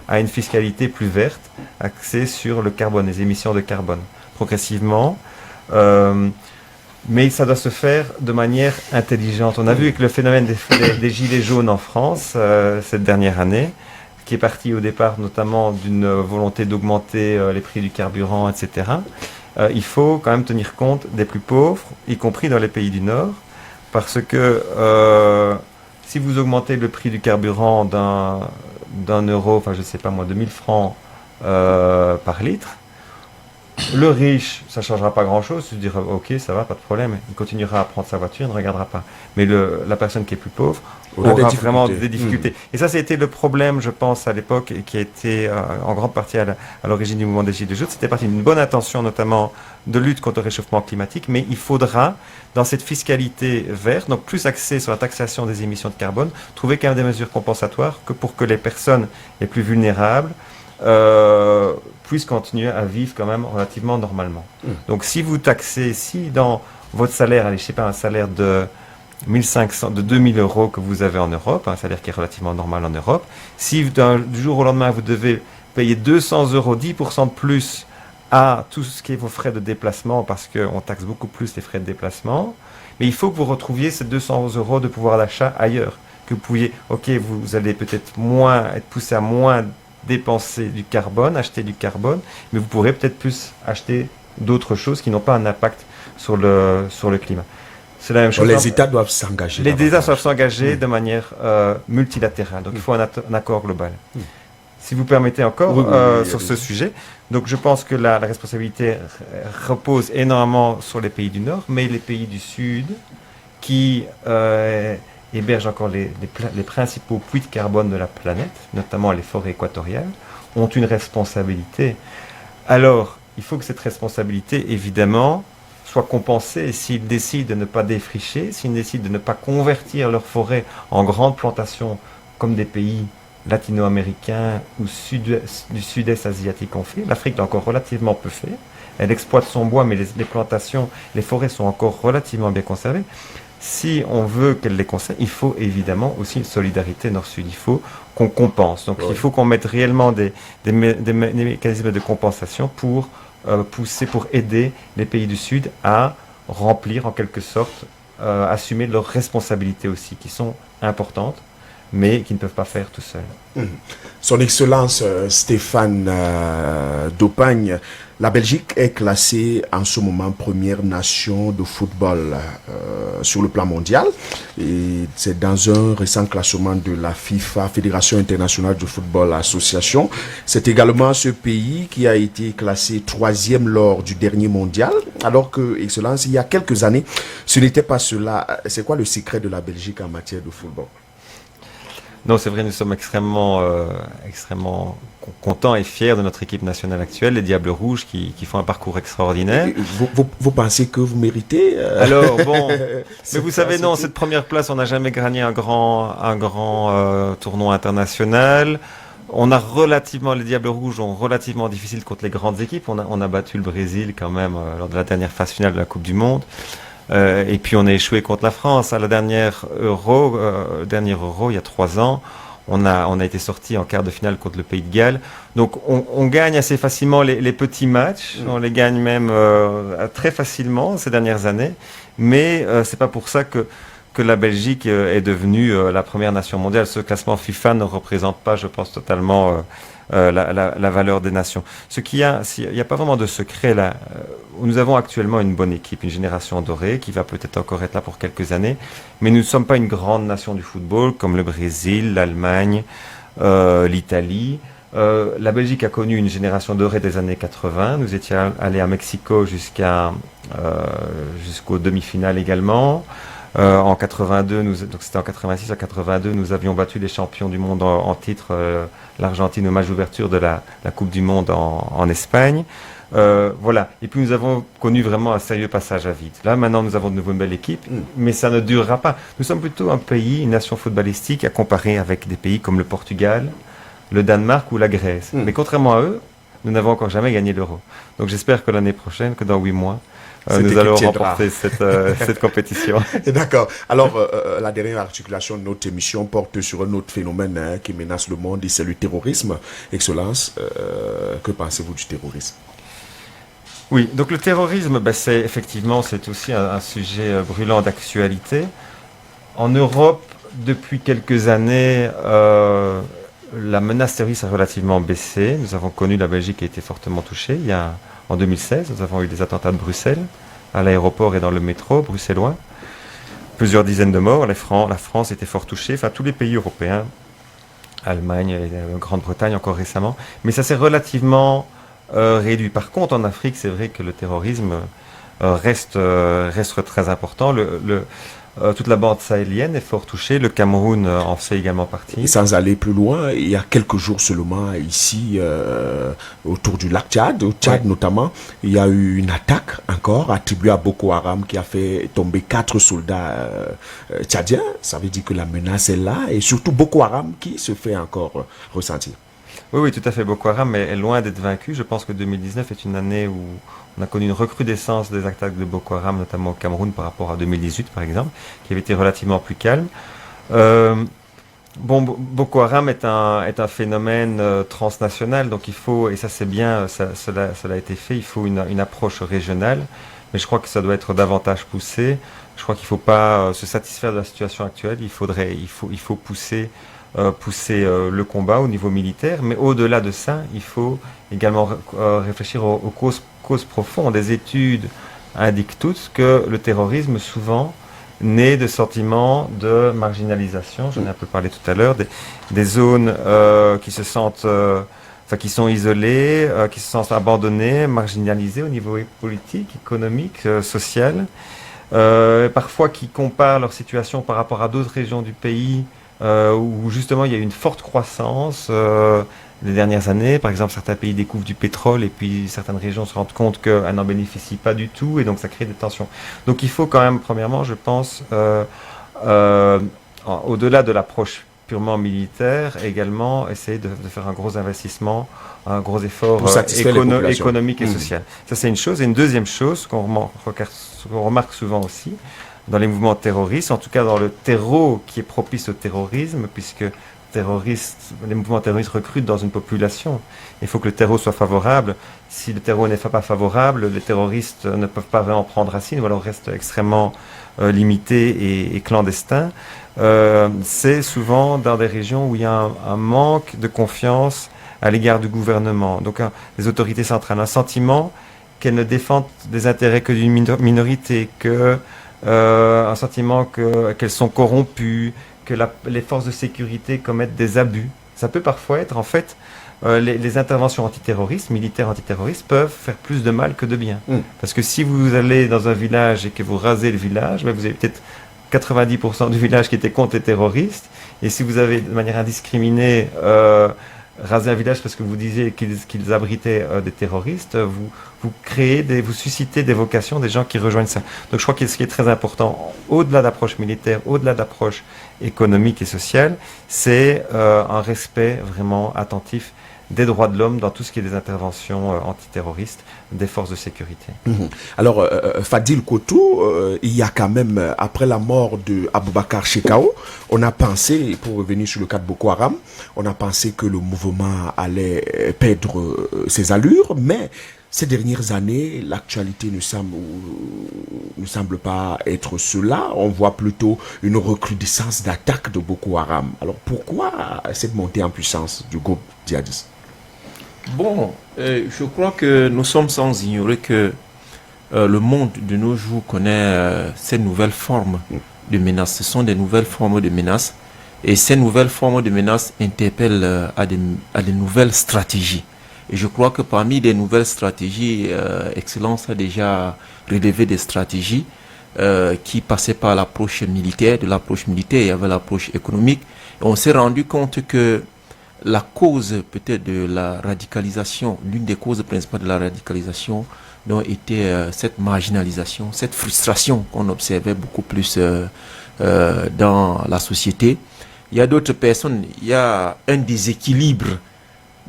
à une fiscalité plus verte, axée sur le carbone, les émissions de carbone, progressivement. Mais ça doit se faire de manière intelligente. On a vu que le phénomène des gilets jaunes en France cette dernière année, qui est parti au départ notamment d'une volonté d'augmenter les prix du carburant, etc. Il faut quand même tenir compte des plus pauvres, y compris dans les pays du Nord, parce que si vous augmentez le prix du carburant d'un euro, enfin je ne sais pas moi, 2000 francs par litre, le riche, ça ne changera pas grand-chose, il se dira ok, ça va, pas de problème, il continuera à prendre sa voiture, il ne regardera pas. Mais la personne qui est plus pauvre aura vraiment des difficultés. Et ça, c'était le problème, je pense, à l'époque, et qui a été en grande partie à l'origine du mouvement des Gilets jaunes. C'était parti d'une bonne intention, notamment de lutte contre le réchauffement climatique, mais il faudra, dans cette fiscalité verte, donc plus axée sur la taxation des émissions de carbone, trouver quand même des mesures compensatoires pour que les personnes les plus vulnérables puissent continuer à vivre quand même relativement normalement. Donc si vous taxez, si dans votre salaire, allez, je sais pas, un salaire de 2000 euros que vous avez en Europe, un salaire qui est relativement normal en Europe, si du jour au lendemain vous devez payer 200 euros, 10% de plus à tout ce qui est vos frais de déplacement, parce qu'on taxe beaucoup plus les frais de déplacement, mais il faut que vous retrouviez ces 200 euros de pouvoir d'achat ailleurs, que vous pouviez, ok, vous allez peut-être être poussé à moins dépenser du carbone, acheter du carbone, mais vous pourrez peut-être plus acheter d'autres choses qui n'ont pas un impact sur le climat. C'est la même chose. Les États doivent s'engager. Les États doivent s'engager de manière multilatérale. Donc il faut un accord global. Si vous permettez encore sur ce sujet, donc je pense que la responsabilité repose énormément sur les pays du Nord, mais les pays du Sud qui hébergent encore les principaux puits de carbone de la planète, notamment les forêts équatoriales, ont une responsabilité. Alors, il faut que cette responsabilité, évidemment, soit compensée. S'ils décident de ne pas défricher, s'ils décident de ne pas convertir leurs forêts en grandes plantations comme des pays latino-américains ou du sud-est asiatique ont fait, l'Afrique l'a encore relativement peu fait. Elle exploite son bois, mais les plantations, les forêts sont encore relativement bien conservées. Si on veut qu'elle les conserve, il faut évidemment aussi une solidarité nord-sud. Il faut qu'on compense. Donc il faut qu'on mette réellement des mécanismes de compensation pour pour aider les pays du Sud à remplir en quelque sorte, assumer leurs responsabilités aussi, qui sont importantes, mais qui ne peuvent pas faire tout seuls. Son Excellence Stéphane Dopagne, la Belgique est classée en ce moment première nation de football sur le plan mondial. Et c'est dans un récent classement de la FIFA, Fédération internationale de football association. C'est également ce pays qui a été classé 3e lors du dernier mondial. Alors que, Excellence, il y a quelques années, ce n'était pas cela. C'est quoi le secret de la Belgique en matière de football? Non, c'est vrai, nous sommes extrêmement contents et fiers de notre équipe nationale actuelle, les Diables Rouges, qui font un parcours extraordinaire. Vous pensez que vous méritez Alors, bon, mais vous savez, non, cette première place, on n'a jamais gagné un grand tournoi international. Les Diables Rouges ont relativement difficile contre les grandes équipes. On a battu le Brésil quand même lors de la dernière phase finale de la Coupe du Monde. Et puis on a échoué contre la France à la dernière Euro, il y a 3 ans. On a été sorti en quart de finale contre le Pays de Galles. Donc on gagne assez facilement les petits matchs. On les gagne même très facilement ces dernières années. Mais c'est pas pour ça que la Belgique est devenue la première nation mondiale. Ce classement FIFA ne représente pas, je pense, totalement la valeur des nations. Il n'y a pas vraiment de secret là. Nous avons actuellement une bonne équipe, une génération dorée qui va peut-être encore être là pour quelques années, mais nous ne sommes pas une grande nation du football comme le Brésil, l'Allemagne, l'Italie. La Belgique a connu une génération dorée des années 80. Nous étions allés à Mexico jusqu'aux demi-finales également. En 82, donc c'était en 86, en 82, nous avions battu les champions du monde en titre, l'Argentine au match d'ouverture de la Coupe du Monde en Espagne. Voilà. Et puis nous avons connu vraiment un sérieux passage à vide. Là, maintenant, nous avons de nouveau une belle équipe, mais ça ne durera pas. Nous sommes plutôt un pays, une nation footballistique à comparer avec des pays comme le Portugal, le Danemark ou la Grèce. Mais contrairement à eux, nous n'avons encore jamais gagné l'euro. Donc j'espère que l'année prochaine, que dans 8 mois, nous allons remporter cette compétition. D'accord. Alors, la dernière articulation de notre émission porte sur un autre phénomène qui menace le monde, et c'est le terrorisme. Excellence, que pensez-vous du terrorisme? Oui, donc le terrorisme, c'est aussi un sujet brûlant d'actualité. En Europe, depuis quelques années, la menace terroriste a relativement baissé. Nous avons connu la Belgique qui a été fortement touchée. En 2016, nous avons eu des attentats de Bruxelles, à l'aéroport et dans le métro bruxellois. Plusieurs dizaines de morts. La France était fort touchée. Enfin, tous les pays européens, Allemagne, Grande-Bretagne encore récemment. Mais ça s'est relativement réduit. Par contre, en Afrique, c'est vrai que le terrorisme reste très important. Toute la bande sahélienne est fort touchée. Le Cameroun en fait également partie. Et sans aller plus loin, il y a quelques jours seulement ici, autour du lac Tchad, au Tchad notamment, il y a eu une attaque encore attribuée à Boko Haram qui a fait tomber 4 soldats tchadiens. Ça veut dire que la menace est là, et surtout Boko Haram qui se fait encore ressentir. Oui, tout à fait. Boko Haram est loin d'être vaincu. Je pense que 2019 est une année où on a connu une recrudescence des attaques de Boko Haram, notamment au Cameroun par rapport à 2018, par exemple, qui avait été relativement plus calme. Boko Haram est un phénomène transnational, donc il faut, et ça c'est bien, cela a été fait, il faut une approche régionale, mais je crois que ça doit être davantage poussé. Je crois qu'il ne faut pas se satisfaire de la situation actuelle, il faut pousser le combat au niveau militaire, mais au-delà de ça, il faut également réfléchir aux causes profondes. Des études indiquent toutes que le terrorisme souvent naît de sentiments de marginalisation. J'en ai un peu parlé tout à l'heure, des zones qui se sentent, qui sont isolées, qui se sentent abandonnées, marginalisées au niveau politique, économique, social, parfois qui comparent leur situation par rapport à d'autres régions du pays où justement il y a eu une forte croissance les dernières années. Par exemple, certains pays découvrent du pétrole et puis certaines régions se rendent compte qu'elles n'en bénéficient pas du tout, et donc ça crée des tensions. Donc il faut quand même, premièrement, je pense, au-delà de l'approche purement militaire, également essayer de faire un gros investissement, un gros effort économique et social. Ça, c'est une chose. Et une deuxième chose qu'on remarque souvent aussi dans les mouvements terroristes, en tout cas dans le terreau qui est propice au terrorisme, puisque les mouvements terroristes recrutent dans une population. Il faut que le terreau soit favorable. Si le terreau n'est pas favorable, les terroristes ne peuvent pas vraiment prendre racine, ou alors restent extrêmement limités et clandestins. C'est souvent dans des régions où il y a un manque de confiance à l'égard du gouvernement. Donc les autorités centrales, un sentiment qu'elles ne défendent des intérêts que d'une minorité, un sentiment qu'elles sont corrompues, que les forces de sécurité commettent des abus. Ça peut parfois être, en fait, les interventions militaires antiterroristes peuvent faire plus de mal que de bien. Parce que si vous allez dans un village et que vous rasez le village, vous avez peut-être 90% du village qui était contre les terroristes, et si vous avez de manière indiscriminée raser un village parce que vous disiez qu'ils abritaient des terroristes, vous suscitez des vocations des gens qui rejoignent ça. Donc je crois que ce qui est très important, au-delà d'approche militaire, au-delà d'approche économique et sociale, c'est un respect vraiment attentif des droits de l'homme dans tout ce qui est des interventions antiterroristes des forces de sécurité. Alors, Fadil Kotou, il y a quand même, après la mort de Aboubakar Shekau, on a pensé, pour revenir sur le cas de Boko Haram, on a pensé que le mouvement allait perdre ses allures, mais ces dernières années, l'actualité ne semble pas être cela. On voit plutôt une recrudescence d'attaques de Boko Haram. Alors pourquoi cette montée en puissance du groupe djihadiste? Bon, je crois que nous sommes sans ignorer que le monde de nos jours connaît ces nouvelles formes de menaces. Ce sont des nouvelles formes de menaces, et ces nouvelles formes de menaces interpellent à des nouvelles stratégies. Et je crois que parmi les nouvelles stratégies, Excellence a déjà relevé des stratégies qui passaient par l'approche militaire. De l'approche militaire, il y avait l'approche économique. Et on s'est rendu compte que la cause peut-être de la radicalisation, l'une des causes principales de la radicalisation, donc, était cette marginalisation, cette frustration qu'on observait beaucoup plus dans la société. Il y a d'autres personnes, il y a un déséquilibre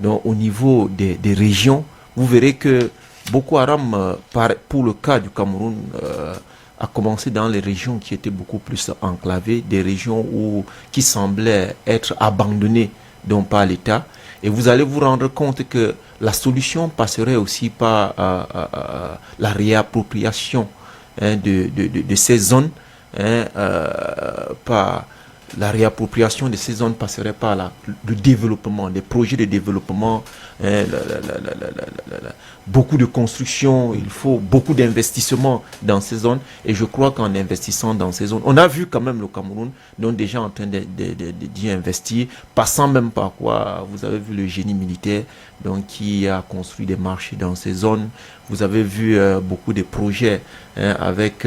donc, au niveau des régions, vous verrez que Boko Haram, pour le cas du Cameroun, a commencé dans les régions qui étaient beaucoup plus enclavées, des régions qui semblaient être abandonnées donc par l'État. Et vous allez vous rendre compte que la solution passerait aussi par la réappropriation de ces zones, par la réappropriation de ces zones passerait par le développement, des projets de développement, beaucoup de construction, il faut beaucoup d'investissement dans ces zones. Et je crois qu'en investissant dans ces zones, on a vu quand même le Cameroun donc déjà en train d'y investir, passant même par quoi, vous avez vu le génie militaire donc qui a construit des marchés dans ces zones. Vous avez vu beaucoup de projets avec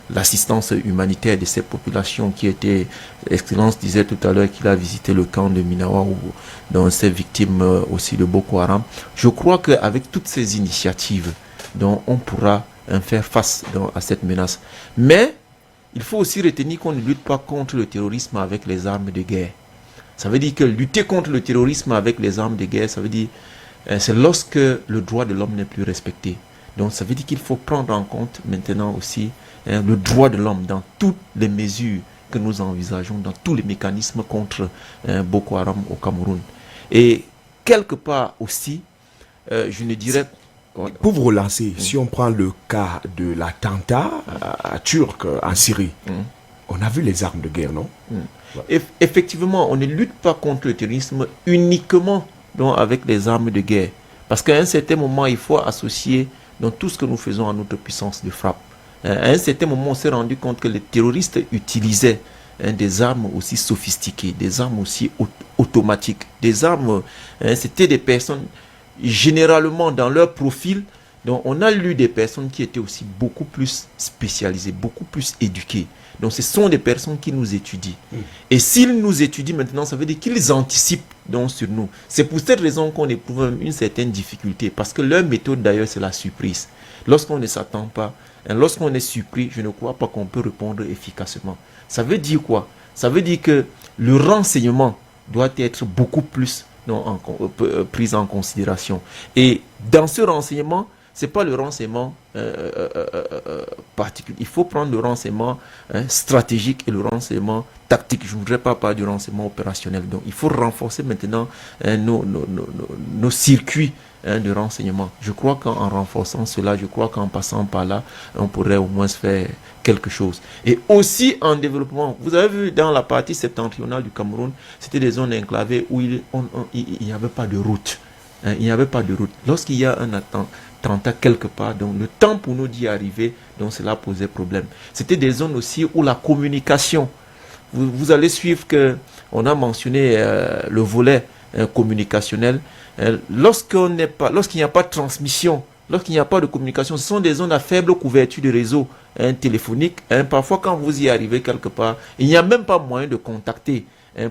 l'assistance humanitaire de ces populations qui étaient, Excellence disait tout à l'heure qu'il a visité le camp de Minawa dont ces victimes aussi de Boko Haram. Je crois qu'avec toutes ces initiatives, donc, on pourra faire face à cette menace. Mais il faut aussi retenir qu'on ne lutte pas contre le terrorisme avec les armes de guerre. Ça veut dire que lutter contre le terrorisme avec les armes de guerre, ça veut dire c'est lorsque le droit de l'homme n'est plus respecté. Donc ça veut dire qu'il faut prendre en compte maintenant aussi le droit de l'homme dans toutes les mesures que nous envisageons, dans tous les mécanismes contre Boko Haram au Cameroun. Et quelque part aussi, je ne dirais... Pour vous relancer, si on prend le cas de l'attentat turc en Syrie, on a vu les armes de guerre, non? Effectivement, on ne lutte pas contre le terrorisme uniquement donc, avec les armes de guerre. Parce qu'à un certain moment, il faut associer donc, tout ce que nous faisons à notre puissance de frappe. À un certain moment, on s'est rendu compte que les terroristes utilisaient des armes aussi sophistiquées, des armes aussi automatiques, des armes, c'était des personnes, généralement dans leur profil, donc on a lu des personnes qui étaient aussi beaucoup plus spécialisées, beaucoup plus éduquées. Donc ce sont des personnes qui nous étudient. Et s'ils nous étudient maintenant, ça veut dire qu'ils anticipent donc sur nous. C'est pour cette raison qu'on éprouve une certaine difficulté, parce que leur méthode d'ailleurs c'est la surprise. Lorsqu'on ne s'attend pas, lorsqu'on est surpris, je ne crois pas qu'on peut répondre efficacement. Ça veut dire quoi? Ça veut dire que le renseignement doit être beaucoup plus pris en considération. Et dans ce renseignement, ce n'est pas le renseignement particulier. Il faut prendre le renseignement stratégique et le renseignement tactique. Je ne voudrais pas parler du renseignement opérationnel. Donc, il faut renforcer maintenant nos circuits de renseignement. Je crois qu'en renforçant cela, je crois qu'en passant par là, on pourrait au moins faire quelque chose. Et aussi en développement, vous avez vu dans la partie septentrionale du Cameroun, c'était des zones enclavées où il n'y avait pas de route. Il n'y avait pas de route. Lorsqu'il y a un attentat quelque part, donc le temps pour nous d'y arriver, donc cela posait problème. C'était des zones aussi où la communication, vous allez suivre que on a mentionné le volet communicationnel. Lorsqu'il n'y a pas de transmission, lorsqu'il n'y a pas de communication, ce sont des zones à faible couverture de réseau téléphonique. Parfois, quand vous y arrivez quelque part, il n'y a même pas moyen de contacter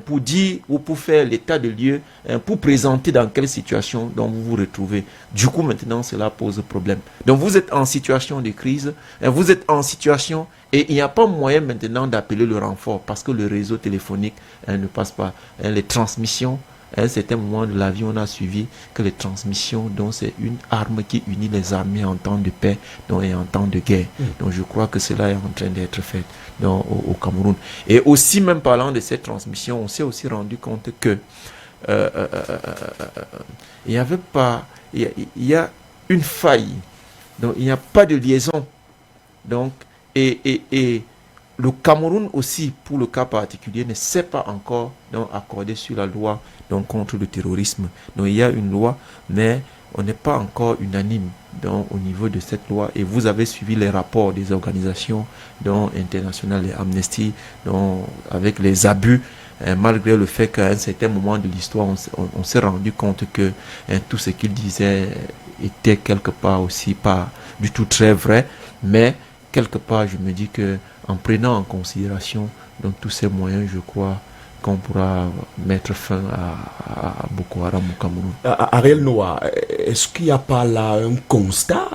pour dire ou pour faire l'état de lieu, pour présenter dans quelle situation dont vous vous retrouvez. Du coup, maintenant, cela pose problème. Donc, vous êtes en situation de crise, vous êtes en situation et il n'y a pas moyen maintenant d'appeler le renfort parce que le réseau téléphonique ne passe pas. Les transmissions, à un certain moment de la vie, on a suivi que les transmissions, donc c'est une arme qui unit les armées en temps de paix et en temps de guerre. Donc je crois que cela est en train d'être fait au Cameroun. Et aussi, même parlant de cette transmission, on s'est aussi rendu compte que il y a une faille. Donc il n'y a pas de liaison. Donc, et le Cameroun aussi, pour le cas particulier, ne s'est pas encore accordé sur la loi contre le terrorisme. Donc il y a une loi, mais on n'est pas encore unanime au niveau de cette loi. Et vous avez suivi les rapports des organisations internationales et Amnesty avec les abus, malgré le fait qu'à un certain moment de l'histoire, on s'est rendu compte que tout ce qu'ils disaient était quelque part aussi pas du tout très vrai. Mais quelque part, je me dis que en prenant en considération tous ces moyens, je crois, qu'on pourra mettre fin à Boko Haram au Cameroun. Ariel Noah, est-ce qu'il n'y a pas là un constat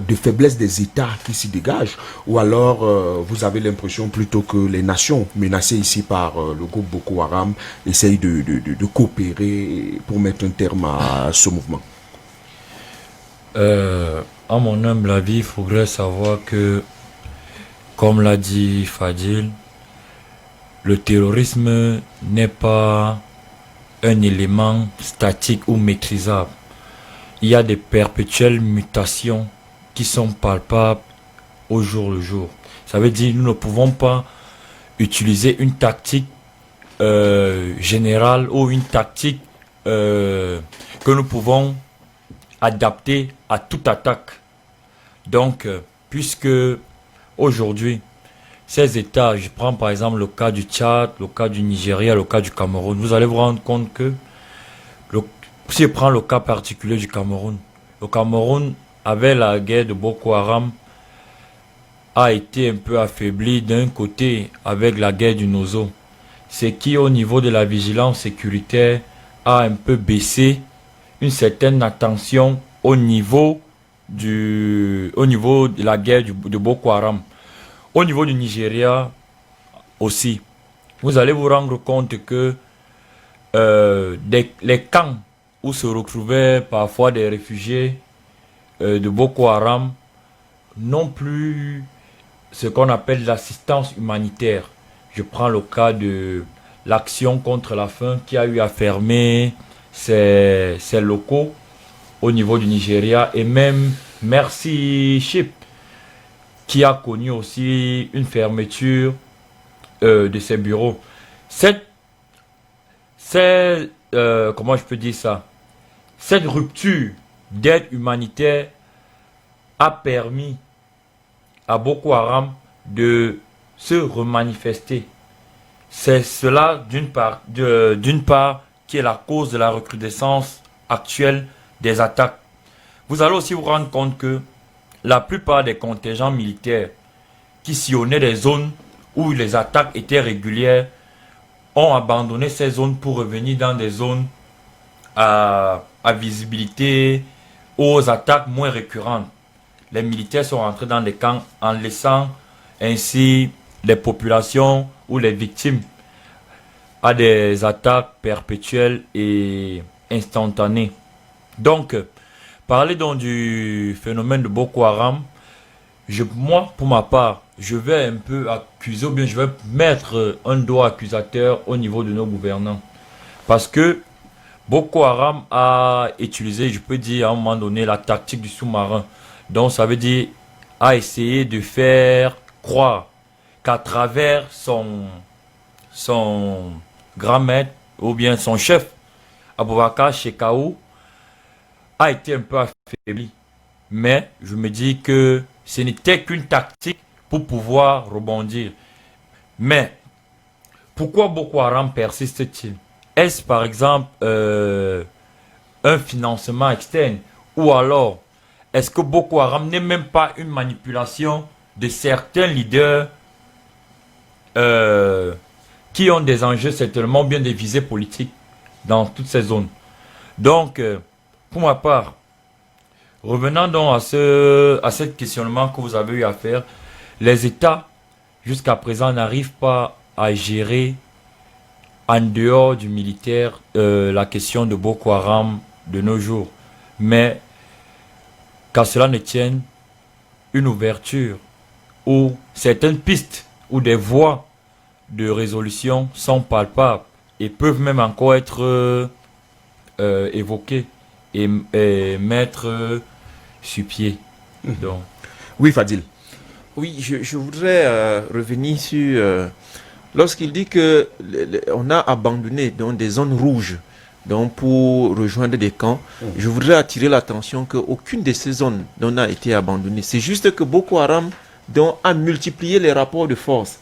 de faiblesse des États qui s'y dégage, ou alors vous avez l'impression plutôt que les nations menacées ici par le groupe Boko Haram essayent de coopérer pour mettre un terme à ce mouvement? À mon humble avis, il faudrait savoir que, comme l'a dit Fadil, le terrorisme n'est pas un élément statique ou maîtrisable. Il y a des perpétuelles mutations qui sont palpables au jour le jour. Ça veut dire que nous ne pouvons pas utiliser une tactique générale ou une tactique que nous pouvons adapter à toute attaque. Donc, puisque aujourd'hui, ces États, je prends par exemple le cas du Tchad, le cas du Nigeria, le cas du Cameroun, vous allez vous rendre compte que, si je prends le cas particulier du Cameroun, le Cameroun, avec la guerre de Boko Haram, a été un peu affaibli d'un côté avec la guerre du Nozo. Ce qui, au niveau de la vigilance sécuritaire, a un peu baissé une certaine attention au niveau de la guerre de Boko Haram. Au niveau du Nigeria aussi, vous allez vous rendre compte que les camps où se retrouvaient parfois des réfugiés de Boko Haram n'ont plus ce qu'on appelle l'assistance humanitaire. Je prends le cas de l'action contre la faim qui a eu à fermer ses locaux au niveau du Nigeria, et même Mercy Ship qui a connu aussi une fermeture de ses bureaux. Comment je peux dire ça? Cette rupture d'aide humanitaire a permis à Boko Haram de se remanifester. C'est cela d'une part qui est la cause de la recrudescence actuelle des attaques. Vous allez aussi vous rendre compte que la plupart des contingents militaires qui sillonnaient des zones où les attaques étaient régulières ont abandonné ces zones pour revenir dans des zones à visibilité, aux attaques moins récurrentes. Les militaires sont rentrés dans les camps en laissant ainsi les populations ou les victimes à des attaques perpétuelles et instantanées. Donc, parler donc du phénomène de Boko Haram, moi, pour ma part, je vais un peu accuser, ou bien je vais mettre un doigt accusateur au niveau de nos gouvernants. Parce que Boko Haram a utilisé, je peux dire à un moment donné, la tactique du sous-marin. Donc ça veut dire, a essayé de faire croire qu'à travers son grand maître, ou bien son chef, Aboubakar Shekau, a été un peu affaibli. Mais je me dis que ce n'était qu'une tactique pour pouvoir rebondir. Mais pourquoi Boko Haram persiste-t-il? Est-ce par exemple un financement externe? Ou alors, est-ce que Boko Haram n'est même pas une manipulation de certains leaders qui ont des enjeux certainement bien des visées politiques dans toutes ces zones? Donc, pour ma part, revenant donc à ce questionnement que vous avez eu à faire, les États, jusqu'à présent, n'arrivent pas à gérer en dehors du militaire la question de Boko Haram de nos jours. Mais qu'à cela ne tienne, une ouverture ou certaines pistes ou des voies de résolution sont palpables et peuvent même encore être évoquées et mettre sur pied. Donc. Oui, Fadil. Oui, je voudrais revenir sur lorsqu'il dit que on a abandonné donc des zones rouges donc pour rejoindre des camps. Je voudrais attirer l'attention qu'aucune de ces zones n'a été abandonnée. C'est juste que Boko Haram donc a multiplié les rapports de force.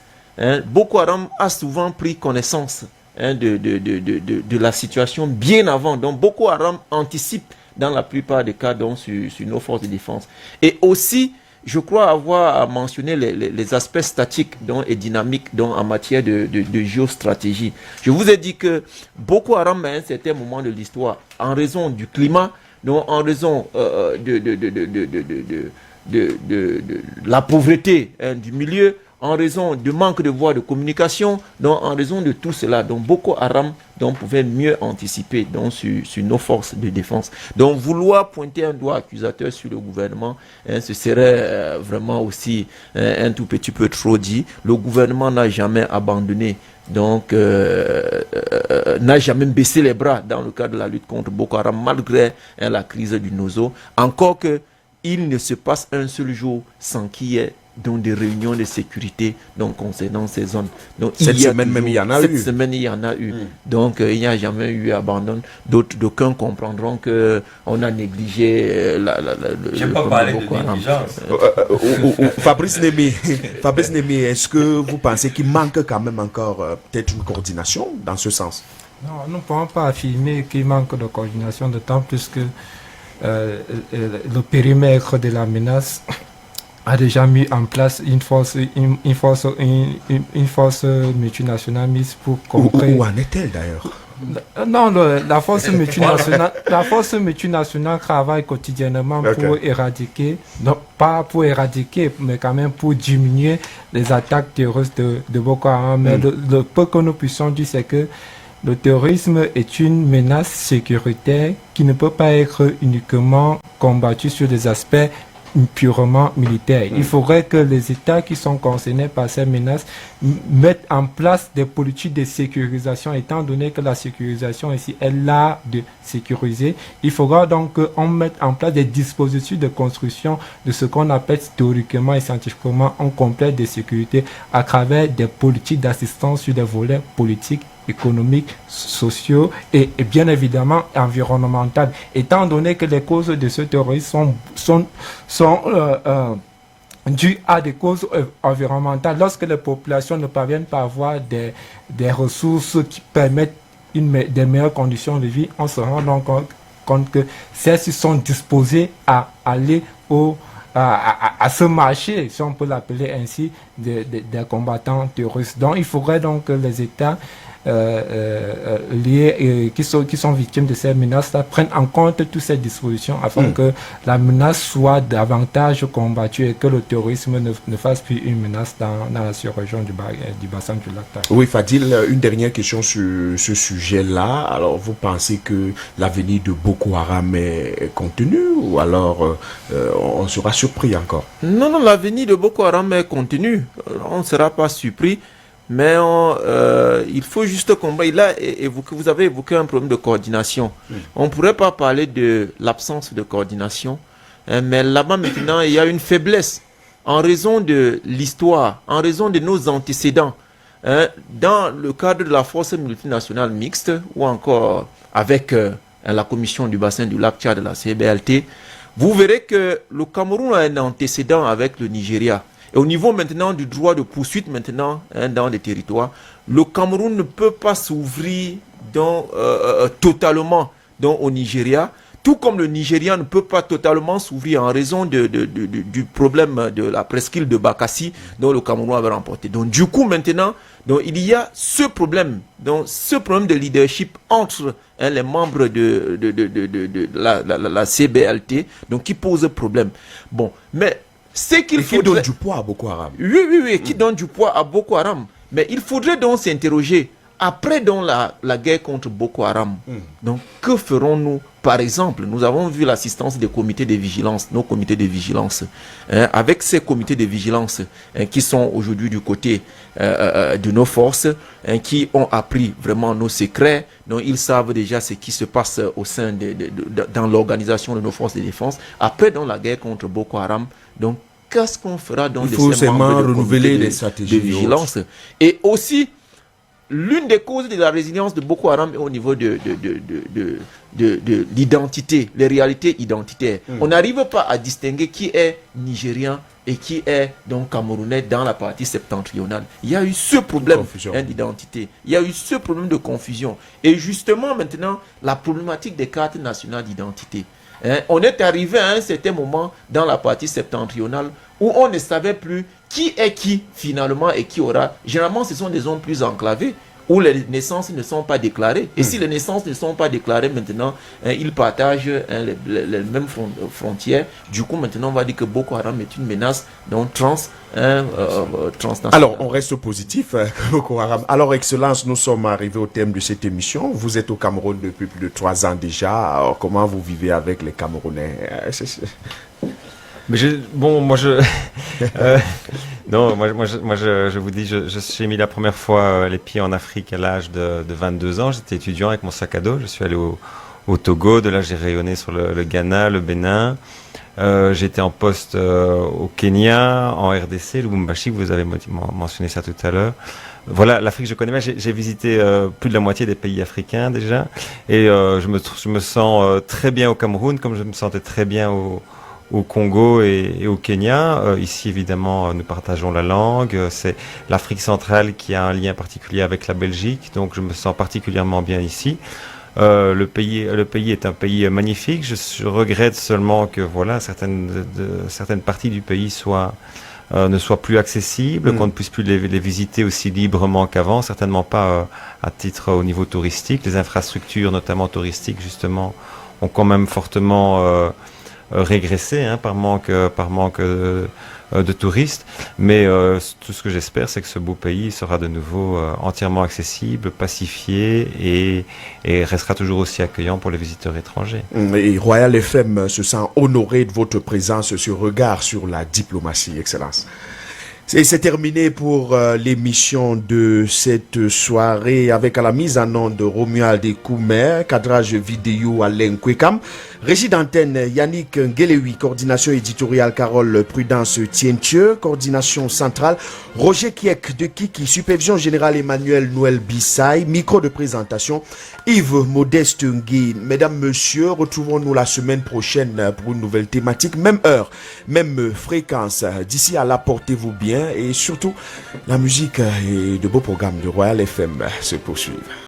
Boko Haram a souvent pris connaissance de la situation bien avant. Donc Boko Haram anticipe dans la plupart des cas donc, sur nos forces de défense. Et aussi, je crois avoir mentionné les aspects statiques et dynamiques en matière de géostratégie. Je vous ai dit que Boko Haram, à un certain moment de l'histoire, en raison du climat, en raison de la pauvreté du milieu, en raison du manque de voies de communication, en raison de tout cela, Boko Haram pouvait mieux anticiper sur nos forces de défense. Donc vouloir pointer un doigt accusateur sur le gouvernement, ce serait vraiment aussi un tout petit peu trop dit. Le gouvernement n'a jamais abandonné, n'a jamais baissé les bras dans le cadre de la lutte contre Boko Haram, malgré la crise du Nozo. Encore que il ne se passe un seul jour sans qu'il y ait des réunions de sécurité concernant ces zones. Cette semaine même, il y en a eu. Cette semaine, il y en a eu. Donc, il n'y a jamais eu abandon. D'aucuns comprendront qu'on a négligé je n'ai pas parlé de négligence. Fabrice Nemi, est-ce que vous pensez qu'il manque quand même encore peut-être une coordination dans ce sens? Non, nous ne pouvons pas affirmer qu'il manque de coordination, d'autant plus que le périmètre de la menace a déjà mis en place une force multinationale mise pour contrer. Où en est-elle d'ailleurs? Non, la force multinationale travaille quotidiennement pour éradiquer, non pas pour éradiquer, mais quand même pour diminuer les attaques terroristes de Boko Haram. Mais le peu que nous puissions dire, c'est que le terrorisme est une menace sécuritaire qui ne peut pas être uniquement combattue sur des aspects purement militaires. Il faudrait que les États qui sont concernés par ces menaces mettent en place des politiques de sécurisation, étant donné que la sécurisation ici est là de sécuriser. Il faudra donc qu'on mette en place des dispositifs de construction de ce qu'on appelle théoriquement et scientifiquement un complexe de sécurité à travers des politiques d'assistance sur des volets politiques, économiques, sociaux et bien évidemment environnementaux, étant donné que les causes de ce terrorisme sont dues à des causes environnementales. Lorsque les populations ne parviennent pas à avoir des ressources qui permettent des meilleures conditions de vie, on se rend donc compte que celles-ci sont disposées à aller à ce marché, si on peut l'appeler ainsi, des combattants terroristes. Donc il faudrait donc que les États qui sont victimes de ces menaces prennent en compte toutes ces dispositions afin que la menace soit davantage combattue et que le terrorisme ne fasse plus une menace dans la sous-région du bassin du lac Tchad. Oui, Fadil, une dernière question sur ce sujet-là. Alors, vous pensez que l'avenir de Boko Haram est contenu ou alors on sera surpris encore? Non, l'avenir de Boko Haram est contenu. On ne sera pas surpris. Mais il faut juste combattre. Vous avez évoqué un problème de coordination. On ne pourrait pas parler de l'absence de coordination, mais là-bas maintenant, il y a une faiblesse en raison de l'histoire, en raison de nos antécédents. Dans le cadre de la force multinationale mixte, ou encore avec la commission du bassin du lac Tchad de la CBLT, vous verrez que le Cameroun a un antécédent avec le Nigeria. Et au niveau maintenant du droit de poursuite maintenant dans les territoires, le Cameroun ne peut pas s'ouvrir totalement au Nigeria, tout comme le Nigeria ne peut pas totalement s'ouvrir en raison du problème de la presqu'île de Bakassi dont le Cameroun avait remporté. Donc du coup maintenant, il y a ce problème de leadership entre les membres de la CBLT qui pose problème. Bon, mais qui donne du poids à Boko Haram. Oui, qui donne du poids à Boko Haram. Mais il faudrait donc s'interroger, après la guerre contre Boko Haram, donc que ferons-nous? Par exemple, nous avons vu l'assistance des comités de vigilance, nos comités de vigilance. Avec ces comités de vigilance qui sont aujourd'hui du côté de nos forces, qui ont appris vraiment nos secrets, donc ils savent déjà ce qui se passe au sein dans l'organisation de nos forces de défense. Après, dans la guerre contre Boko Haram, donc qu'est-ce qu'on fera dans ces membres de renouveler les stratégies de vigilance? Et aussi, l'une des causes de la résilience de Boko Haram est au niveau de l'identité, les réalités identitaires. On n'arrive pas à distinguer qui est nigérien et qui est donc camerounais dans la partie septentrionale. Il y a eu ce problème d'identité, il y a eu ce problème de confusion. Et justement maintenant, la problématique des cartes nationales d'identité. On est arrivé à un certain moment dans la partie septentrionale où on ne savait plus qui est qui finalement et qui aura. Généralement, ce sont des zones plus enclavées où les naissances ne sont pas déclarées. Et si les naissances ne sont pas déclarées maintenant, ils partagent les mêmes frontières. Du coup, maintenant, on va dire que Boko Haram est une menace donc transnationale. Alors, on reste positif, Boko Haram. Alors, Excellence, nous sommes arrivés au thème de cette émission. Vous êtes au Cameroun depuis plus de 3 ans déjà. Alors, comment vous vivez avec les Camerounais? Mais moi je vous dis, j'ai mis la première fois les pieds en Afrique à l'âge de 22 ans. J'étais étudiant avec mon sac à dos. Je suis allé au Togo. De là, j'ai rayonné sur le Ghana, le Bénin. J'étais en poste au Kenya, en RDC, Lubumbashi. Vous avez mentionné ça tout à l'heure. Voilà, l'Afrique, je connais bien. J'ai visité plus de la moitié des pays africains déjà. Et je me sens très bien au Cameroun, comme je me sentais très bien au Congo et au Kenya. Ici, évidemment, nous partageons la langue. C'est l'Afrique centrale qui a un lien particulier avec la Belgique, donc je me sens particulièrement bien ici. Le pays est un pays magnifique. Je regrette seulement que voilà certaines parties du pays ne soient plus accessibles, qu'on ne puisse plus les visiter aussi librement qu'avant. Certainement pas à titre au niveau touristique. Les infrastructures, notamment touristiques, justement, ont quand même fortement régressé par manque de touristes, mais tout ce que j'espère, c'est que ce beau pays sera de nouveau entièrement accessible, pacifié et restera toujours aussi accueillant pour les visiteurs étrangers. Et Royal FM se sent honoré de votre présence, ce regard sur la diplomatie, Excellence. Et c'est terminé pour l'émission de cette soirée avec à la mise en onde de Romuald Koumer, cadrage vidéo Alain Kwekam, régie d'antenne Yannick Ngelewi, coordination éditoriale Carole Prudence Tientieux, coordination centrale Roger Kiek de Kiki, supervision générale Emmanuel Noël Bissaï, micro de présentation Yves Modeste Nguyen. Mesdames, Messieurs, retrouvons-nous la semaine prochaine pour une nouvelle thématique, même heure, même fréquence. D'ici à là, portez-vous bien et surtout, la musique et de beaux programmes de Royal FM se poursuivent.